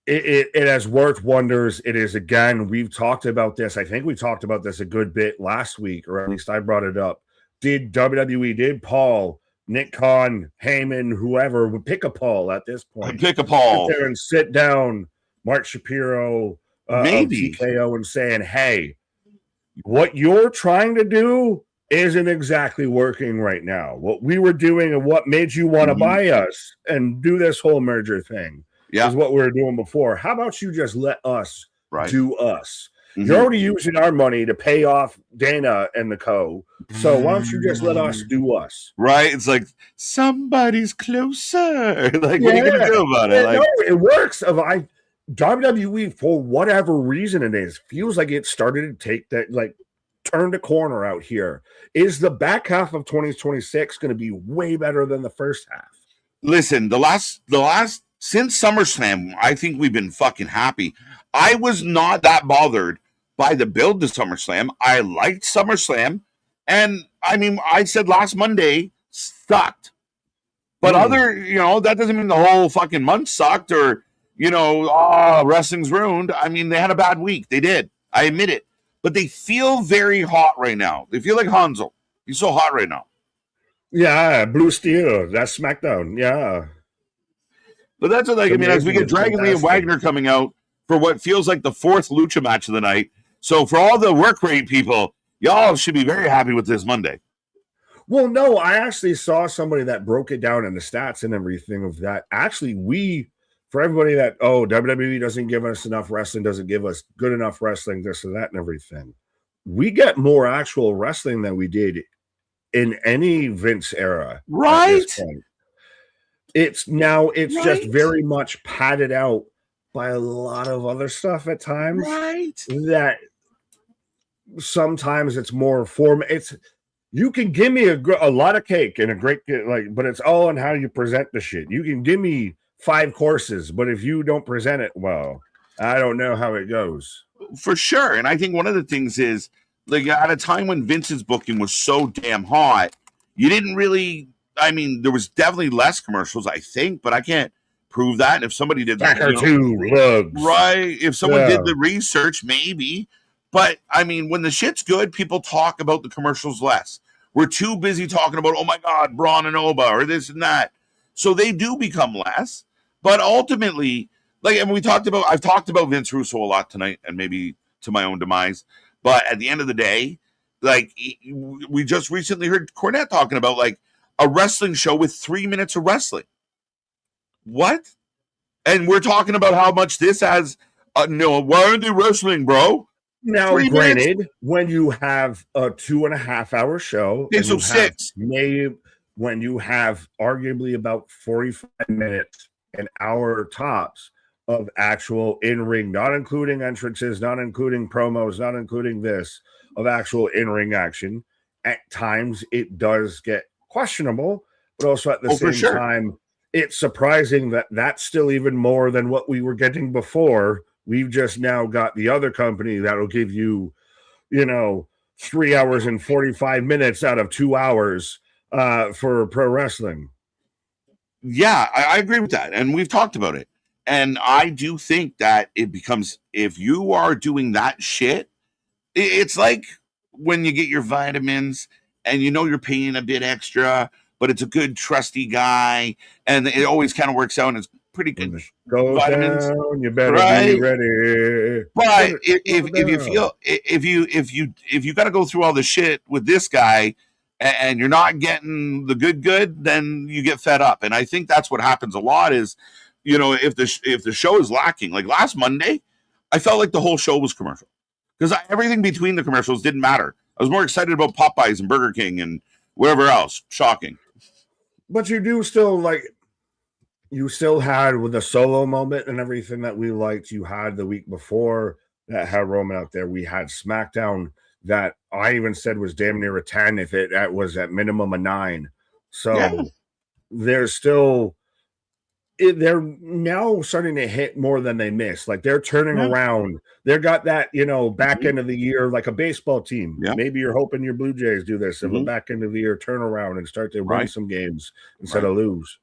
It has worked wonders. It is, again, we've talked about this. I think we talked about this a good bit last week, or at least I brought it up. Did Paul, Nick Khan, Heyman, whoever would pick a Paul at this point? Pick a Paul. Sit there and sit down, Mark Shapiro, maybe TKO, and saying, hey, what you're trying to do isn't exactly working right now. What we were doing and what made you want to buy us and do this whole merger thing is what we were doing before. How about you just let us do us? You're already using our money to pay off Dana and the co. So why don't you just let us do us? Right? It's like somebody's closer. Like, what are you going to do about it? Like, no, it works. WWE, for whatever reason it is, feels like it started to take that, like, turned a corner out here. Is the back half of 2026 going to be way better than the first half? Listen, the last since SummerSlam, I think we've been fucking happy. I was not that bothered by the build to SummerSlam. I liked SummerSlam. And I mean, I said last Monday sucked. But that doesn't mean the whole fucking month sucked or, wrestling's ruined. I mean, they had a bad week. They did. I admit it. But they feel very hot right now. They feel like Hanzo. He's so hot right now. Yeah, Blue Steel. That's SmackDown. Yeah. But that's what, as we get Dragon Lee and Wagner coming out for what feels like the fourth Lucha match of the night. So for all the work rate people, y'all should be very happy with this Monday. Well, no, I actually saw somebody that broke it down in the stats and everything of that. Actually, for everybody that, WWE doesn't give us enough wrestling, doesn't give us good enough wrestling, this and that and everything. We get more actual wrestling than we did in any Vince era. Right. It's just very much padded out by a lot of other stuff at times. Right. That sometimes it's more you can give me a lot of cake and a great, but it's all on how you present the shit. You can give me 5 courses, but if you don't present it well, I don't know how it goes. For sure. And I think one of the things is, like, at a time when Vince's booking was so damn hot, you didn't really, I mean, there was definitely less commercials, I think, but I can't prove that. And if somebody did that, right? If someone did the research, maybe. But I mean, when the shit's good, people talk about the commercials less. We're too busy talking about, oh my God, Braun and Oba or this and that. So they do become less. But ultimately, like, and I've talked about Vince Russo a lot tonight, and maybe to my own demise. But at the end of the day, like, we just recently heard Cornette talking about, like, a wrestling show with 3 minutes of wrestling. What? And we're talking about how much this has. No, why aren't they wrestling, bro? Now, granted, when you have a 2.5 hour show, okay, so 6. When you have arguably about 45 minutes, an hour tops of actual in-ring, not including entrances, not including promos, not including this, of actual in-ring action, at times it does get questionable, but also at the same time, it's surprising that that's still even more than what we were getting before. We've just now got the other company that'll give you, 3 hours and 45 minutes out of 2 hours for pro wrestling. Yeah, I agree with that. And we've talked about it. And I do think that it becomes, if you are doing that shit, it's like when you get your vitamins and you're paying a bit extra, but it's a good trusty guy, and it always kind of works out, and it's pretty good vitamins. Down, you better be ready. But if you got to go through all the shit with this guy, and you're not getting the good, then you get fed up. And I think that's what happens a lot is, if the show is lacking, like last Monday, I felt like the whole show was commercial because everything between the commercials didn't matter. I was more excited about Popeyes and Burger King and whatever else. Shocking. But you still had with the solo moment and everything that we liked. You had the week before that had Roman out there. We had SmackDown that I even said was damn near a 10 if it was at minimum a 9. So there's still, they're now starting to hit more than they miss. Like they're turning around. They got that, back end of the year, like a baseball team. Yeah. Maybe you're hoping your Blue Jays do this in the back end of the year, turn around and start to win some games instead of lose.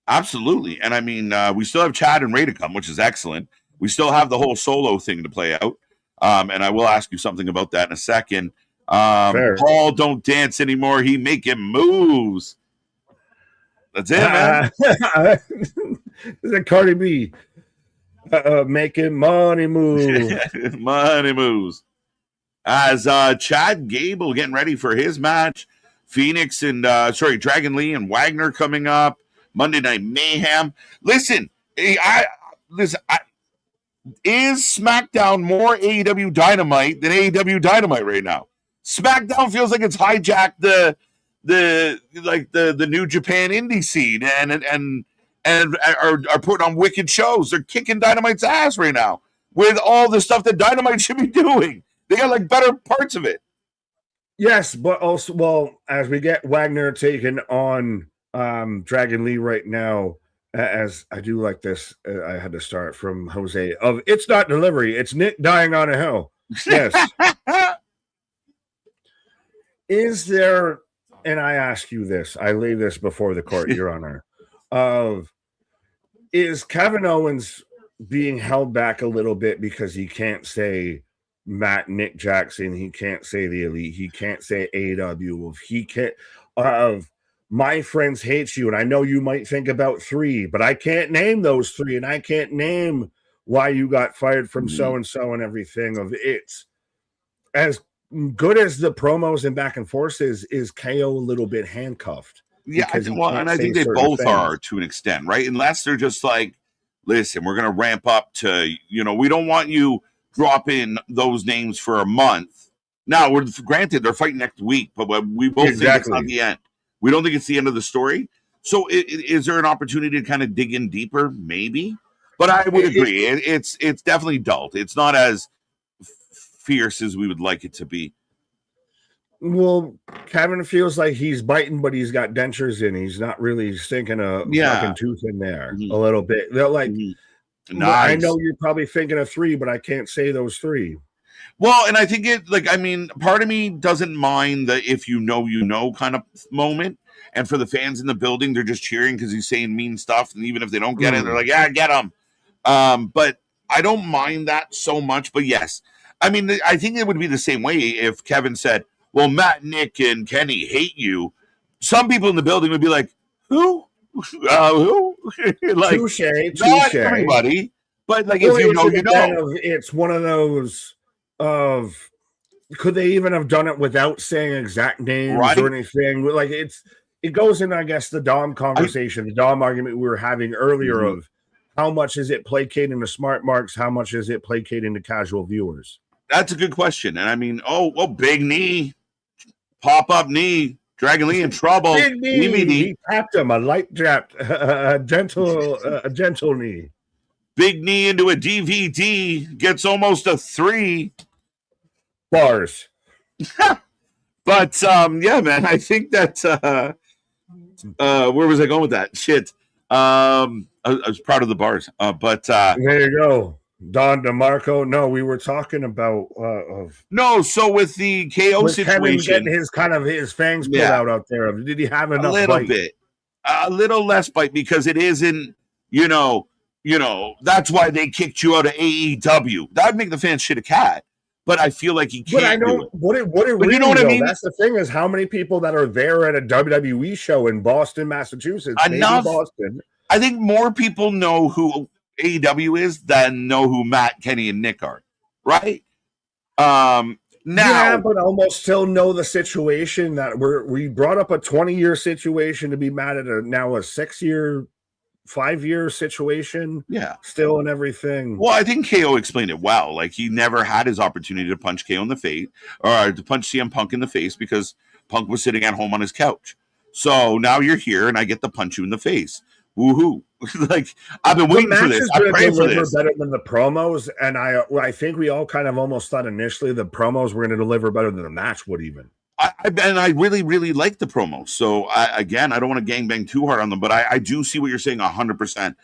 Absolutely. And I mean, we still have Chad and Ray to come, which is excellent. We still have the whole solo thing to play out. And I will ask you something about that in a second. Paul don't dance anymore. He making moves. That's it, man. Is it Cardi B? Making money moves. Money moves. As Chad Gable getting ready for his match. Phoenix and Dragon Lee and Wagner coming up. Monday Night Mayhem. Listen, is SmackDown more AEW Dynamite than AEW Dynamite right now? SmackDown feels like it's hijacked the New Japan indie scene and are putting on wicked shows. They're kicking Dynamite's ass right now with all the stuff that Dynamite should be doing. They got like better parts of it. Yes, but also, well, as we get Wagner taking on Dragon Lee right now, as I do like this, I had to start from Jose of it's not delivery, it's Nick dying on a hill. Yes. Is there, and I ask you this, I lay this before the court, Your Honor, is Kevin Owens being held back a little bit because he can't say Nick Jackson, he can't say the Elite, he can't say AW, if he can't my friends hate you, and I know you might think about 3, but I can't name those 3, and I can't name why you got fired from so-and-so and everything. Of it's as good as the promos and back and forth is KO a little bit handcuffed. Yeah, and I think they both are to an extent, right? Unless they're just like, listen, we're going to ramp up to, we don't want you dropping those names for a month. Now, granted, they're fighting next week, but we both think it's not the end. We don't think it's the end of the story. So is there an opportunity to kind of dig in deeper? Maybe. But I would agree. It's definitely dulled. It's not as fierce as we would like it to be. Well, Kevin feels like he's biting, but he's got dentures in. He's not really stinking a fucking tooth in there a little bit. They're like, Nice. I know you're probably thinking of 3, but I can't say those 3. Well, and I think part of me doesn't mind the if you know kind of moment. And for the fans in the building, they're just cheering because he's saying mean stuff. And even if they don't get it, they're like, yeah, get him. But I don't mind that so much. But yes, I mean, I think it would be the same way if Kevin said, well, Matt, Nick, and Kenny hate you. Some people in the building would be like, who? Who? Like, Touche. Not everybody. But like, if you know, you know. It's one of those of, could they even have done it without saying exact names or anything? Like, it goes in, I guess, the Dom conversation, the Dom argument we were having earlier of how much is it placating the smart marks? How much is it placating the casual viewers? That's a good question. And I mean, big knee, pop-up knee, Dragon Lee in trouble. Big knee. He tapped him, a light jab, a gentle knee. Big knee into a DVD, gets almost a 3. Bars. But, yeah, man, I think that... where was I going with that? Shit. I was proud of the bars. But there you go. Don DeMarco. No, we were talking about no, so with the KO situation, getting his fangs pulled out there. Did he have enough? A little less bite, because it isn't, that's why they kicked you out of AEW. That would make the fans shit a cat. But I feel like he can't. But I know what it really, you know what I mean? That's the thing, is how many people that are there at a WWE show in Boston, Massachusetts, enough. Maybe Boston. I think more people know who AEW is than know who Matt, Kenny, and Nick are, right? Now, yeah, but almost still know the situation that we brought up a 20-year situation to be mad at now a 6-year. 5-year situation, still and everything. Well, I think KO explained it well. Like, he never had his opportunity to punch KO in the face, or to punch CM Punk in the face, because Punk was sitting at home on his couch. So now you're here, and I get to punch you in the face. Woohoo! Like, I've been waiting for this. I prayed for this. Better than the promos, and I think we all kind of almost thought initially the promos were going to deliver better than the match would even. I really, really like the promos. So I don't want to gangbang too hard on them, but I do see what you're saying 100%.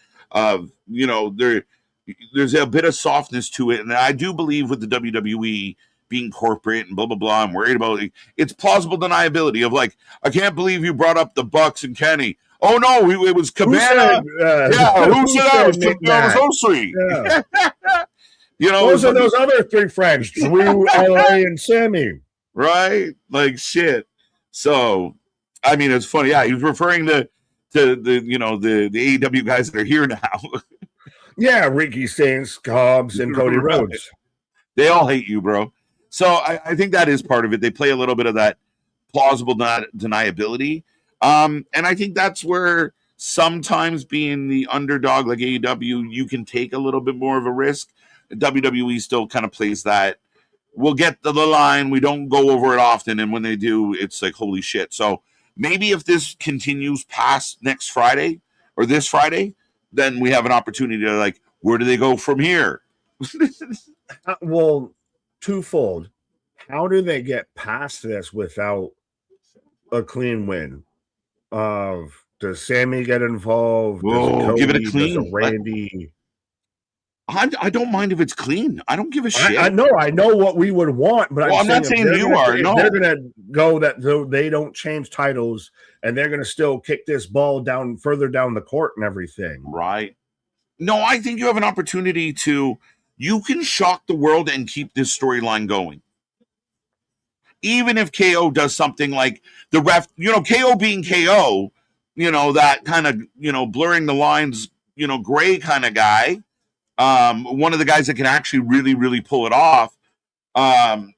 There's a bit of softness to it, and I do believe with the WWE being corporate and blah blah blah, I'm worried about it's plausible deniability of like, I can't believe you brought up the Bucks and Kenny. Oh no, it was Cabana. Who said that was Osri? Yeah. Those are those other 3 friends, Drew, LA, and Sammy. Right? Like, shit. So, I mean, it's funny. Yeah, he was referring to the AEW guys that are here now. Yeah, Ricky Saints, Cobbs, and Cody Rhodes. They all hate you, bro. So I think that is part of it. They play a little bit of that plausible deniability. And I think that's where sometimes being the underdog like AEW, you can take a little bit more of a risk. WWE still kind of plays that. We'll get to the line. We don't go over it often. And when they do, it's like, holy shit. So maybe if this continues past next Friday or this Friday, then we have an opportunity to, like, where do they go from here? Well, twofold. How do they get past this without a clean win? Does Sammy get involved? Whoa, give it a clean. Does Randy... I don't mind if it's clean. I don't give a shit. I know what we would want, but I'm not saying you are. No, they're going to go that they don't change titles, and they're going to still kick this ball down further down the court and everything. Right? No, I think you have an opportunity to. You can shock the world and keep this storyline going. Even if KO does something like the ref, KO being KO, that kind of, blurring the lines, gray kind of guy. One of the guys that can actually really, really pull it off.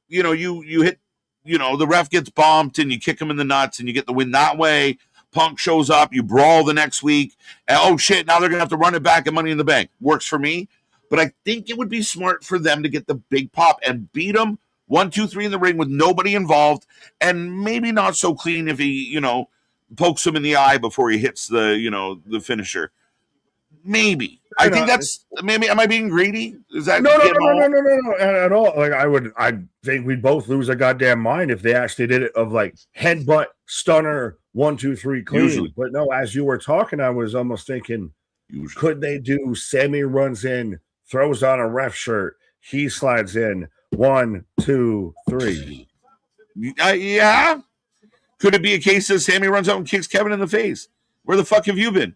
You hit, the ref gets bumped and you kick him in the nuts and you get the win that way. Punk shows up, you brawl the next week. And, oh shit, now they're going to have to run it back and Money in the Bank. Works for me. But I think it would be smart for them to get the big pop and beat him 1, 2, 3 in the ring with nobody involved. And maybe not so clean if he, pokes him in the eye before he hits the finisher. Maybe. I think that's maybe. Am I being greedy? Is that no at all? Like I think we'd both lose a goddamn mind if they actually did it of like headbutt, stunner, 1, 2, 3 clean. Usually. But no, as you were talking, I was almost thinking Usually. Could they do Sammy runs in, throws on a ref shirt, he slides in, 1, 2, 3. Yeah. Could it be a case of Sammy runs out and kicks Kevin in the face? Where the fuck have you been?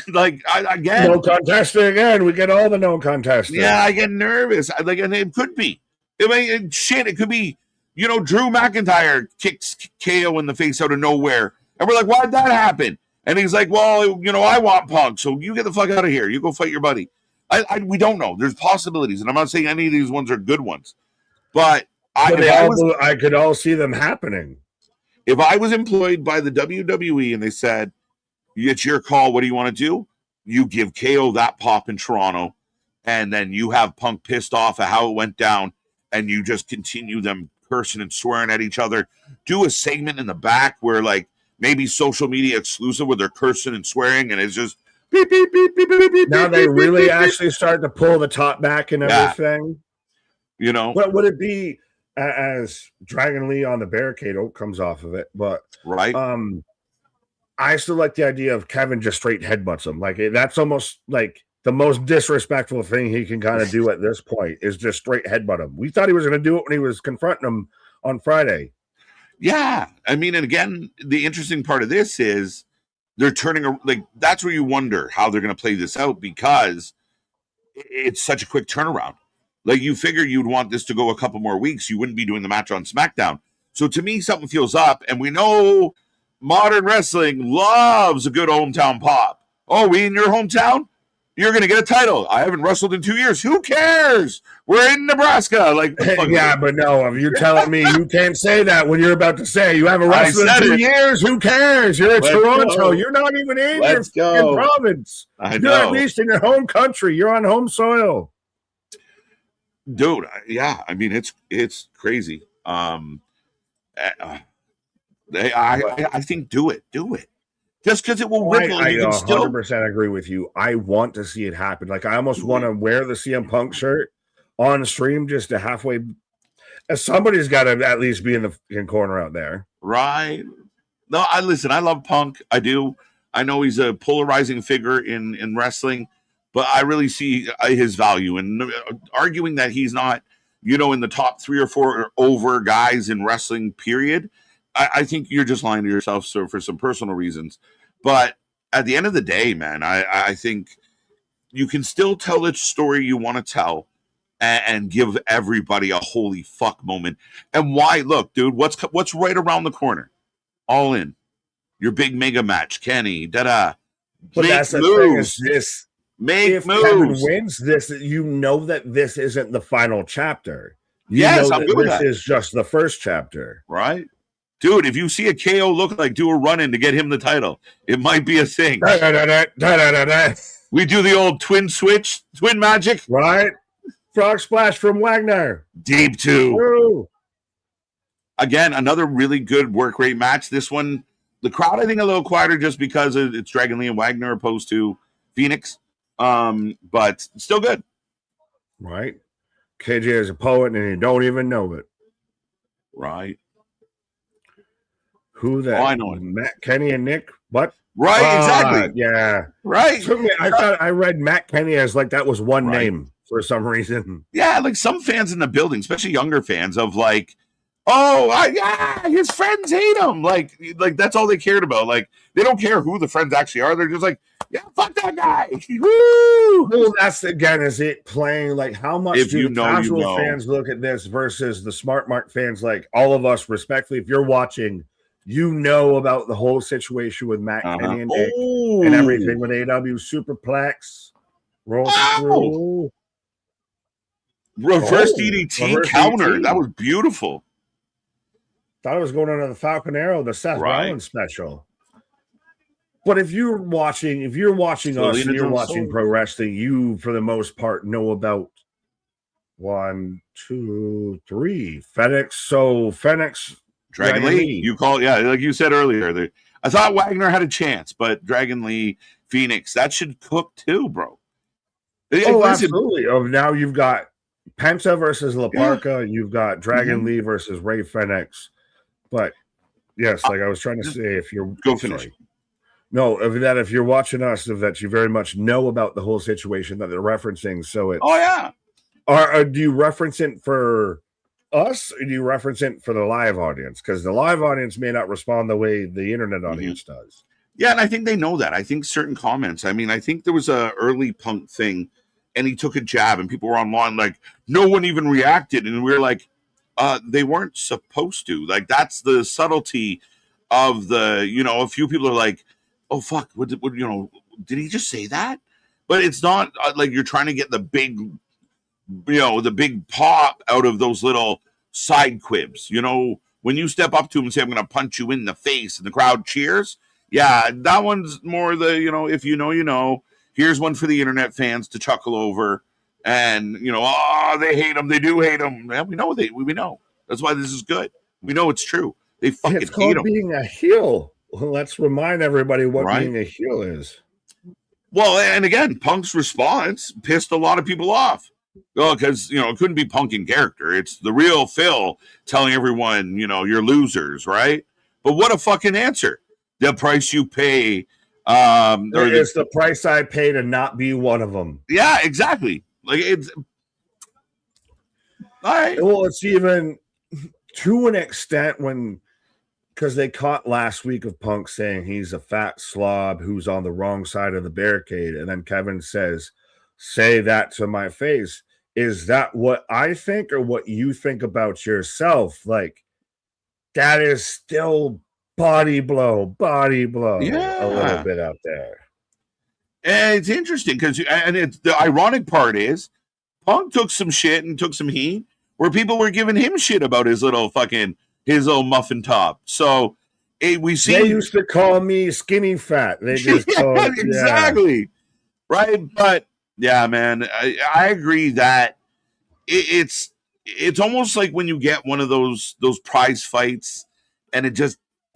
Like, again. No contesting again. We get all the no contesting. Yeah, I get nervous. And it could be. It could be, Drew McIntyre kicks KO in the face out of nowhere. And we're like, why'd that happen? And he's like, well, I want Punk, so you get the fuck out of here. You go fight your buddy. We don't know. There's possibilities. And I'm not saying any of these ones are good ones. But I could all see them happening. If I was employed by the WWE and they said, it's your call, what do you want to do? You give KO that pop in Toronto, and then you have Punk pissed off at how it went down, and you just continue them cursing and swearing at each other. Do a segment in the back where, like, maybe social media exclusive where they're cursing and swearing, and it's just beep, beep, beep, beep, beep, beep. Now they really actually start to pull the top back and everything. What would it be as Dragon Lee on the barricade? Comes off of it, but right. I still like the idea of Kevin just straight headbutts him. Like, that's almost like the most disrespectful thing he can kind of do at this point is just straight headbutt him. We thought he was going to do it when he was confronting him on Friday. Yeah. I mean, and again, the interesting part of this is they're turning, like, that's where you wonder how they're going to play this out because it's such a quick turnaround. Like, you figure you'd want this to go a couple more weeks. You wouldn't be doing the match on SmackDown. So to me, something feels up, and we know modern wrestling loves a good hometown pop. Oh, we in your hometown? You're going to get a title. I haven't wrestled in 2 years. Who cares? We're in Nebraska. Like, yeah, but no, if you're telling me you can't say that when you're about to say you haven't wrestled in 2 years, who cares? You're in Toronto. Go. You're not even in your province. I know. You're at least in your home country. You're on home soil. Dude, yeah. I mean, it's crazy. I think do it. Just because it will ripple. I 100% agree with you. I want to see it happen. Like, I almost want to wear the CM Punk shirt on stream just to halfway. Somebody's got to at least be in the corner out there. Right. No, I love Punk. I do. I know he's a polarizing figure in wrestling, but I really see his value. And arguing that he's not, in the top 3 or 4 over guys in wrestling, period, I think you're just lying to yourself for some personal reasons. But at the end of the day, man, I think you can still tell the story you want to tell and give everybody a holy fuck moment. And why? Look, dude, what's right around the corner? All In. Your big mega match. Kenny, da-da. But that's the thing is this. If Kevin wins this, that this isn't the final chapter. Yes, I'm good with that. This is just the first chapter. Right? Dude, if you see a KO look like do a run-in to get him the title, it might be a thing. We do the old twin switch, twin magic. Right? Frog splash from Wagner. Deep 2. Woo. Again, another really good work rate match. This one, the crowd, I think, a little quieter just because it's Dragon Lee and Wagner opposed to Phoenix. But still good. Right. KJ is a poet and you don't even know it. Right. Who that? Oh, I know it. Matt, Kenny, and Nick. What? Right, exactly. Yeah. Right. I thought I read Matt Kenny as like that was one name for some reason. Yeah, like some fans in the building, especially younger fans, of like, oh, his friends hate him. Like that's all they cared about. Like they don't care who the friends actually are. They're just like, yeah, fuck that guy. Woo! Well, that's again, is it playing like how much do casual fans look at this versus the smart mark fans? Like all of us, respectfully, if you're watching. About the whole situation with Matt Kenny and Nick and everything with AW Superplex. Roll through. Reverse DDT counter. DDT. That was beautiful. Thought it was going under the Falcon Arrow, the Seth Rollins special. But if you're watching us and you're watching pro wrestling, you, for the most part, know about 1, 2, 3. Fenix. Dragon Lee. You call like you said earlier. I thought Wagner had a chance, but Dragon Lee, Phoenix, that should cook too, bro. Absolutely. Now you've got Penta versus La Parka. You've got Dragon Lee versus Ray Fenix. But yes, like I was trying to say, if you're go finish. No, of that if you're watching us, of that you very much know about the whole situation that they're referencing. So it's Oh yeah. do you reference it for us, or do you reference it for the live audience? Because the live audience may not respond the way the internet audience does. Yeah, and I think they know that. I think certain comments. I mean, I think there was a early Punk thing, and he took a jab, and people were online like, no one even reacted, and we were like, they weren't supposed to. Like, that's the subtlety of the. A few people are like, oh fuck, what did he just say that? But it's not like you're trying to get the big, the big pop out of those little side quibs. When you step up to him and say, I'm going to punch you in the face, and the crowd cheers. Yeah, that one's more the, if you know, here's one for the internet fans to chuckle over. And, they hate him. They do hate him. Yeah, we know. We know. That's why this is good. We know it's true. They fucking it's called hate him. Being a heel. Well, let's remind everybody what Right? being a heel is. Well, and again, Punk's response pissed a lot of people off. Well, because, it couldn't be Punk in character. It's the real Phil telling everyone, you're losers, right? But what a fucking answer. The price you pay. It's the price I pay to not be one of them. Yeah, exactly. Like, it's all right. Well, it's even to an extent because they caught last week of Punk saying he's a fat slob who's on the wrong side of the barricade. And then Kevin says, say that to my face. Is that what I think or what you think about yourself? Like, that is still body blow, Yeah. a little bit out there. And it's interesting because, the ironic part is, Punk took some shit and took some heat where people were giving him shit about his little muffin top. So we see. They used to call me skinny fat. They just exactly right. But yeah, man, I agree that it's almost like when you get one of those prize fights, and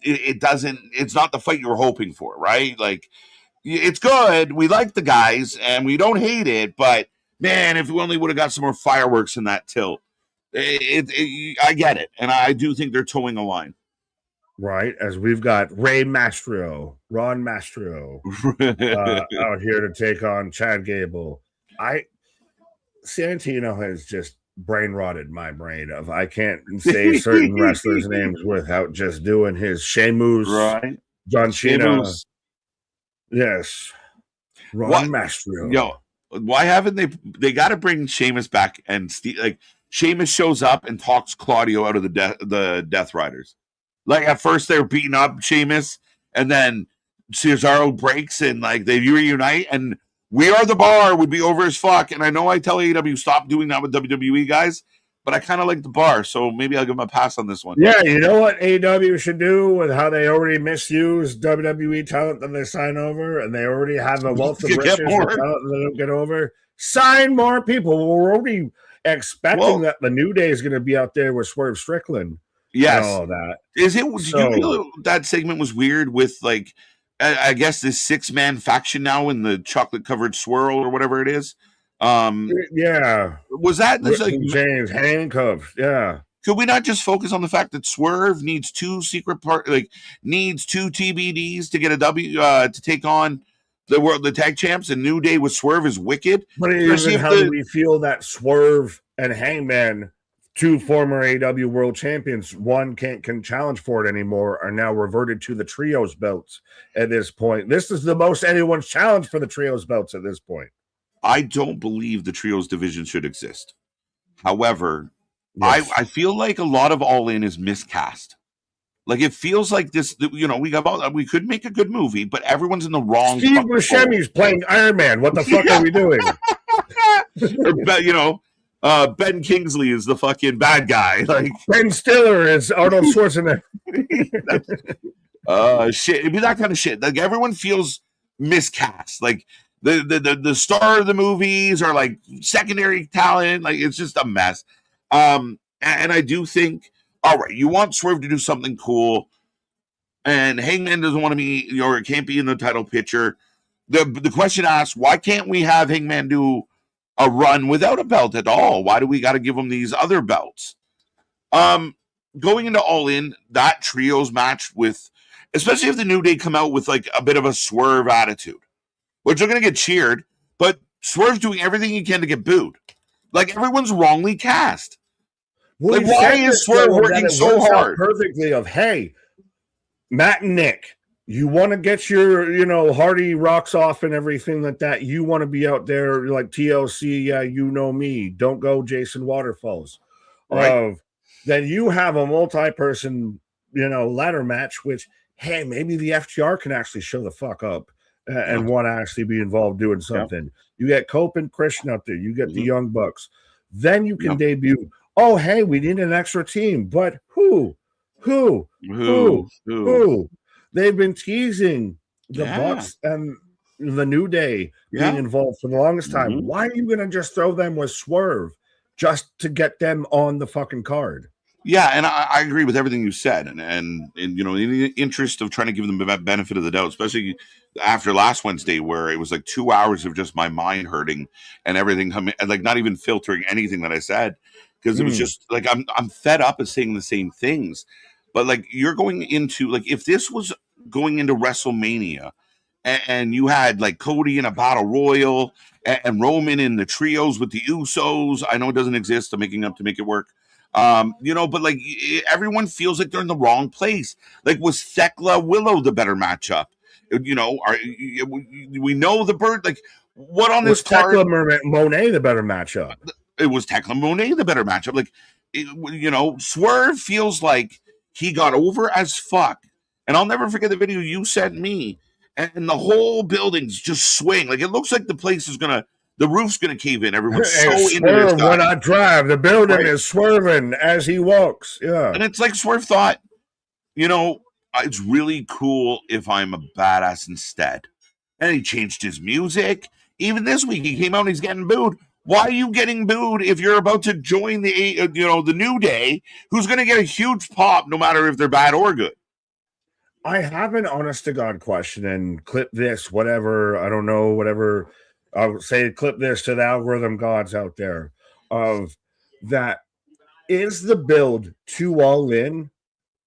it's not the fight you were hoping for, right? Like, it's good. We like the guys and we don't hate it, but man, if we only would have got some more fireworks in that tilt. I get it, and I do think they're towing a line. Right, as we've got Ron Mastro out here to take on Chad Gable. Santino has just brain rotted my brain of I can't say certain wrestlers' names without just doing his Sheamus, right? John Cena. Sheamus. Yes. Ron Mastro. Yo, why haven't they got to bring Sheamus back and Sheamus shows up and talks Claudio out of the Death Riders. Like, at first they were beating up Sheamus, and then Cesaro breaks and they reunite, and We Are the Bar would be over as fuck. And I know I tell AEW stop doing that with WWE guys, but I kind of like the Bar, so maybe I'll give them a pass on this one. Yeah, you know what AEW should do with how they already misuse WWE talent that they sign over, and they already have a wealth of riches for talent that they don't get over? Sign more people. We're already expecting that the New Day is going to be out there with Swerve Strickland. Yes. And all that. Did you feel that segment was weird with, I guess, this 6-man faction now in the chocolate covered swirl or whatever it is? Yeah. Was that James handcuffed? Yeah. Could we not just focus on the fact that Swerve needs two needs two TBDs to get a W to take on the tag champs, and New Day with Swerve is wicked? But even how do we feel that Swerve and Hangman, two former AEW world champions, one can challenge for it anymore, are now reverted to the trios belts at this point? This is the most anyone's challenged for the trios belts at this point. I don't believe the trios division should exist. However, yes. I feel like a lot of All In is miscast. Like, it feels like this, we could make a good movie, but everyone's in the wrong. Steve Buscemi's playing Iron Man. What the fuck are we doing? Ben Kingsley is the fucking bad guy. Like, Ben Stiller is Arnold Schwarzenegger. Shit. It'd be that kind of shit. Like, everyone feels miscast. Like, the star of the movies are like secondary talent. Like, it's just a mess. And I do think, all right, you want Swerve to do something cool, and Hangman doesn't want to be, or it can't be in the title picture. The question asks, why can't we have Hangman do a run without a belt at all? Why do we got to give him these other belts? Going into All In, that trios match with, especially if the New Day come out with like a bit of a Swerve attitude, which are going to get cheered, but Swerve's doing everything he can to get booed. Like everyone's wrongly cast. Well, Like, why is Swerve working so hard? Perfectly of, hey, Matt and Nick, you want to get your, Hardy rocks off and everything like that. You want to be out there like TLC, yeah, you know me. Don't go Jason Waterfalls. Right. Then you have a multi-person, ladder match, which, hey, maybe the FTR can actually show the fuck up and want to actually be involved doing something. Yep. You get Cope and Christian out there. You get the Young Bucks. Then you can debut. Oh, hey, we need an extra team. But who? They've been teasing the Bucks and the New Day being involved for the longest time. Why are you going to just throw them with Swerve just to get them on the fucking card? Yeah, and I agree with everything you said, and in the interest of trying to give them the benefit of the doubt, especially after last Wednesday, where it was like 2 hours of just my mind hurting and everything coming, like not even filtering anything that I said, because it was just like I'm fed up of saying the same things. But like you're going into like if this was going into WrestleMania, and you had like Cody in a battle royal and Roman in the trios with the Usos. I know it doesn't exist. I'm making up to make it work. But like everyone feels like they're in the wrong place. Like was Thekla Willow the better matchup? We know the bird. Like what on this card? Thekla Monet the better matchup? It was Thekla Monet the better matchup. Like Swerve feels like he got over as fuck. And I'll never forget the video you sent me. And the whole building's just swing. Like it looks like the place is the roof's gonna cave in. Everyone's so into this guy. When I drive, the building is swerving as he walks. Yeah. And it's like Swerve thought, it's really cool if I'm a badass instead. And he changed his music. Even this week he came out and he's getting booed. Why are you getting booed if you're about to join the New Day, who's gonna get a huge pop no matter if they're bad or good? I have an honest to God question, and clip this, whatever, I don't know, whatever, I'll say clip this to the algorithm gods out there, of that, is the build to All In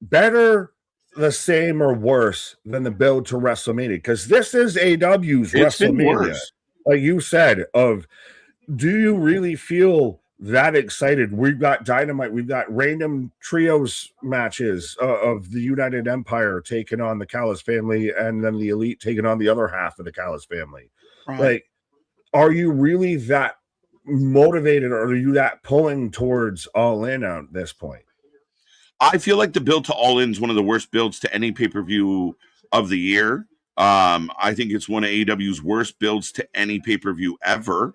better, the same, or worse than the build to WrestleMania? Because this is AW's WrestleMania, like you said, do you really feel that excited? We've got Dynamite. We've got random trios matches of the United Empire taking on the Callis family, and then the Elite taking on the other half of the Callis family. Right. Like, are you really that motivated, or are you that pulling towards All In at this point? I feel like the build to All In is one of the worst builds to any pay-per-view of the year. I think it's one of AEW's worst builds to any pay-per-view ever.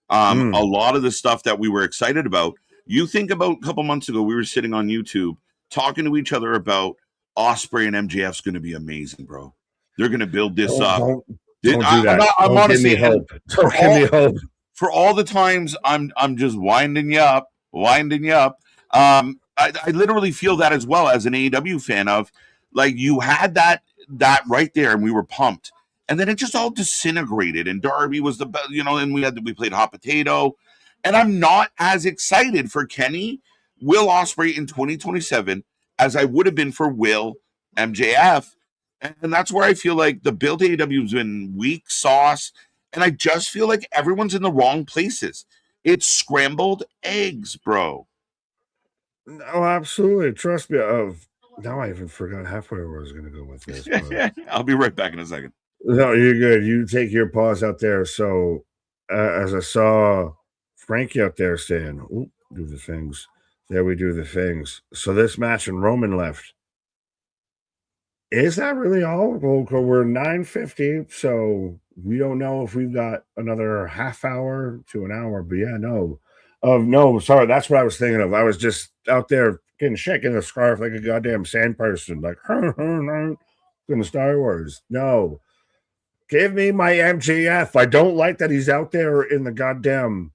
A lot of the stuff that we were excited about, you think about a couple months ago, we were sitting on YouTube talking to each other about Ospreay and MJF's going to be amazing, bro. They're going to build this up. Don't do that. I'm honestly, give me hope. Don't give me hope. For all the times I'm just winding you up. I literally feel that as well as an AEW fan of like you had that right there and we were pumped. And then it just all disintegrated. And Darby was the best, and we played hot potato. And I'm not as excited for Kenny, Will Ospreay in 2027 as I would have been for Will MJF. And that's where I feel like the build to AEW has been weak sauce. And I just feel like everyone's in the wrong places. It's scrambled eggs, bro. No, absolutely. Trust me. Now I even forgot halfway where I was going to go with this. But... I'll be right back in a second. No, you're good. You take your pause out there. So, as I saw Frankie out there saying, do the things. There we do the things. So, this match and Roman left. Is that really all? Well, we're 9:50, so we don't know if we've got another half hour to an hour. But yeah, no. No, sorry. That's what I was thinking of. I was just out there shaking the scarf like a goddamn sand person. Like, in the Star Wars. No. Give me my MJF. I don't like that he's out there in the goddamn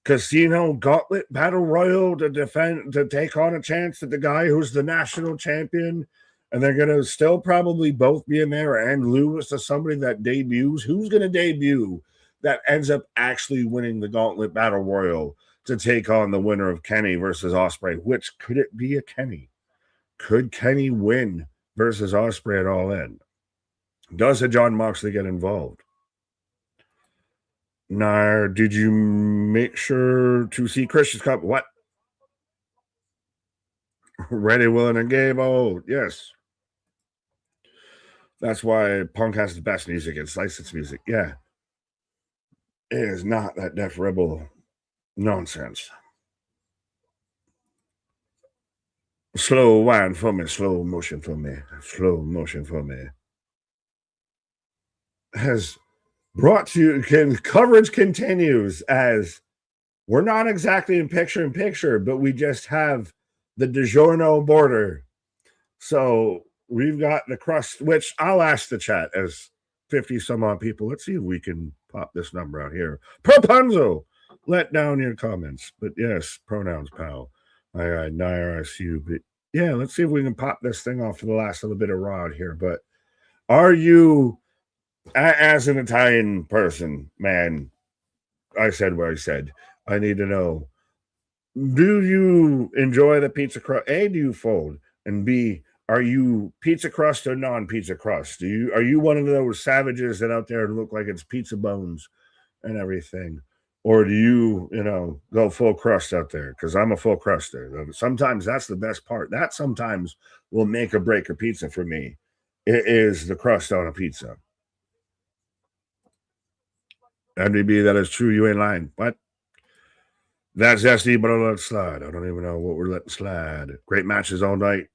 casino gauntlet battle royal to take on a chance at the guy who's the national champion. And they're going to still probably both be in there and lose to somebody that debuts. Who's going to debut that ends up actually winning the gauntlet battle royal to take on the winner of Kenny versus Ospreay? Which could it be a Kenny? Could Kenny win versus Ospreay at All In. Does a Jon Moxley get involved? Now, did you make sure to see Christian's Cup? What? Ready, willing, and Gable. Yes. That's why Punk has the best music. It's licensed music. Yeah. It is not that Def Rebel nonsense. Slow wine for me. Slow motion for me. Slow motion for me. Has brought to you, coverage continues as we're not exactly in picture, but we just have the DiGiorno border. So we've got the crust, which I'll ask the chat as 50 some odd people. Let's see if we can pop this number out here. Propunzo, let down your comments. But yes, pronouns, pal. I see you. But yeah, let's see if we can pop this thing off for the last little bit of rod here. But are you, as an Italian person, man, I said what I said. I need to know, do you enjoy the pizza crust? A, do you fold? And B, are you pizza crust or non-pizza crust? Are you one of those savages that out there look like it's pizza bones and everything? Or do you, go full crust out there? Because I'm a full cruster. Sometimes that's the best part. That sometimes will make or break a pizza for me. It is the crust on a pizza. MDB, that is true. You ain't lying. What? That's zesty, but I'll let it slide. I don't even know what we're letting slide. Great matches all night.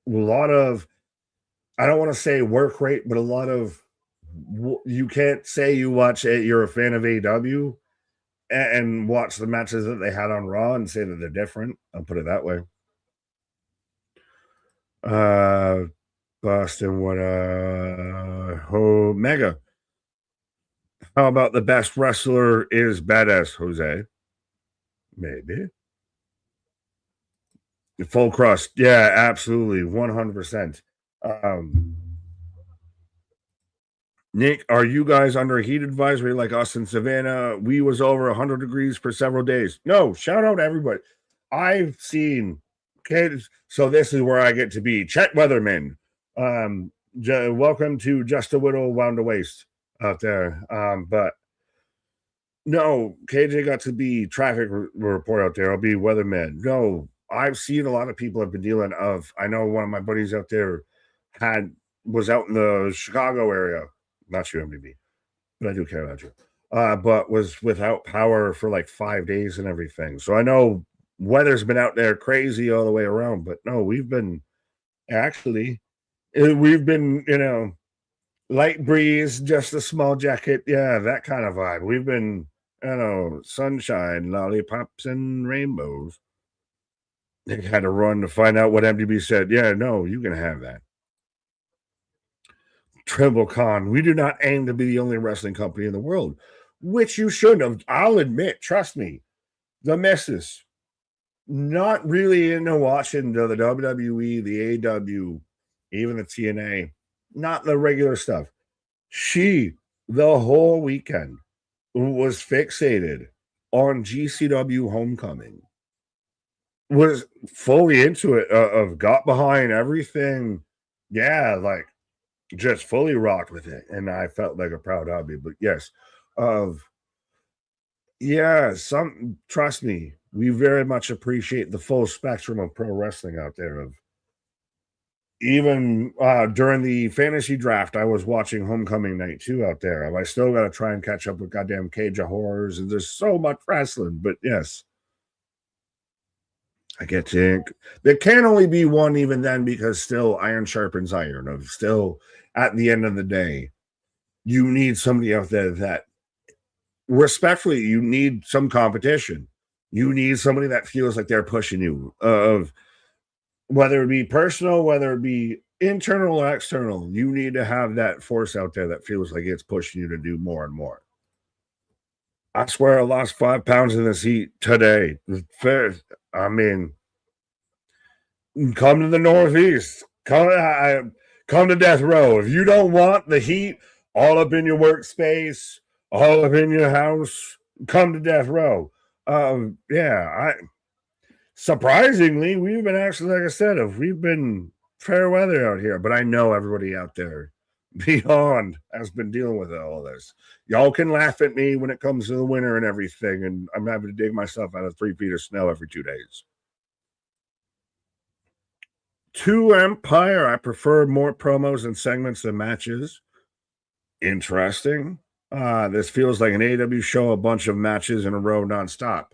A lot of, I don't want to say work rate, but a lot of, you can't say you're a fan of AEW and watch the matches that they had on Raw and say that they're different. I'll put it that way. Boston, what, Mega. How about the best wrestler is badass, Jose? Maybe. Full crust. Yeah, absolutely. 100%. Nick, are you guys under a heat advisory like us in Savannah? We was over 100 degrees for several days. No, shout out to everybody. I've seen kids. So this is where I get to be. Chet Weatherman. Welcome to Just a Whittle Wound to Waste out there. But no, KJ got to be traffic report out there. I'll be weatherman. No, I've seen a lot of people have been dealing of. I know one of my buddies out there was out in the Chicago area. Not you, MDB, but I do care about you. But was without power for like 5 days and everything. So I know weather's been out there crazy all the way around. But no, we've been light breeze, just a small jacket. Yeah, that kind of vibe. We've been, sunshine, lollipops, and rainbows. They had to run to find out what MDB said. Yeah, no, you can have that. TrimbleCon, we do not aim to be the only wrestling company in the world, which you shouldn't have. I'll admit, trust me, the missus, not really into watching the WWE, the AEW, even the TNA, not the regular stuff. She, the whole weekend, was fixated on GCW Homecoming, was fully into it, got behind everything. Yeah, like, just fully rocked with it, and I felt like a proud hobby. But yes, trust me, we very much appreciate the full spectrum of pro wrestling out there. Of even during the fantasy draft, I was watching Homecoming Night 2 out there. I still got to try and catch up with goddamn Cage of Horrors, and there's so much wrestling. But yes, I get to. There can only be one even then, because still iron sharpens iron. Of still, at the end of the day, you need somebody out there that, respectfully, you need some competition. You need somebody that feels like they're pushing you, of whether it be personal, whether it be internal or external. You need to have that force out there that feels like it's pushing you to do more and more. I swear I lost 5 pounds in this heat today. Fair. I mean, come to the Northeast. Come to Death Row. If you don't want the heat all up in your workspace, all up in your house, come to Death Row. Surprisingly, we've been actually, like I said, we've been fair weather out here, but I know everybody out there beyond has been dealing with all of this. Y'all can laugh at me when it comes to the winter and everything, and I'm having to dig myself out of 3 feet of snow every 2 days. To Empire, I prefer more promos and segments than matches. Interesting. This feels like an AEW show, a bunch of matches in a row nonstop.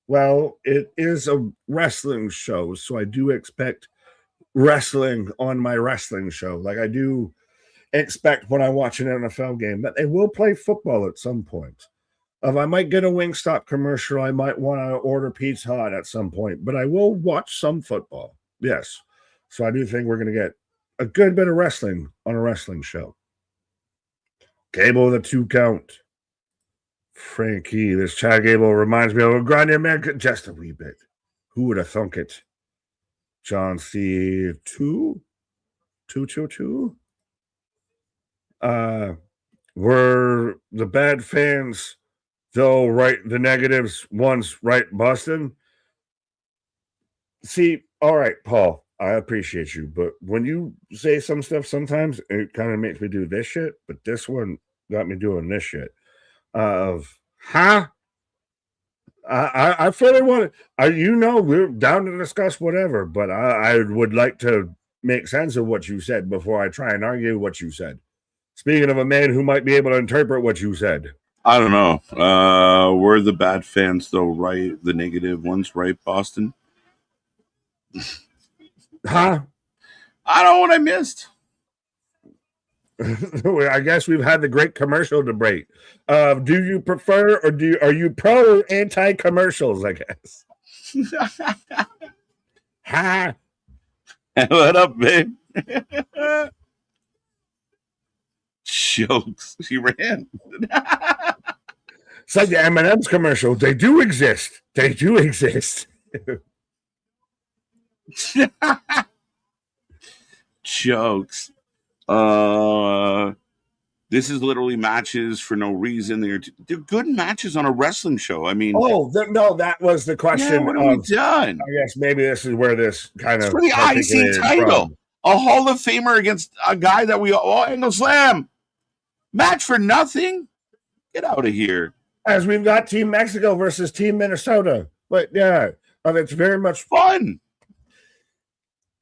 Well, it is a wrestling show, so I do expect wrestling on my wrestling show. Like I do expect when I watch an NFL game that they will play football at some point. I might get a Wingstop commercial. I might want to order Pizza Hut at some point, but I will watch some football. Yes. So I do think we're going to get a good bit of wrestling on a wrestling show. Gable with a 2 count. Frankie, this Chad Gable reminds me of a Grande America just a wee bit. Who would have thunk it? John C. 2? Were the bad fans, though, right the negatives once right Boston? See, all right, Paul, I appreciate you, but when you say some stuff sometimes, it kind of makes me do this shit, but this one got me doing this shit. I fully want to, we're down to discuss whatever, but I would like to make sense of what you said before I try and argue what you said. Speaking of a man who might be able to interpret what you said. I don't know. Were the bad fans, though, right? The negative ones, right, Boston? Huh? I don't know what I missed. I guess we've had the great commercial debate. Do you prefer or are you pro or anti commercials? I guess. Ha! What up, babe? Jokes. She ran. It's like the M&M's commercial. They do exist. They do exist. Jokes. This is literally matches for no reason. They're good matches on a wrestling show. I mean, no, that was the question. Yeah, what have we done? I guess maybe this is where this kind of for the IC title, a Hall of Famer against a guy that we all angle slam match for nothing. Get out of here. As we've got Team Mexico versus Team Minnesota, but yeah, it's very much fun.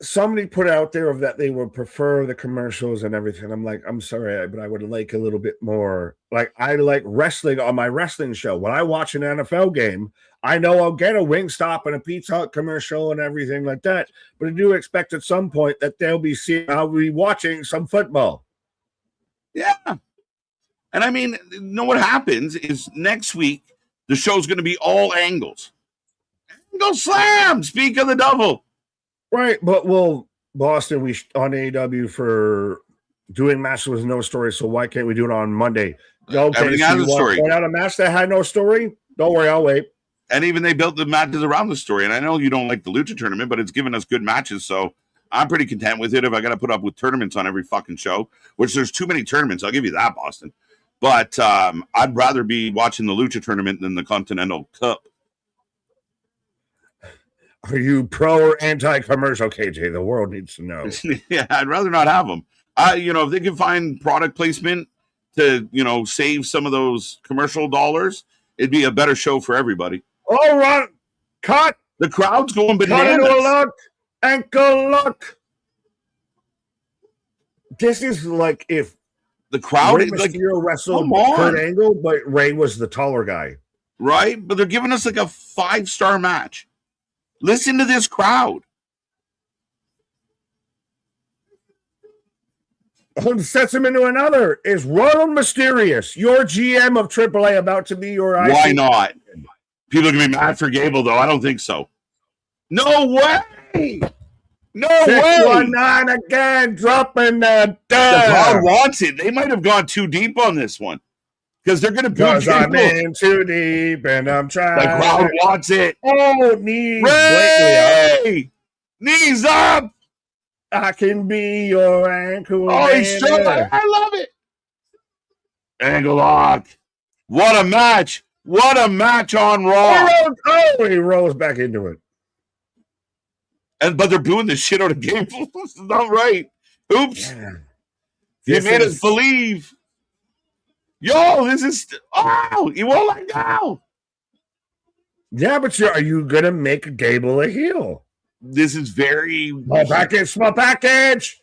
Somebody put out there that they would prefer the commercials and everything. I'm like, I'm sorry, but I would like a little bit more. Like, I like wrestling on my wrestling show. When I watch an NFL game, I know I'll get a Wingstop and a Pizza Hut commercial and everything like that. But I do expect at some point that I'll be watching some football. Yeah. And I mean, you know what happens is next week, the show's going to be all angles. Angle slam, speak of the devil. Right, but Boston, we on AEW for doing matches with no story, so why can't we do it on Monday? Okay, everything has a story. Point out a match that had no story? Don't worry, I'll wait. And even they built the matches around the story. And I know you don't like the Lucha tournament, but it's given us good matches, so I'm pretty content with it. If I got to put up with tournaments on every fucking show, which there's too many tournaments, I'll give you that, Boston. But I'd rather be watching the Lucha tournament than the Continental Cup. Are you pro or anti-commercial, KJ? The world needs to know. Yeah, I'd rather not have them. If they can find product placement to, save some of those commercial dollars, it'd be a better show for everybody. All right, cut. The crowd's going bananas. Cut into a look. Ankle look. This is like if the crowd Rey Mysterio wrestled Kurt Angle, but Ray was the taller guy. Right? But they're giving us like a 5-star match. Listen to this crowd. Sets him into another. Is Ronald Mysterious, your GM of AAA, about to be your IC? Why not? People are going to be mad for Gable, though. I don't think so. No way! No way! 619 again, dropping the The crowd wants it. They might have gone too deep on this one. Because they're going to boo Gable. I'm in too deep and I'm trying. The crowd wants it. Oh, knees. Ray! Knees up! I can be your ankle. Oh, he's strong. I love it. Angle lock. What a match. What a match on Raw. He rolls back into it. but they're booing the shit out of Gable. This is not right. Oops. Yeah. You made us believe. Yo, this is you won't let go. Yeah, but are you gonna make Gable a heel? This is very small package.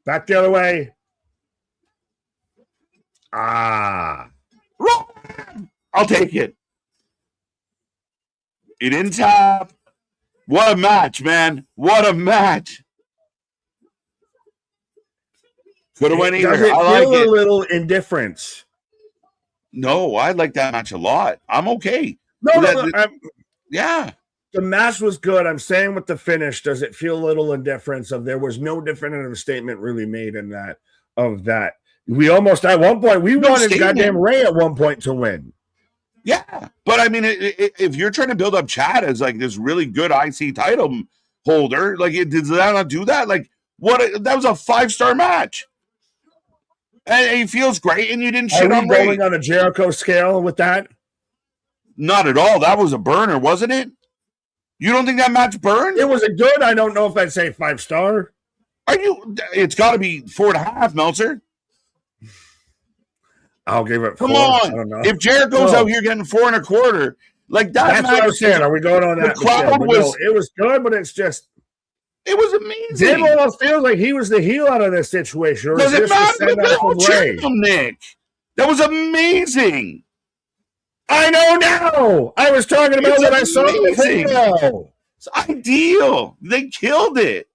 Back the other way. I'll take it. He didn't tap. What a match, man. What a match. Could have went either. Does it I feel like a little indifference? No, I like that match a lot. I'm okay. No, yeah. The match was good. I'm saying with the finish, does it feel a little indifference of there was no definitive statement really made in that of that. We almost at one point we wanted statement. Goddamn Ray at one point to win. Yeah, but I mean, if you're trying to build up Chad as like this really good IC title holder, like did that not do that? Like that was a 5-star match, and he feels great. And you didn't shit on Ray. Going on a Jericho scale with that? Not at all. That was a burner, wasn't it? You don't think that match burned? It was a good. I don't know if I'd say 5-star. Are you? It's got to be 4.5, Meltzer. I'll give it 4. Come on. I don't know. If Jericho's out here getting 4.25, like that. That's what I was saying. Are we going on that? The crowd was. It was good, but it's just. It was amazing. Dave almost feels like he was the heel out of this situation. Or does it matter? Ray? Nick, that was amazing. I know now. I was talking about what I saw in the video. It's ideal. They killed it.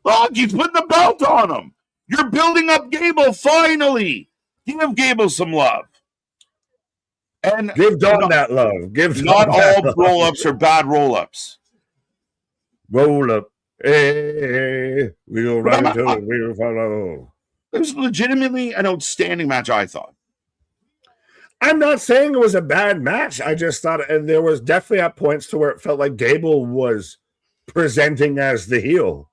Look, he's putting the belt on him. You're building up Gable finally. Give Gable some love. And give Don that love. Give not all roll-ups are bad roll-ups. Roll up. Hey, we'll run until we'll follow. It was legitimately an outstanding match, I thought. I'm not saying it was a bad match. I just thought, and there was definitely at points to where it felt like Gable was presenting as the heel.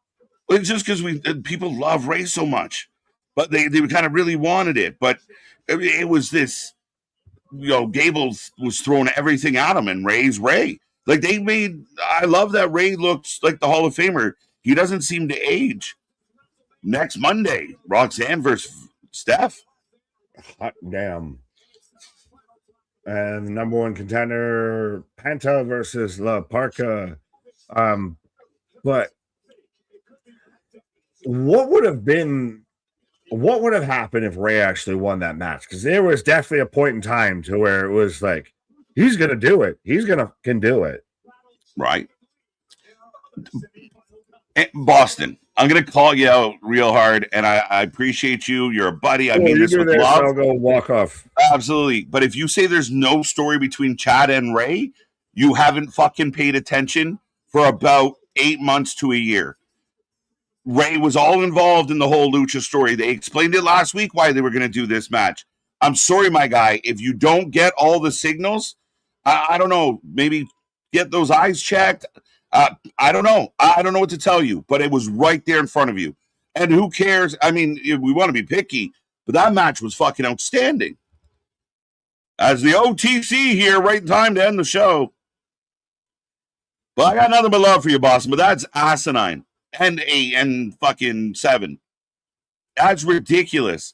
It's just because people love Ray so much, but they kind of really wanted it. But it was this, Gable was throwing everything at him, and Ray's Ray. Like I love that Ray looks like the Hall of Famer. He doesn't seem to age. Next Monday, Roxanne versus Steph. Hot damn. And the number 1 contender, Penta versus La Parka. But what would have happened if Ray actually won that match? Because there was definitely a point in time to where it was like, he's going to do it. Can do it. Right. Boston, I'm going to call you out real hard, and I appreciate you. You're a buddy. I mean this with love. I'll go walk off. Absolutely. But if you say there's no story between Chad and Ray, you haven't fucking paid attention for about 8 months to a year. Ray was all involved in the whole Lucha story. They explained it last week why they were going to do this match. I'm sorry, my guy. If you don't get all the signals, I don't know. Maybe get those eyes checked. I don't know. I don't know what to tell you, but it was right there in front of you. And who cares? I mean, we want to be picky, but that match was fucking outstanding. As the OTC here, right in time to end the show. Well, I got nothing but love for you, Boston, but that's asinine. And 8 and fucking 7. That's ridiculous.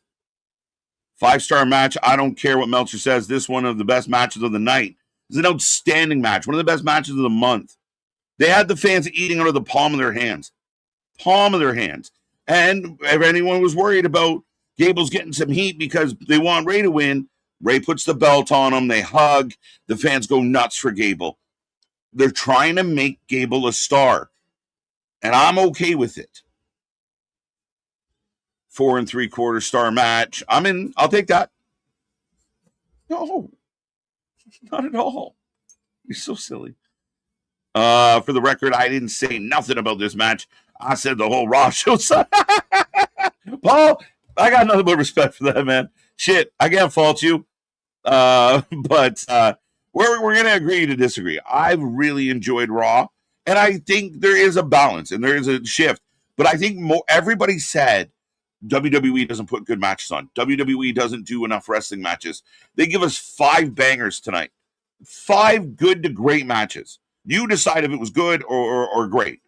5-star match. I don't care what Meltzer says. This one of the best matches of the night. It's an outstanding match. One of the best matches of the month. They had the fans eating out of the palm of their hands. Palm of their hands. And if anyone was worried about Gable's getting some heat because they want Ray to win, Ray puts the belt on him. They hug. The fans go nuts for Gable. They're trying to make Gable a star. And I'm okay with it. 4 3/4 star match. I'm in. I'll take that. No, not at all. You're so silly. For the record, I didn't say nothing about this match. I said the whole Raw show. Paul, I got nothing but respect for that, man. Shit, I can't fault you. But we're going to agree to disagree. I've really enjoyed Raw, and I think there is a balance and there is a shift. But I think everybody said WWE doesn't put good matches on. WWE doesn't do enough wrestling matches. They give us 5 bangers tonight. 5 good to great matches. You decide if it was good or great.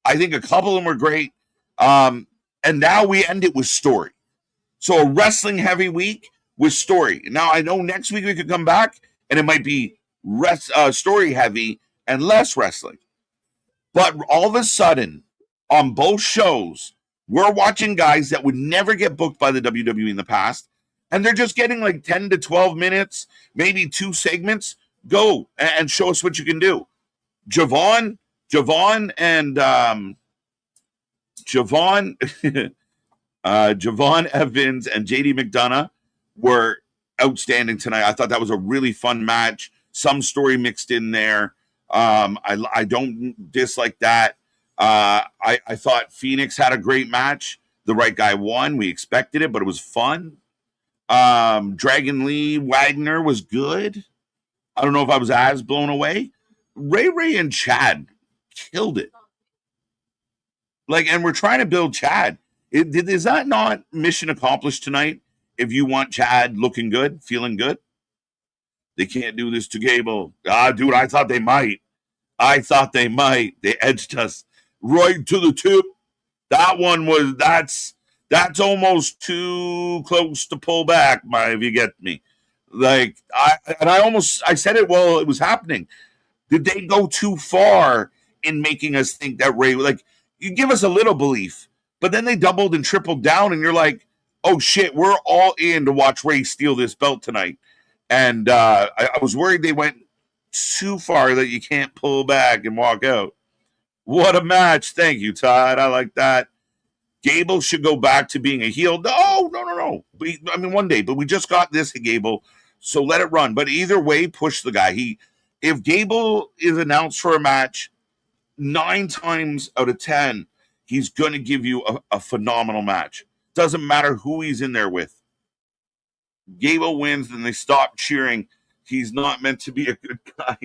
I think a couple of them were great. And now we end it with story. So a wrestling heavy week with story. Now I know next week we could come back and it might be story heavy and less wrestling. But all of a sudden, on both shows, we're watching guys that would never get booked by the WWE in the past, and they're just getting like 10 to 12 minutes, maybe 2 segments. Go and show us what you can do. Javon and Javon Evans and JD McDonough were outstanding tonight. I thought that was a really fun match. Some story mixed in there. I don't dislike that. I thought Phoenix had a great match. The right guy won. We expected it, but it was fun. Dragon Lee Wagner was good. I don't know if I was as blown away. Ray and Chad killed it. Like, and we're trying to build Chad. Is that not mission accomplished tonight? If you want Chad looking good, feeling good, they can't do this to Gable. Dude, I thought they might. They edged us right to the tip. That one was that's almost too close to pull back, if you get me. Like I said it while it was happening. Did they go too far in making us think that Ray, like, you give us a little belief, but then they doubled and tripled down, and you're like, oh shit, we're all in to watch Ray steal this belt tonight. And I was worried they went too far that you can't pull back and walk out. What a match. Thank you, Todd. I like that. Gable should go back to being a heel. No. One day, but we just got this Gable, so let it run. But either way, push the guy. If Gable is announced for a match, 9 times out of 10, he's going to give you a phenomenal match. Doesn't matter who he's in there with. Gable wins, then they stop cheering. He's not meant to be a good guy.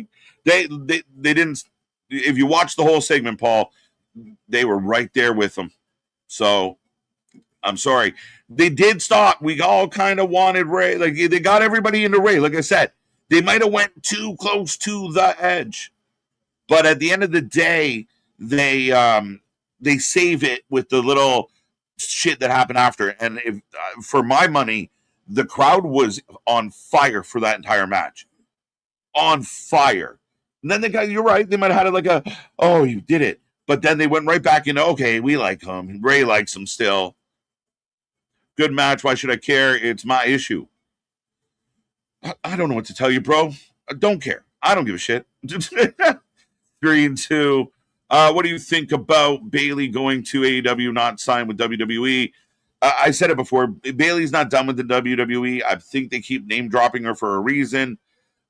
They didn't. If you watch the whole segment, Paul, they were right there with him. So I'm sorry. They did stop. We all kind of wanted Ray. Like, they got everybody into Ray. Like I said, they might have went too close to the edge. But at the end of the day, they save it with the little shit that happened after. And if for my money, the crowd was on fire for that entire match. On fire. And then you're right, they might have had it like oh, you did it. But then they went right back into, okay, we like him. Ray likes him still. Good match. Why should I care? It's my issue. I don't know what to tell you, bro. I don't care. I don't give a shit. 3-2. What do you think about Bayley going to AEW, not signed with WWE? I said it before. Bayley's not done with the WWE. I think they keep name dropping her for a reason.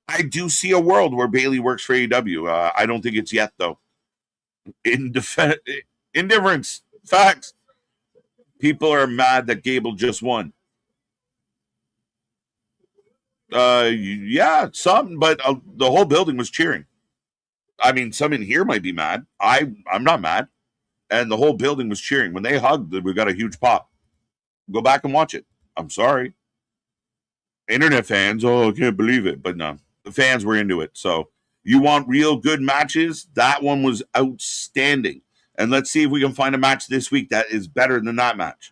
I do see a world where Bayley works for AEW. I don't think it's yet, though. Indifference. Facts. People are mad that Gable just won. Yeah, some, but the whole building was cheering. I mean, some in here might be mad. I'm not mad. And the whole building was cheering. When they hugged, we got a huge pop. Go back and watch it. I'm sorry. Internet fans, I can't believe it. But no, the fans were into it. So you want real good matches? That one was outstanding. And let's see if we can find a match this week that is better than that match.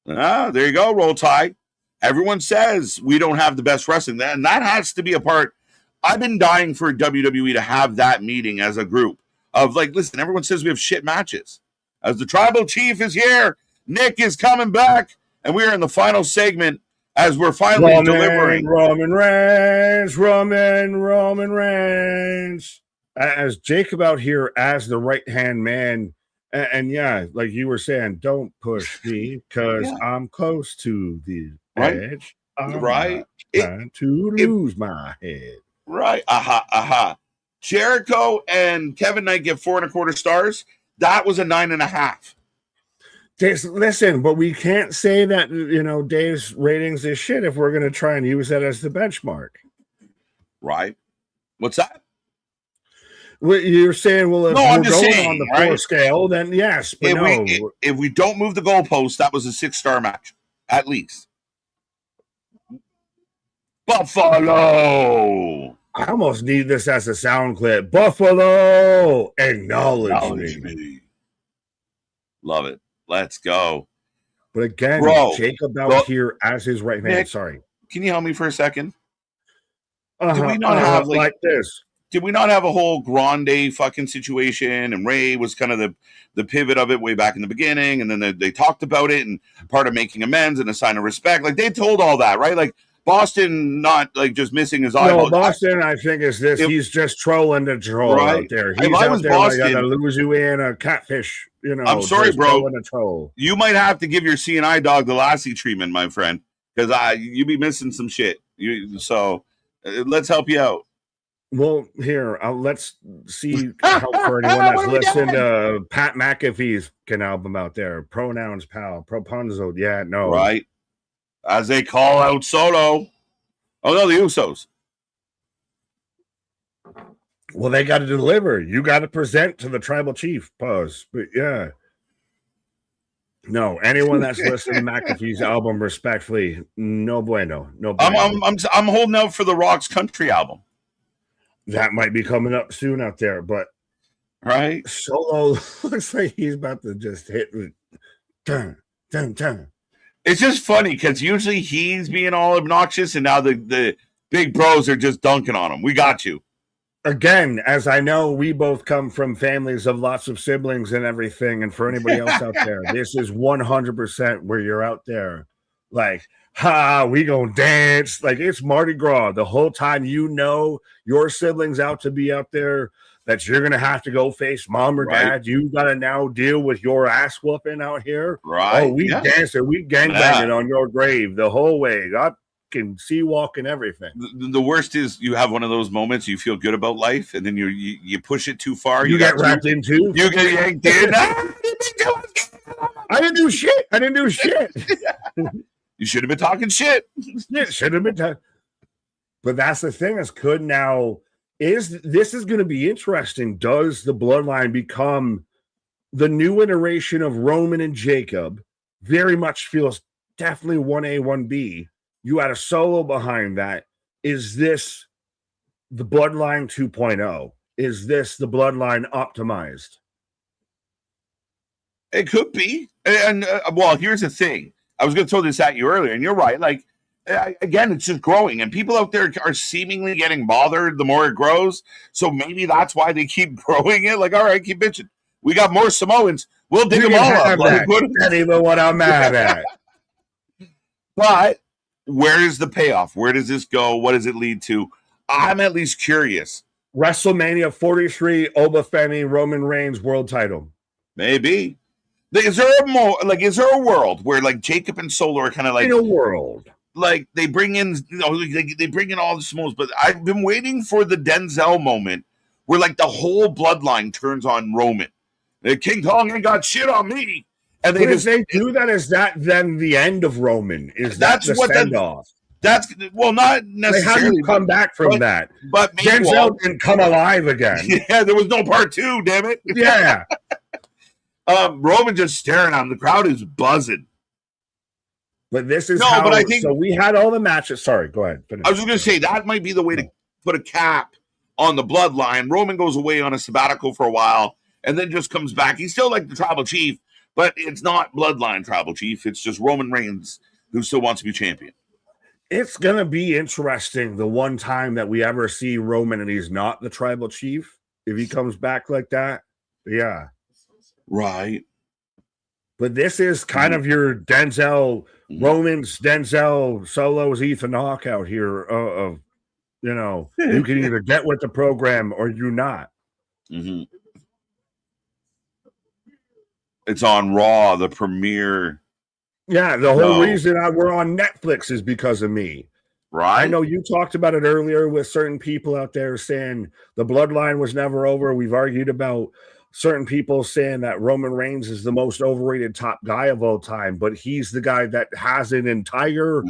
There you go, Roll Tide. Everyone says we don't have the best wrestling. And that has to be a part. I've been dying for WWE to have that meeting as a group of like, listen, everyone says we have shit matches. As the tribal chief is here, Nick is coming back, and we are in the final segment as we're finally delivering. Roman Reigns. As Jacob out here as the right-hand man. And yeah, like you were saying, don't push me because I'm close to the edge. I'm not trying to lose my head. Right. Jericho and Kevin Knight get 4.25 stars. That was a 9.5. Listen, but we can't say that, Dave's ratings is shit if we're going to try and use that as the benchmark. Right. What's that? Well, you're saying, well, if we're going on the 4 scale, then yes. But if we don't move the goalpost, that was a 6-star match, at least. Buffalo. I'm almost need this as a sound clip. Buffalo, acknowledge me. Love it. Let's go. But again, Bro, Jacob out here as his right man. Nick, sorry. Can you help me for a second? Did we not have like this? Did we not have a whole Grande fucking situation? And Ray was kind of the pivot of it way back in the beginning. And then they talked about it and part of making amends and a sign of respect. Like they told all that, right? Like Boston not like just missing his eyeball. No, Boston, I think is this. He's just trolling the troll right? Out there. He's if I was out there Boston, like a Louisiana catfish. You know, I'm sorry, bro. A troll. You might have to give your CNI dog the Lassie treatment, my friend, because you be missing some shit. So let's help you out. Well, here, let's see help for anyone that's listened to Pat McAfee's album out there. Pronouns, pal. Propunzo. Yeah, no. Right. As they call out Soto. Oh, no, the Usos. Well, they got to deliver. You got to present to the tribal chief. Pause. But yeah. No, anyone that's listening to McAfee's album, respectfully, no bueno. No bueno. I'm holding out for the Rock's Country album. That might be coming up soon out there, but right. Solo looks like he's about to just hit. Dun. It's just funny because usually he's being all obnoxious, and now the big bros are just dunking on him. We got you. Again, as I know, we both come from families of lots of siblings and everything. And for anybody else out there, this is 100% where you're out there. Like, we gonna dance. Like it's Mardi Gras. The whole time you know your siblings out to be out there, that you're gonna have to go face mom or dad. You gotta now deal with your ass whooping out here. Right. Oh, we dancing, we gangbanging on your grave the whole way. I can see walking everything. The worst is you have one of those moments you feel good about life, and then you push it too far. You get wrapped into. You get yanked in. I didn't do shit. You should have been talking shit. It should have been. But that's the thing. This is going to be interesting. Does the bloodline become the new iteration of Roman and Jacob? Very much feels definitely 1A, 1B. You had a Solo behind that. Is this the bloodline 2.0? Is this the bloodline optimized? It could be. And well, here's the thing. I was going to throw this at you earlier, and you're right. Like, again, it's just growing, and people out there are seemingly getting bothered the more it grows. So maybe that's why they keep growing it. Like, all right, keep bitching. We got more Samoans. We'll dig them all up. That's even what I'm mad at. But where is the payoff? Where does this go? What does it lead to? I'm at least curious. WrestleMania 43, Obafemi, Roman Reigns world title. Maybe. Is there a world where like Jacob and Solo are kind of like in a world like they bring in they bring in all the Samoans, but I've been waiting for the Denzel moment where like the whole bloodline turns on Roman. King Kong ain't got shit on me, and they do that. Is that then the end of Roman? Is that the send off? That's well, not necessarily. Like, how do you come back from that? But Denzel didn't come alive again. Yeah, there was no part 2. Damn it. Yeah. Roman just staring at him. The crowd is buzzing. But this is but I think so. We had all the matches. Sorry, go ahead. Finish. I was just going to say that might be the way to put a cap on the bloodline. Roman goes away on a sabbatical for a while and then just comes back. He's still like the tribal chief, but it's not bloodline tribal chief. It's just Roman Reigns who still wants to be champion. It's going to be interesting the one time that we ever see Roman and he's not the tribal chief. If he comes back like that, yeah. Right. But this is kind of your Denzel, Romans, Denzel, Solos, Ethan Hawke out here of, you can either get with the program or you not. Mm-hmm. It's on Raw, the premiere. Yeah, the whole reason we're on Netflix is because of me. Right. I know you talked about it earlier with certain people out there saying the bloodline was never over. We've argued about certain people saying that Roman Reigns is the most overrated top guy of all time, but he's the guy that has an entire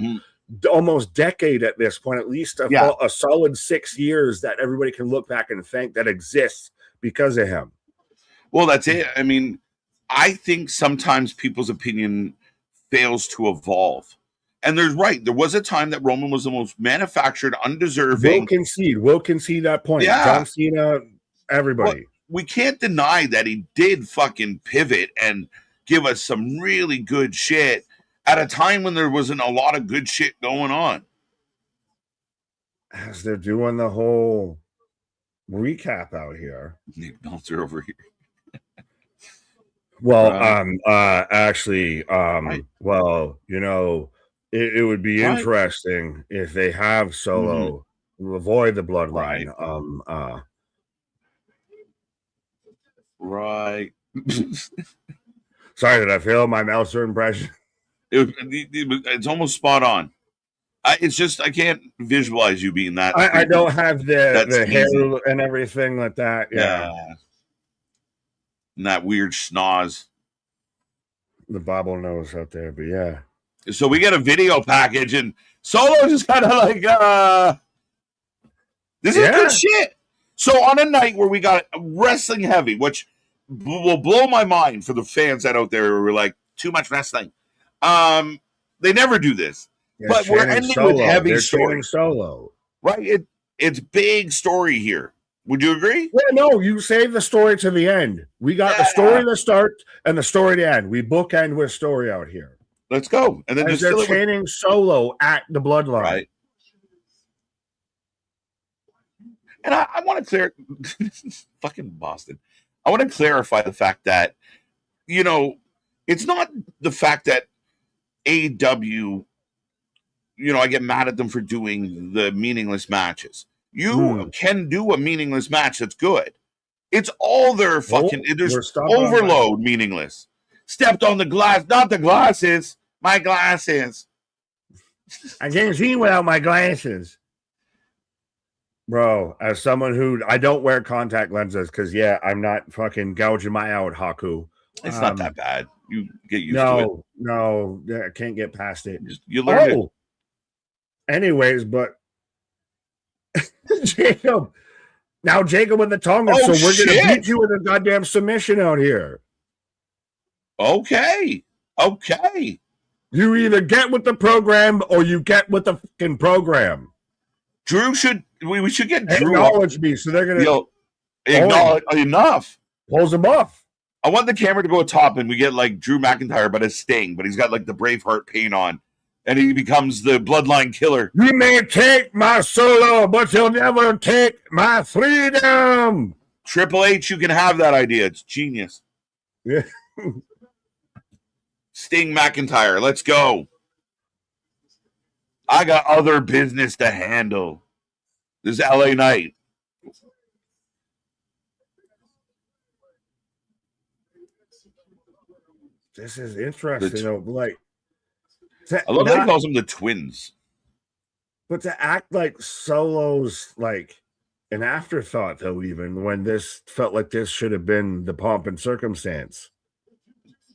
almost decade at this point, at least a solid 6 years that everybody can look back and think that exists because of him. Well, that's it. I mean, I think sometimes people's opinion fails to evolve. And there was a time that Roman was the most manufactured, undeserving. We'll concede that point. Yeah. John Cena, everybody. Well, we can't deny that he did fucking pivot and give us some really good shit at a time when there wasn't a lot of good shit going on. As they're doing the whole recap out here. Nick Meltzer over here. Well, actually, well, you know, it would be interesting if they have Solo avoid the bloodline. Right. Sorry, did I fail my Meltzer impression? It's almost spot on. It's just I can't visualize you being that. I don't have the hair and everything like that. Yeah. And that weird schnoz. The bobble nose out there, but yeah. So we get a video package, and Solo just kind of like, this is good shit. So on a night where we got wrestling heavy, which will blow my mind for the fans that out there who are like, too much wrestling. They never do this. But we're ending with heavy story. Solo. Right? It's big story here. Would you agree? Yeah, no, you save the story to the end. We got the story to start and the story to end. We bookend with story out here. Let's go. And then they're chaining Solo at the bloodline. Right. And I want to clear fucking Boston. I want to clarify the fact that, you know, it's not the fact that AEW, you know, I get mad at them for doing the meaningless matches. You can do a meaningless match that's good. It's all their fucking there's overload meaningless. Stepped on the glass, not the glasses, my glasses. I can't see without my glasses. Bro, as someone who I don't wear contact lenses because I'm not fucking gouging my eye out, Haku. It's not that bad. You get used to it. No, I can't get past it. You learn it. Anyways, but Jacob with the tongue, so we're gonna beat you with a goddamn submission out here. Okay. You either get with the program or you get with the fucking program. We should get Drew. Acknowledge me, so they're gonna acknowledge enough. Pulls him off. I want the camera to go top and we get like Drew McIntyre, but a Sting, but he's got like the Braveheart paint on. And he becomes the bloodline killer. You may take my Solo, but you'll never take my freedom. Triple H, you can have that idea. It's genius. Yeah. Sting McIntyre, let's go. I got other business to handle. This is LA Knight. This is interesting. I love that he calls them the twins. But to act like Solo's like an afterthought, though, even when this felt like this should have been the pomp and circumstance.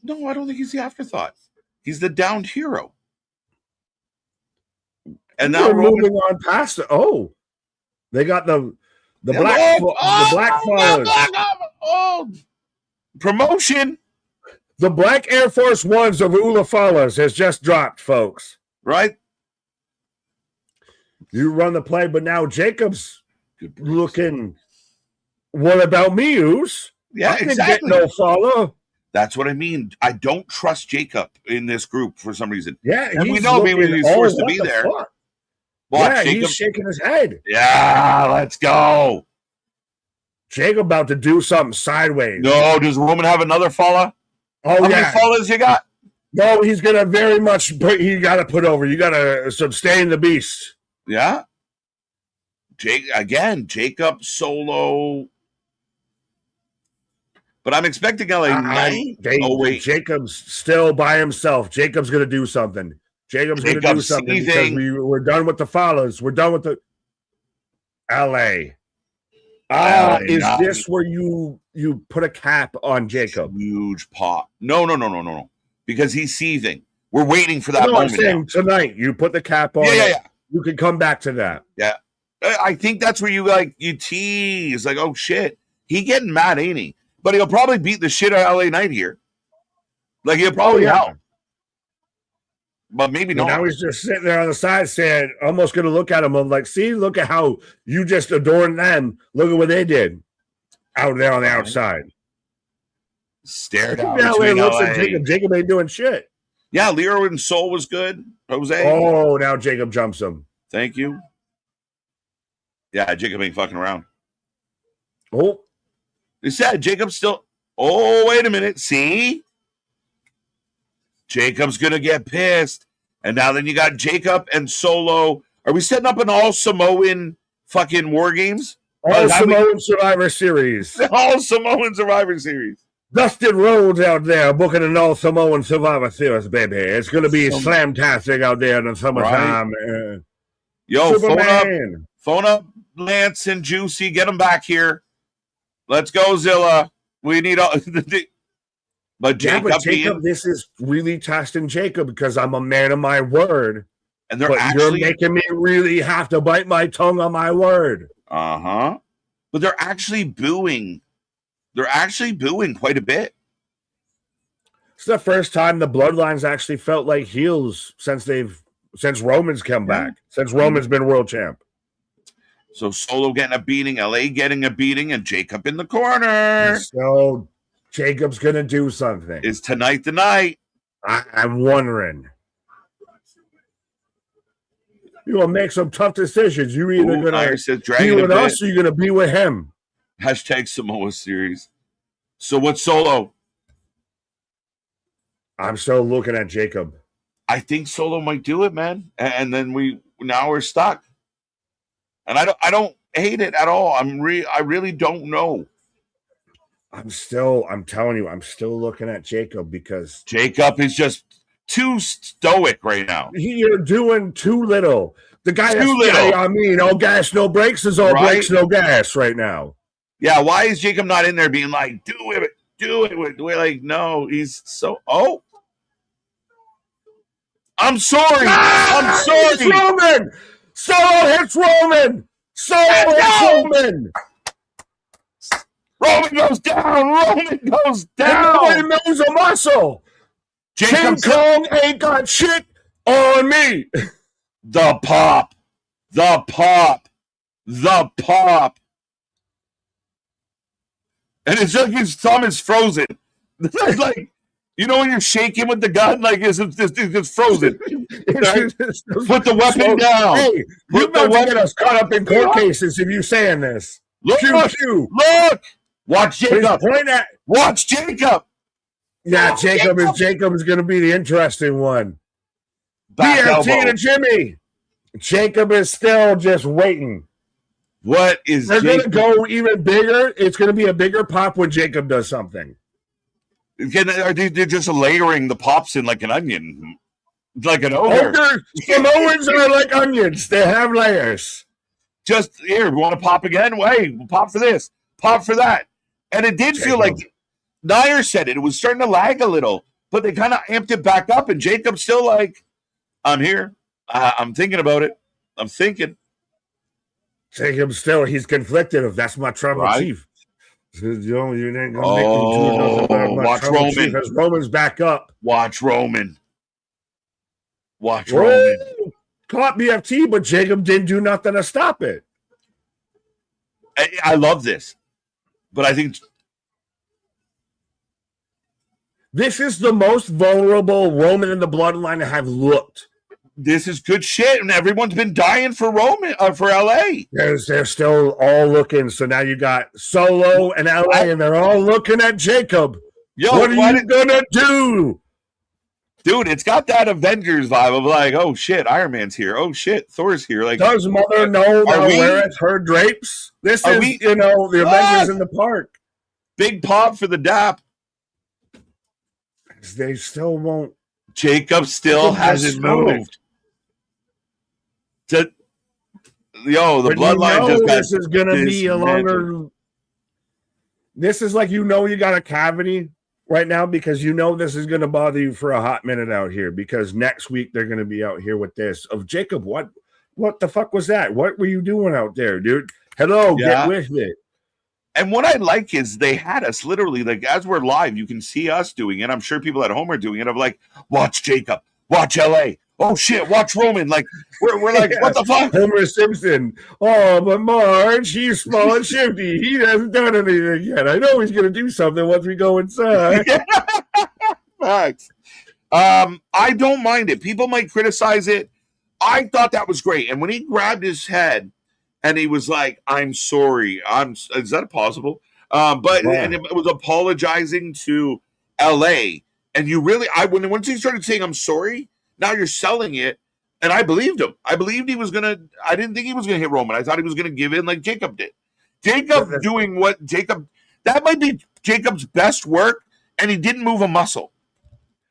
No, I don't think he's the afterthought. He's the downed hero. And now we're moving on past it. Oh, they got the black followers. Promotion. The Black Air Force Ones of Ulafalas has just dropped, folks. Right? You run the play, but now Jacob's looking. What about me, Oos? Yeah, exactly. Get no follow. That's what I mean. I don't trust Jacob in this group for some reason. Yeah, and we know maybe he's forced to be there. Yeah, Jacob, he's shaking his head. Yeah, let's go. Jacob about to do something sideways. No, does Roman have another follow? Oh, how many follows you got? No, he's gonna very much. You got to put over. You got to sustain the beast. Yeah. Jacob Solo. But I'm expecting LA Knight. Wait. Jacob's still by himself. Jacob's gonna do something. Jacob's gonna do something because we're done with the follows. We're done with the LA. Is this where you put a cap on Jacob? Huge pop. No. Because he's seething. We're waiting for that moment. I'm saying tonight you put the cap on. Yeah. You can come back to that. Yeah. I think that's where you tease. Like, oh shit. He getting mad, ain't he? But he'll probably beat the shit out of LA Knight here. Like he'll probably help. but maybe not. Now he's just sitting there on the side saying, almost going to look at him. I'm like, see, look at how you just adorned them. Look at what they did out there on the outside. Stared out. Now he looks at Jacob. Jacob ain't doing shit. Yeah, Leo and Soul was good. Jose. Oh, now Jacob jumps him. Thank you. Yeah, Jacob ain't fucking around. Oh. He said Jacob still. Oh, wait a minute. See? Jacob's going to get pissed. And now then you got Jacob and Solo. Are we setting up an all Samoan fucking War Games? All Samoan Survivor Series. All Samoan Survivor Series. Dustin Rhodes out there booking an all Samoan Survivor Series, baby. It's going to be slam-tastic out there in the summertime. Right. Yo, phone up Lance and Juicy. Get them back here. Let's go, Zilla. We need all. But Jacob, this is really testing Jacob because I'm a man of my word. And you're making me really have to bite my tongue on my word. Uh-huh. But they're actually booing. They're actually booing quite a bit. It's the first time the Bloodlines actually felt like heels since Roman's come back. Since Roman's been world champ. So Solo getting a beating, LA getting a beating, and Jacob in the corner. So Jacob's going to do something. Is tonight the night? I'm wondering. You're going to make some tough decisions. You're either going to be with us or you're going to be with him. Hashtag Samoa Series. So what's Solo? I'm still looking at Jacob. I think Solo might do it, man. And then we're stuck. And I don't hate it at all. I really don't know. I'm telling you, I'm still looking at Jacob because Jacob is just too stoic right now. You're doing too little. The guy too little. I mean, all gas, no brakes is all brakes, no gas right now. Yeah, why is Jacob not in there being like, do it? Like, no, he's so. Oh, I'm sorry. I'm sorry. It's Roman. Solo hits Roman. Solo hits Roman. Roman goes down. Roman goes down. Nobody moves a muscle. King Kong ain't got shit on me. The pop. And it's like his thumb is frozen. Like, you know when you're shaking with the gun? Like, it's frozen. Put the weapon down. Hey, you're about to get us caught up in court cases if you're saying this. Look. Watch Jacob. Watch Jacob. Yeah, Jacob is going to be the interesting one. BFT to Jimmy. Jacob is still just waiting. What is They're going to go even bigger. It's going to be a bigger pop when Jacob does something. They're just layering the pops in like an onion. Like an ogre. Samoans are like onions. They have layers. Just here, we want to pop again? Hey, we'll pop for this. Pop for that. And it did feel like Nair said it. It was starting to lag a little. But they kind of amped it back up. And Jacob's still like, I'm here. I'm thinking about it. I'm thinking. Jacob still, he's conflicted. If that's my tribal chief. You ain't gonna make me do nothing. Watch Roman. Because Roman's back up. Watch Roman. Caught BFT, but Jacob didn't do nothing to stop it. I love this. But I think this is the most vulnerable Roman in the bloodline have looked. This is good shit, and everyone's been dying for Roman for LA. They're still all looking. So now you got Solo and LA, and they're all looking at Jacob. Yo, what are you gonna do? Dude, it's got that Avengers vibe of like, oh shit, Iron Man's here. Oh shit, Thor's here. Like, does Mother know that weareth her drapes? This is the Avengers in the park. Big pop for the DAP. They still won't. Jacob still hasn't moved. The bloodline just got. This is going to be a longer. This is like you got a cavity right now because this is going to bother you for a hot minute out here because next week they're going to be out here with this of Jacob. What the fuck was that? What were you doing out there, dude? Hello, get with it. And what I like is they had us literally, like, as we're live, you can see us doing it. I'm sure people at home are doing it. Of like, watch Jacob, watch LA, Oh shit, watch Roman. Like we're like, Yeah. what the fuck? Homer Simpson. Oh, but Marge, he's small and shifty. He hasn't done anything yet. I know he's going to do something once we go inside. Facts. I don't mind it. People might criticize it. I thought that was great. And when he grabbed his head and he was like, "I'm sorry," is that possible? But Yeah. and it was apologizing to LA. And you really, once he started saying, "I'm sorry," now you're selling it. And I believed him. I believed he was gonna. I didn't think he was gonna hit Roman. I thought he was gonna give in like Jacob did. Jacob doing what Jacob. That might be Jacob's best work, and he didn't move a muscle.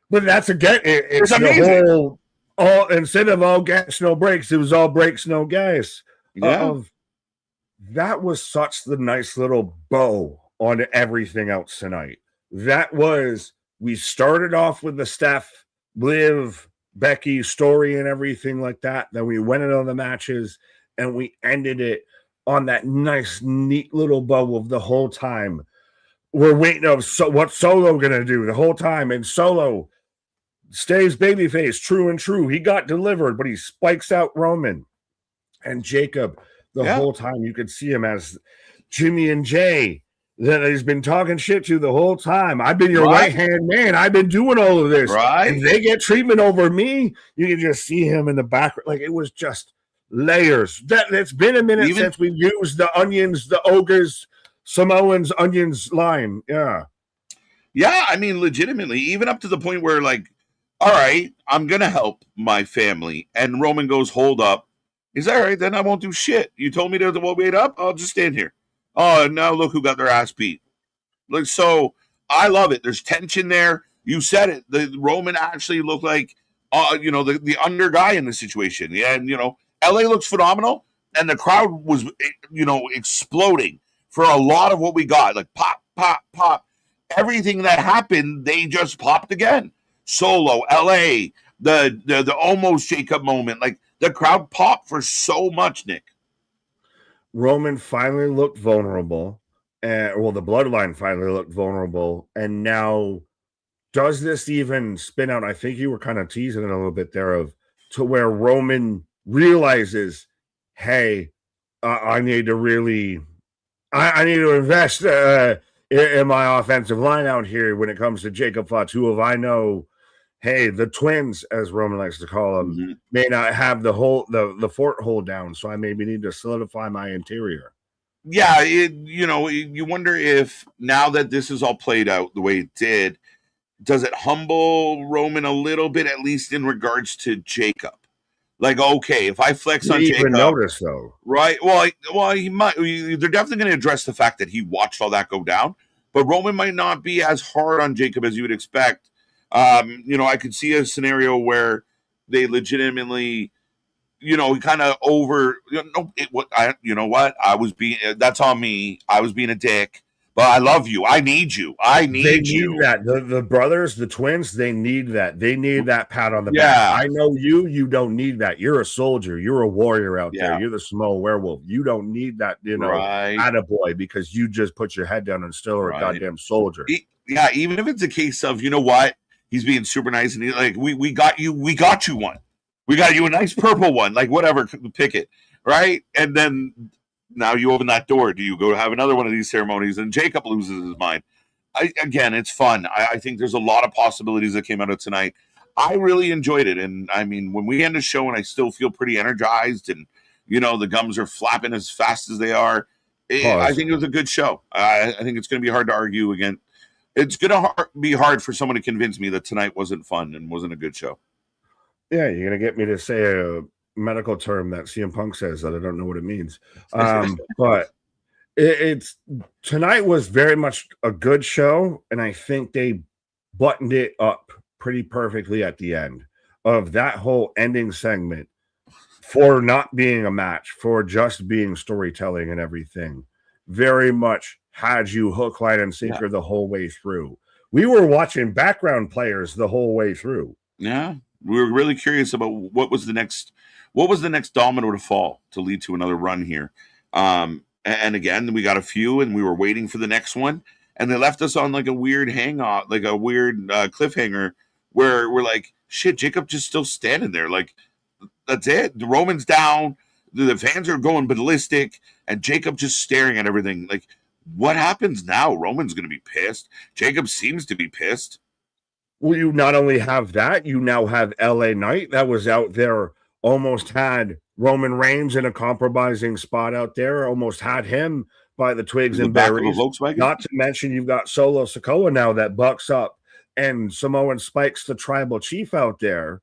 But that's again, it's amazing. The whole, all instead of all gas, no brakes, it was all brakes, no gas. Yeah. That was such the nice little bow on everything else tonight. That was, we started off with the Steph, Liv, Becky story and everything like that. Then we went into the matches and we ended it on that nice, neat little bow of the whole time. We're waiting of what's Solo gonna do the whole time, and Solo stays babyface, true and true. He got delivered, but he spikes out Roman and Jacob the whole time. You could see him as Jimmy and Jay that he's been talking shit to the whole time. I've been your right-hand man. I've been doing all of this. Right. And they get treatment over me. You can just see him in the background. Like, it was just layers. It's been a minute since we've used the onions, the ogres, Samoans, onions line. Yeah. Yeah, I mean, legitimately, even up to the point where, like, all right, I'm going to help my family. And Roman goes, hold up. He's all right, then I won't do shit. You told me to wait up? I'll just stand here. Oh, and now look who got their ass beat. Like, so I love it. There's tension there. You said it. The Roman actually looked like, the under guy in the situation. Yeah, and, LA looks phenomenal. And the crowd was, exploding for a lot of what we got. Like, pop, pop, pop. Everything that happened, they just popped again. Solo, LA, the almost Jacob moment. Like, the crowd popped for so much, Nick. Roman finally looked vulnerable. The bloodline finally looked vulnerable. And now, does this even spin out? I think you were kind of teasing it a little bit there to where Roman realizes, hey, I need to really, I need to invest in my offensive line out here when it comes to Jacob Fatu. If I know, hey, the twins, as Roman likes to call them, may not have the fort hold down, so I maybe need to solidify my interior. Yeah, you wonder if now that this is all played out the way it did, does it humble Roman a little bit, at least in regards to Jacob? Like, okay, if I flex on Jacob, notice though, right? Well, he might. They're definitely going to address the fact that he watched all that go down, but Roman might not be as hard on Jacob as you would expect. I could see a scenario where they legitimately, kind of over. That's on me. I was being a dick. But I love you. I need you. They need that. The brothers, the twins, they need that. They need that pat on the back. I know you. You don't need that. You're a soldier. You're a warrior out there. You're the small werewolf. You don't need that, attaboy, because you just put your head down and still are a goddamn soldier. Even if it's a case of, he's being super nice and he's like, we got you one. We got you a nice purple one, like whatever, pick it, right? And then now you open that door. Do you go have another one of these ceremonies? And Jacob loses his mind. Again, it's fun. I think there's a lot of possibilities that came out of tonight. I really enjoyed it. And I mean, when we end the show and I still feel pretty energized and, the gums are flapping as fast as they are, I think it was a good show. I think it's going to be hard to argue again. It's going to be hard for someone to convince me that tonight wasn't fun and wasn't a good show. Yeah, you're going to get me to say a medical term that CM Punk says that I don't know what it means. But it's tonight was very much a good show, and I think they buttoned it up pretty perfectly at the end of that whole ending segment for not being a match, for just being storytelling and everything. Very much had you hook, line, and sinker the whole way through. We were watching background players the whole way through. Yeah, we were really curious about what was the next domino to fall to lead to another run here. And again, we got a few, and we were waiting for the next one, and they left us on like a weird cliffhanger where we're like, shit, Jacob just still standing there. Like, that's it. The Roman's down. The fans are going ballistic, and Jacob just staring at everything. Like, what happens now? Roman's going to be pissed. Jacob seems to be pissed. Well, you not only have that, you now have LA Knight that was out there, almost had Roman Reigns in a compromising spot out there, almost had him by the twigs and berries. Not to mention you've got Solo Sikoa now that bucks up, and Samoan Spike's the tribal chief out there.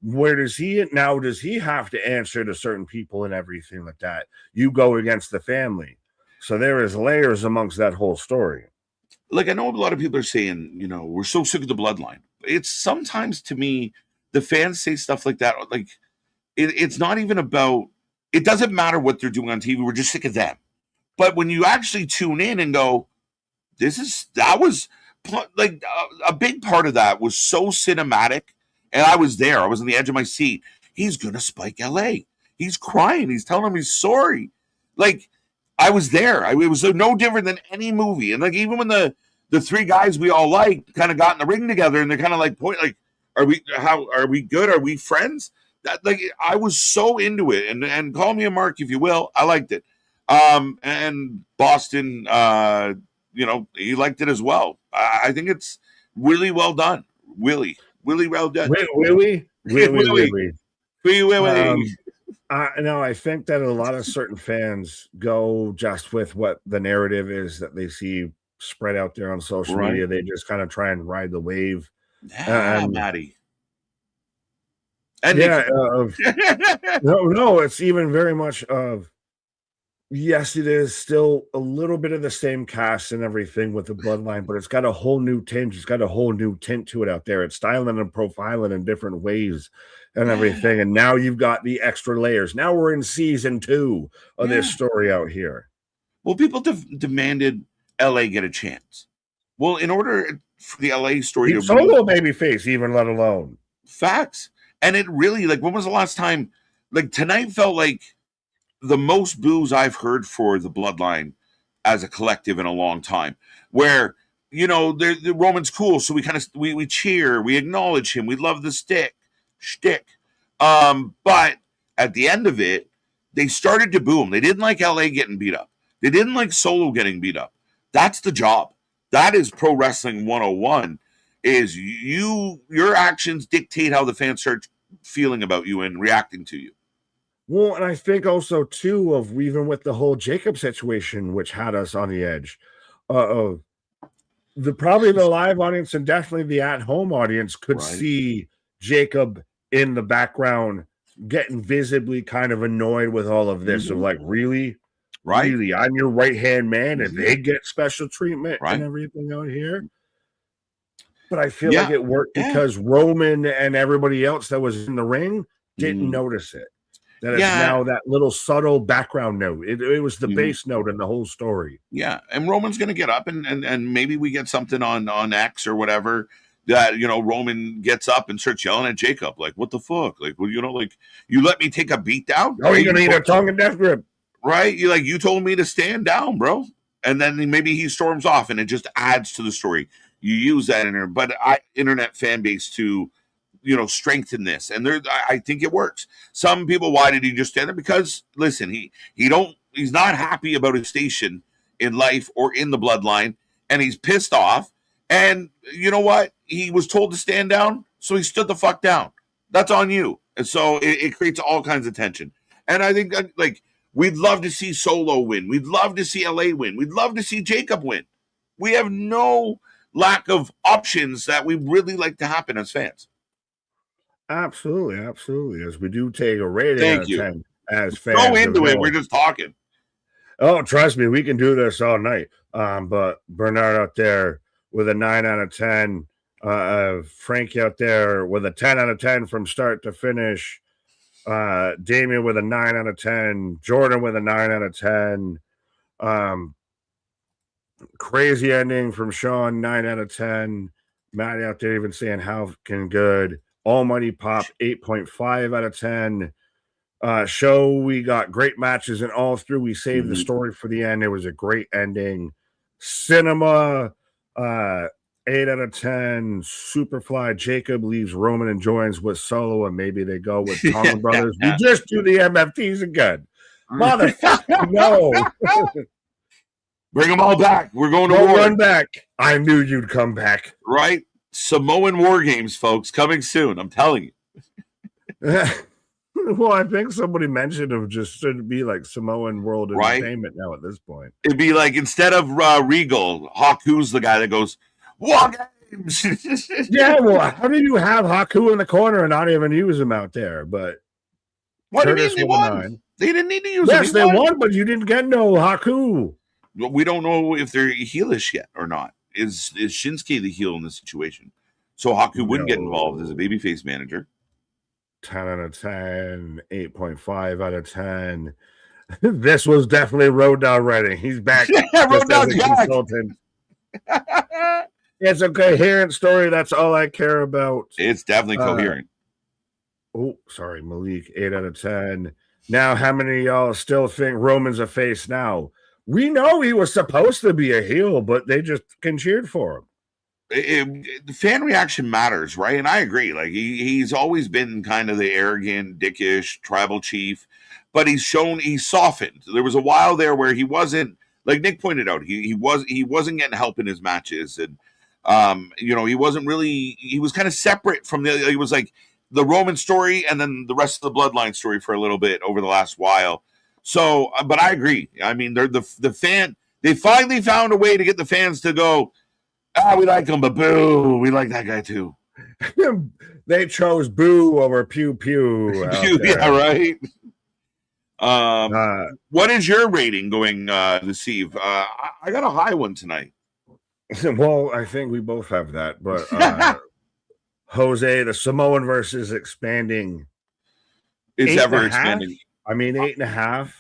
Where does he now? Does he have to answer to certain people and everything like that? You go against the family. So there is layers amongst that whole story. Like, I know a lot of people are saying, you know, we're so sick of the bloodline. It's sometimes, to me, the fans say stuff like that. Like, it's not even about, it doesn't matter what they're doing on TV. We're just sick of them. But when you actually tune in and go, that was like a big part of that was so cinematic. And I was there. I was on the edge of my seat. He's going to spike LA. He's crying. He's telling him he's sorry. Like, I was there. It was no different than any movie. And like, even when the three guys we all like kind of got in the ring together, and they're kind of like, are we good? Are we friends? That, like, I was so into it. And call me a mark if you will. I liked it. And Boston, you know, he liked it as well. I think it's really well done. Really well done. Really. No, I think that a lot of certain fans go just with what the narrative is that they see spread out there on social media. They just kind of try and ride the wave. Maddie. And no, it's even very much of, yes, it is still a little bit of the same cast and everything with the bloodline, but it's got a whole new tinge. It's got a whole new tint to it out there. It's styling and profiling in different ways and everything. And now you've got the extra layers. Now we're in season 2 of this story out here. Well, people demanded LA get a chance. Well, in order for the LA story to Solo babyface, even let alone facts. And it really, like, when was the last time? Like, tonight felt like the most boos I've heard for the bloodline as a collective in a long time, where, you know, the Roman's cool. So we kind of, we cheer, we acknowledge him. We love the shtick. But at the end of it, they started to boo him. They didn't like LA getting beat up. They didn't like Solo getting beat up. That's the job. That is pro wrestling 101, is your actions dictate how the fans start feeling about you and reacting to you. Well, and I think also, too, of even with the whole Jacob situation, which had us on the edge, probably the live audience and definitely the at-home audience could see Jacob in the background getting visibly kind of annoyed with all of this. Of like, really? Really? I'm your right-hand man and they get special treatment and everything out here? But I feel like it worked because Roman and everybody else that was in the ring didn't notice it. That is now that little subtle background note. It was the bass note in the whole story. Yeah, and Roman's going to get up, and maybe we get something on X or whatever that, you know, Roman gets up and starts yelling at Jacob, like, what the fuck? Like, well, you know, like, you let me take a beat down? Oh, you're going to eat a tongue and death grip. Right? You told me to stand down, bro. And then maybe he storms off, and it just adds to the story. You use that internet fan base to, you know, strengthen this, and I think it works. Some people, why did he just stand there? Because listen, he's not happy about his station in life or in the bloodline, and he's pissed off. And you know what? He was told to stand down, so he stood the fuck down. That's on you. And so it creates all kinds of tension. And I think that, like, we'd love to see Solo win. We'd love to see LA win. We'd love to see Jacob win. We have no lack of options that we really like to happen as fans. Absolutely. As we do take a rating out of 10 as fans. Go into it. We're just talking. Oh, trust me, we can do this all night. But Bernard out there with a 9 out of 10. Frank out there with a 10 out of 10 from start to finish. Damien with a 9 out of 10. Jordan with a 9 out of 10. Crazy ending from Sean, 9 out of 10. Matt out there even saying how can good. Almighty Pop, 8.5 out of 10. Show, we got great matches in all through. We saved the story for the end. It was a great ending. Cinema, 8 out of 10. Superfly Jacob leaves Roman and joins with Solo, and maybe they go with Tonga Brothers. We just do the MFTs again. Motherfucker, no. Bring them all back. We're going to Don't war. run back. I knew you'd come back. Right? Samoan War Games, folks, coming soon. I'm telling you. Well, I think somebody mentioned it just should be like Samoan World Entertainment now at this point. It'd be like, instead of Regal, Haku's the guy that goes, War Games. Yeah, well, how do you have Haku in the corner and not even use him out there? But what do you mean they won? They didn't need to use him. Yes, they won, but you didn't get no Haku. We don't know if they're heelish yet or not. Is Shinsuke the heel in this situation? So Haku wouldn't get involved as a babyface manager. 10 out of 10, 8.5 out of 10. This was definitely Road Dogg writing. He's back. Road Dogg's back. Consultant. It's a coherent story. That's all I care about. It's definitely coherent. Oh, sorry, Malik. 8 out of 10. Now, how many of y'all still think Roman's a face now? We know he was supposed to be a heel, but they just cheered for him. The fan reaction matters, right? And I agree. Like he's always been kind of the arrogant, dickish tribal chief, but he's softened. There was a while there where he wasn't, like Nick pointed out, he wasn't getting help in his matches, and he wasn't really. He was kind of separate from he was like the Roman story and then the rest of the bloodline story for a little bit over the last while. So, but I agree. I mean, they're the fan. They finally found a way to get the fans to go, we like him, but boo, we like that guy too. They chose boo over pew pew. Yeah, right. What is your rating going this eve? I got a high one tonight. Well, I think we both have that, but Jose, the Samoan versus expanding. It's ever expanding. I mean, 8.5.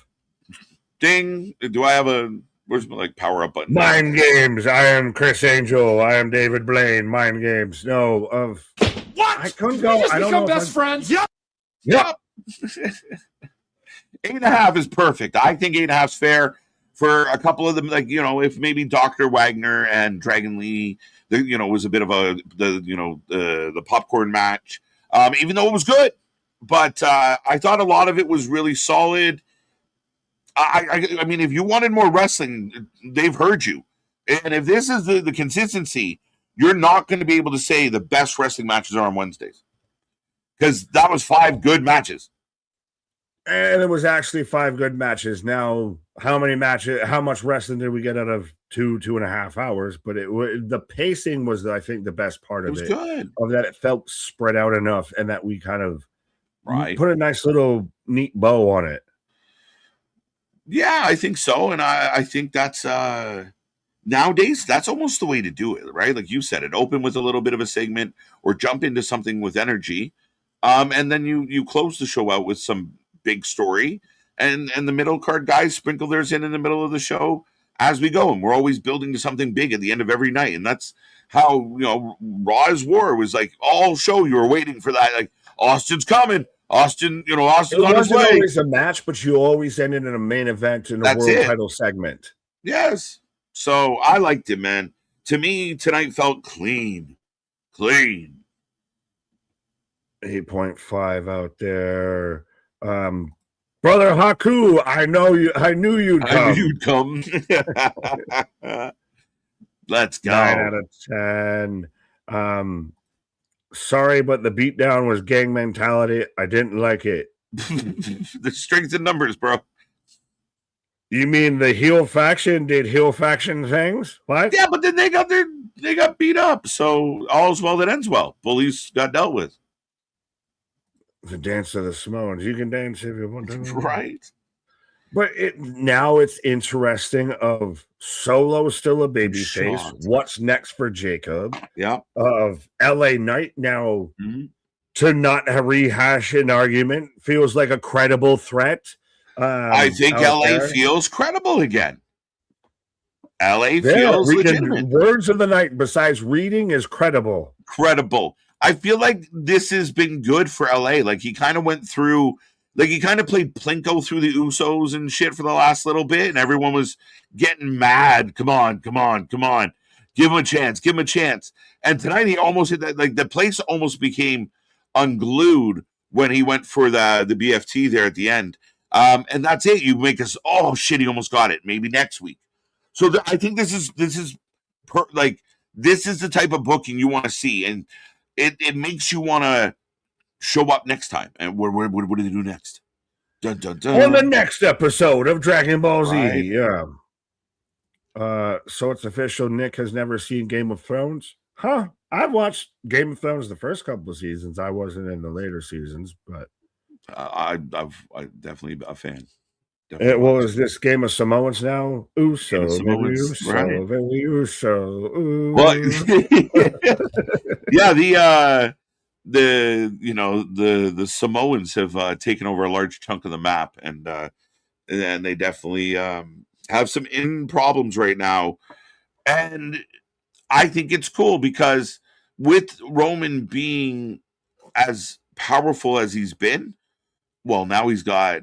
Ding. Do I have where's my power up button? Mind games. I am Chris Angel. I am David Blaine. Mind games. No, what? I couldn't go. I don't know. Best friends. Yep. 8.5 is perfect. I think 8.5 is fair for a couple of them. Like, if maybe Dr. Wagner and Dragon Lee, was a bit of the popcorn match. Even though it was good, but I thought a lot of it was really solid. I mean, if you wanted more wrestling, they've heard you. And if this is the consistency, you're not going to be able to say the best wrestling matches are on Wednesdays. Because that was 5 good matches. And it was actually 5 good matches. Now, how much wrestling did we get out of 2.5 hours? But the pacing was, I think, the best part of it. It was good. Of that, it felt spread out enough, and that we kind of put a nice little neat bow on it. Yeah, I think so. And I think that's nowadays, that's almost the way to do it, right? Like you said, it open with a little bit of a segment or jump into something with energy. And then you close the show out with some big story, and the middle card guys sprinkle theirs in the middle of the show as we go. And we're always building to something big at the end of every night. And that's how, Raw is War was like all show. You were waiting for that. Like, Austin's coming. Austin's on his way. It wasn't always a match, but you always ended in a main event in a world title segment. Yes. So I liked it, man. To me, tonight felt clean. 8.5 out there. Brother Haku, I knew you'd come. Let's go. 9 out of 10. Sorry, but the beatdown was gang mentality. I didn't like it. The strength in numbers, bro. You mean the heel faction did heel faction things? What? Yeah, but then they got beat up. So all's well that ends well. Bullies got dealt with. The dance of the Samoans. You can dance if you want to. Right. But now it's interesting of Solo still a babyface. What's next for Jacob? Yeah. Of LA Knight now to not rehash an argument feels like a credible threat. I think LA feels credible again. LA feels legitimate. Words of the night besides reading is credible. Credible. I feel like this has been good for LA. Like he kind of went through, like he kind of played Plinko through the Usos and shit for the last little bit, and everyone was getting mad. Come on. Give him a chance. Give him a chance. And tonight he almost hit that. Like the place almost became unglued when he went for the BFT there at the end. And that's it. You make us, oh shit, he almost got it. Maybe next week. So I think this is this is the type of booking you want to see, and it makes you want to show up next time. And what do they do next? Dun, dun, dun. On the next episode of Dragon Ball Z, Right. yeah. So it's official. Nick has never seen Game of Thrones. Huh? I've watched Game of Thrones the first couple of seasons. I wasn't in the later seasons, but I definitely a fan. What was this Game of Samoans now? Uso, baby, Uso, right. baby, Uso. Ooh. Well, yeah, the Samoans have taken over a large chunk of the map, and they definitely have some problems right now. And I think it's cool because with Roman being as powerful as he's been, well, now he's got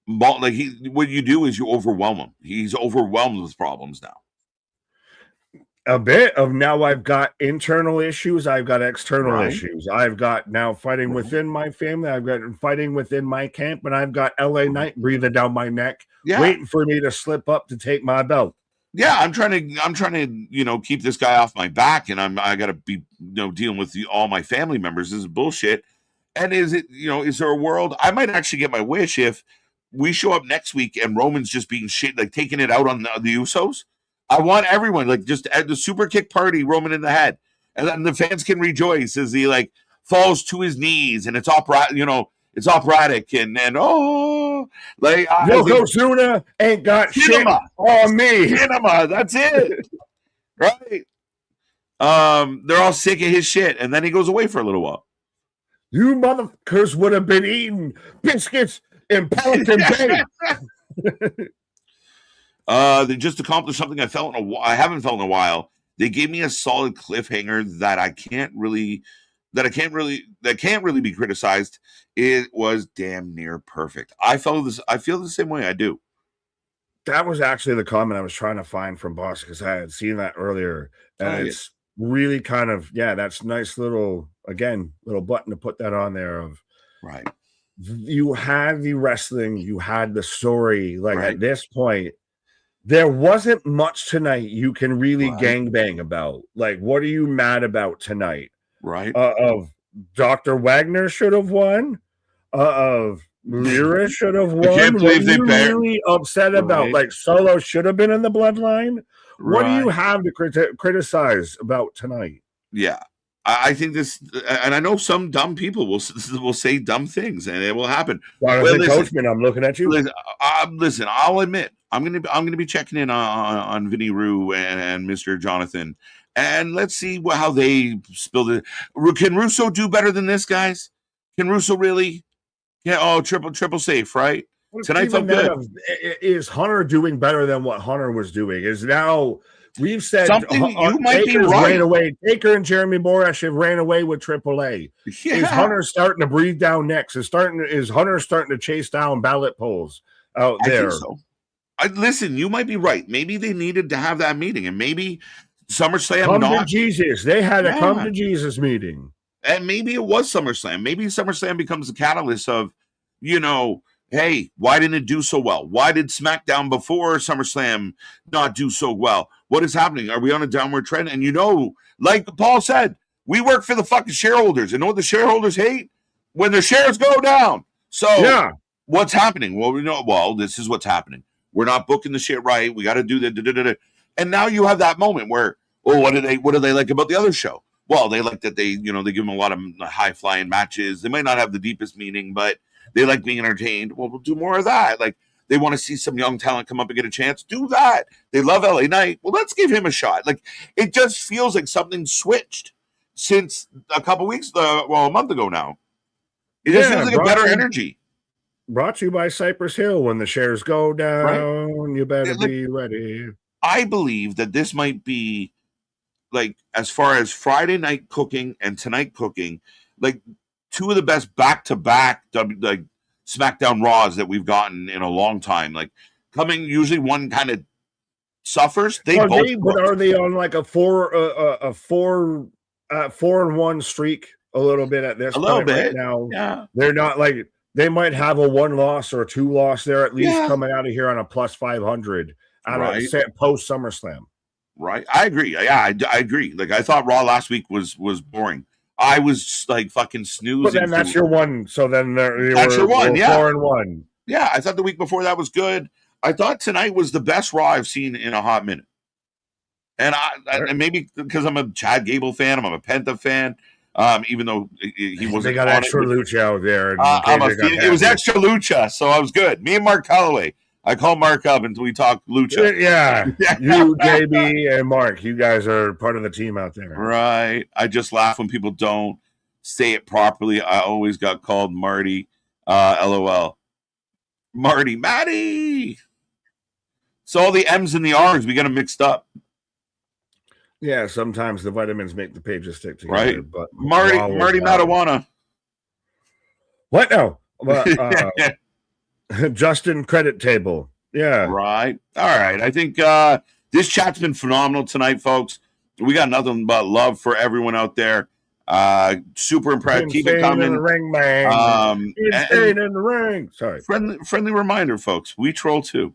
what you do is you overwhelm him. He's overwhelmed with problems now. A bit of now I've got internal issues, I've got external issues. I've got now fighting within my family, I've got fighting within my camp, and I've got LA Knight breathing down my neck, waiting for me to slip up to take my belt. Yeah, I'm trying to keep this guy off my back, and I got to be dealing with all my family members. This is bullshit. And is there a world I might actually get my wish if we show up next week and Roman's just being shit, like taking it out on the Usos? I want everyone like just at the super kick party, Roman in the head, and then the fans can rejoice as he like falls to his knees, and it's it's operatic, and oh, like Yokozuna ain't got shit on me. Cinema, that's it, right? They're all sick of his shit, and then he goes away for a little while. You motherfuckers would have been eating biscuits in Pelican Bay. They just accomplished something I haven't felt in a while. They gave me a solid cliffhanger that can't really be criticized. It was damn near perfect. I feel the same way. I do. That was actually the comment I was trying to find from Boss, because I had seen that earlier, and it's really kind of that's nice little button to put that on there of right. You had the wrestling, you had the story. At this point, there wasn't much tonight you can really gangbang about. Like, what are you mad about tonight? Right. Of Dr. Wagner should have won. Of Lyra should have won. I can't believe they really upset about. Like, Solo should have been in the bloodline. What do you have to criticize about tonight? Yeah. I think this, and I know some dumb people will say dumb things, and it will happen. Coachman, I'm looking at you. Listen, I'll admit, I'm gonna be checking in on Vinny Rue and Mr. Jonathan, and let's see how they spilled it. Can Russo do better than this, guys? Can Russo really? Yeah. Oh, triple safe, right? Tonight felt good. Is Hunter doing better than what Hunter was doing? Is now. We've said something you might be right. Ran away. Taker and Jeremy Borash have ran away with AAA. Yeah. Is Hunter starting to breathe down necks? Is Hunter starting to chase down ballot polls out there? I think so. Listen, you might be right. Maybe they needed to have that meeting, and maybe SummerSlam come to Jesus. They had a come to Jesus meeting, and maybe it was SummerSlam. Maybe SummerSlam becomes the catalyst of, hey, why didn't it do so well? Why did SmackDown before SummerSlam not do so well? What is happening? Are we on a downward trend? And like Paul said, we work for the fucking shareholders. And know what the shareholders hate? When their shares go down. So what's happening? Well, this is what's happening. We're not booking the shit right. We got to do the And now you have that moment where, what do they like about the other show? Well, they like that they give them a lot of high flying matches. They might not have the deepest meaning, but they like being entertained. Well, we'll do more of that. Like, they want to see some young talent come up and get a chance. Do that. They love LA Knight. Well, let's give him a shot. Like, it just feels like something switched since a couple weeks, a month ago now. It just feels like a better energy. Brought to you by Cypress Hill. When the shares go down, you better be ready. I believe that this might be, like, as far as Friday night cooking and tonight cooking, like, two of the best back-to-back like SmackDown Raws that we've gotten in a long time. Like, coming usually one kind of suffers. They Are both. they, but are they on like a 4-1 streak a little bit at this point right now? Yeah. They're not like they might have a 1 loss or a 2 loss. They're at least coming out of here on a plus 500 post SummerSlam. Right. I agree. Yeah, I agree. Like I thought Raw last week was boring. I was like fucking snoozing. But then that's your one. So then that's your one. Yeah. 4-1. Yeah. I thought the week before that was good. I thought tonight was the best Raw I've seen in a hot minute. And and maybe because I'm a Chad Gable fan, I'm a Penta fan. Even though he wasn't, they got extra lucha out there. It was extra lucha, so I was good. Me and Mark Calloway. I call Mark up until we talk lucha. Yeah. You, JB, and Mark, you guys are part of the team out there. Right. I just laugh when people don't say it properly. I always got called Marty. LOL. Matty. So all the M's and the R's, we got them mixed up. Yeah, sometimes the vitamins make the pages stick together. Right. But Marty Matawana. What? No. Justin credit table. Yeah. Right. All right. I think this chat's been phenomenal tonight, folks. We got nothing but love for everyone out there. Super impressed. Keep it coming. In the ring, man. Insane in the ring. Sorry. Friendly reminder, folks. We troll too.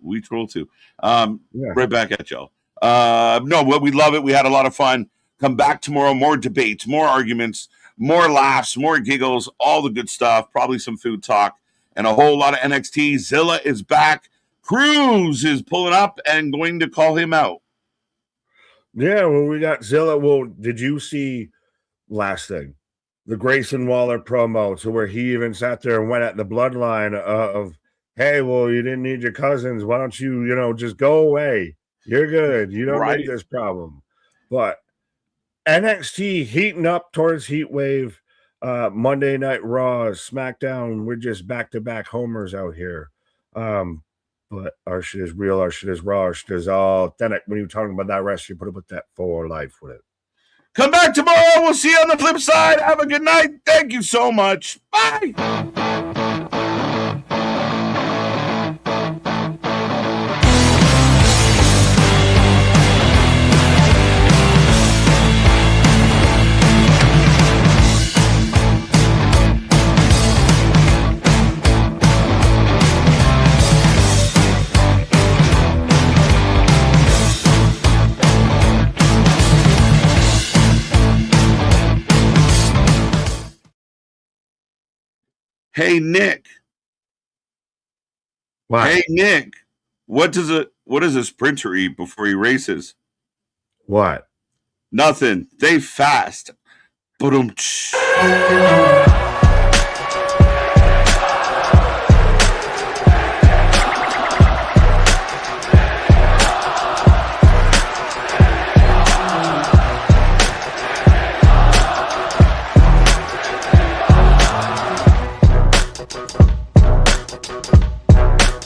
Right back at y'all. We love it. We had a lot of fun. Come back tomorrow. More debates, more arguments, more laughs, more giggles, all the good stuff. Probably some food talk and a whole lot of NXT. Zilla is back. Cruz is pulling up and going to call him out. Yeah, well, we got Zilla. Well, did you see last thing? The Grayson Waller promo to where he even sat there and went at the bloodline of, hey, well, you didn't need your cousins. Why don't you, just go away? You're good. You don't need this problem. But NXT heating up towards Heat Wave. Monday Night Raw, SmackDown. We're just back-to-back homers out here. But our shit is real. Our shit is raw. Our shit is all authentic. When you're talking about that rest, you put up with that for life with it. Come back tomorrow. We'll see you on the flip side. Have a good night. Thank you so much. Bye. Hey, Nick. What? Hey, Nick. What does a sprinter eat before he races? What? Nothing. They fast. Ba-dum-tsh.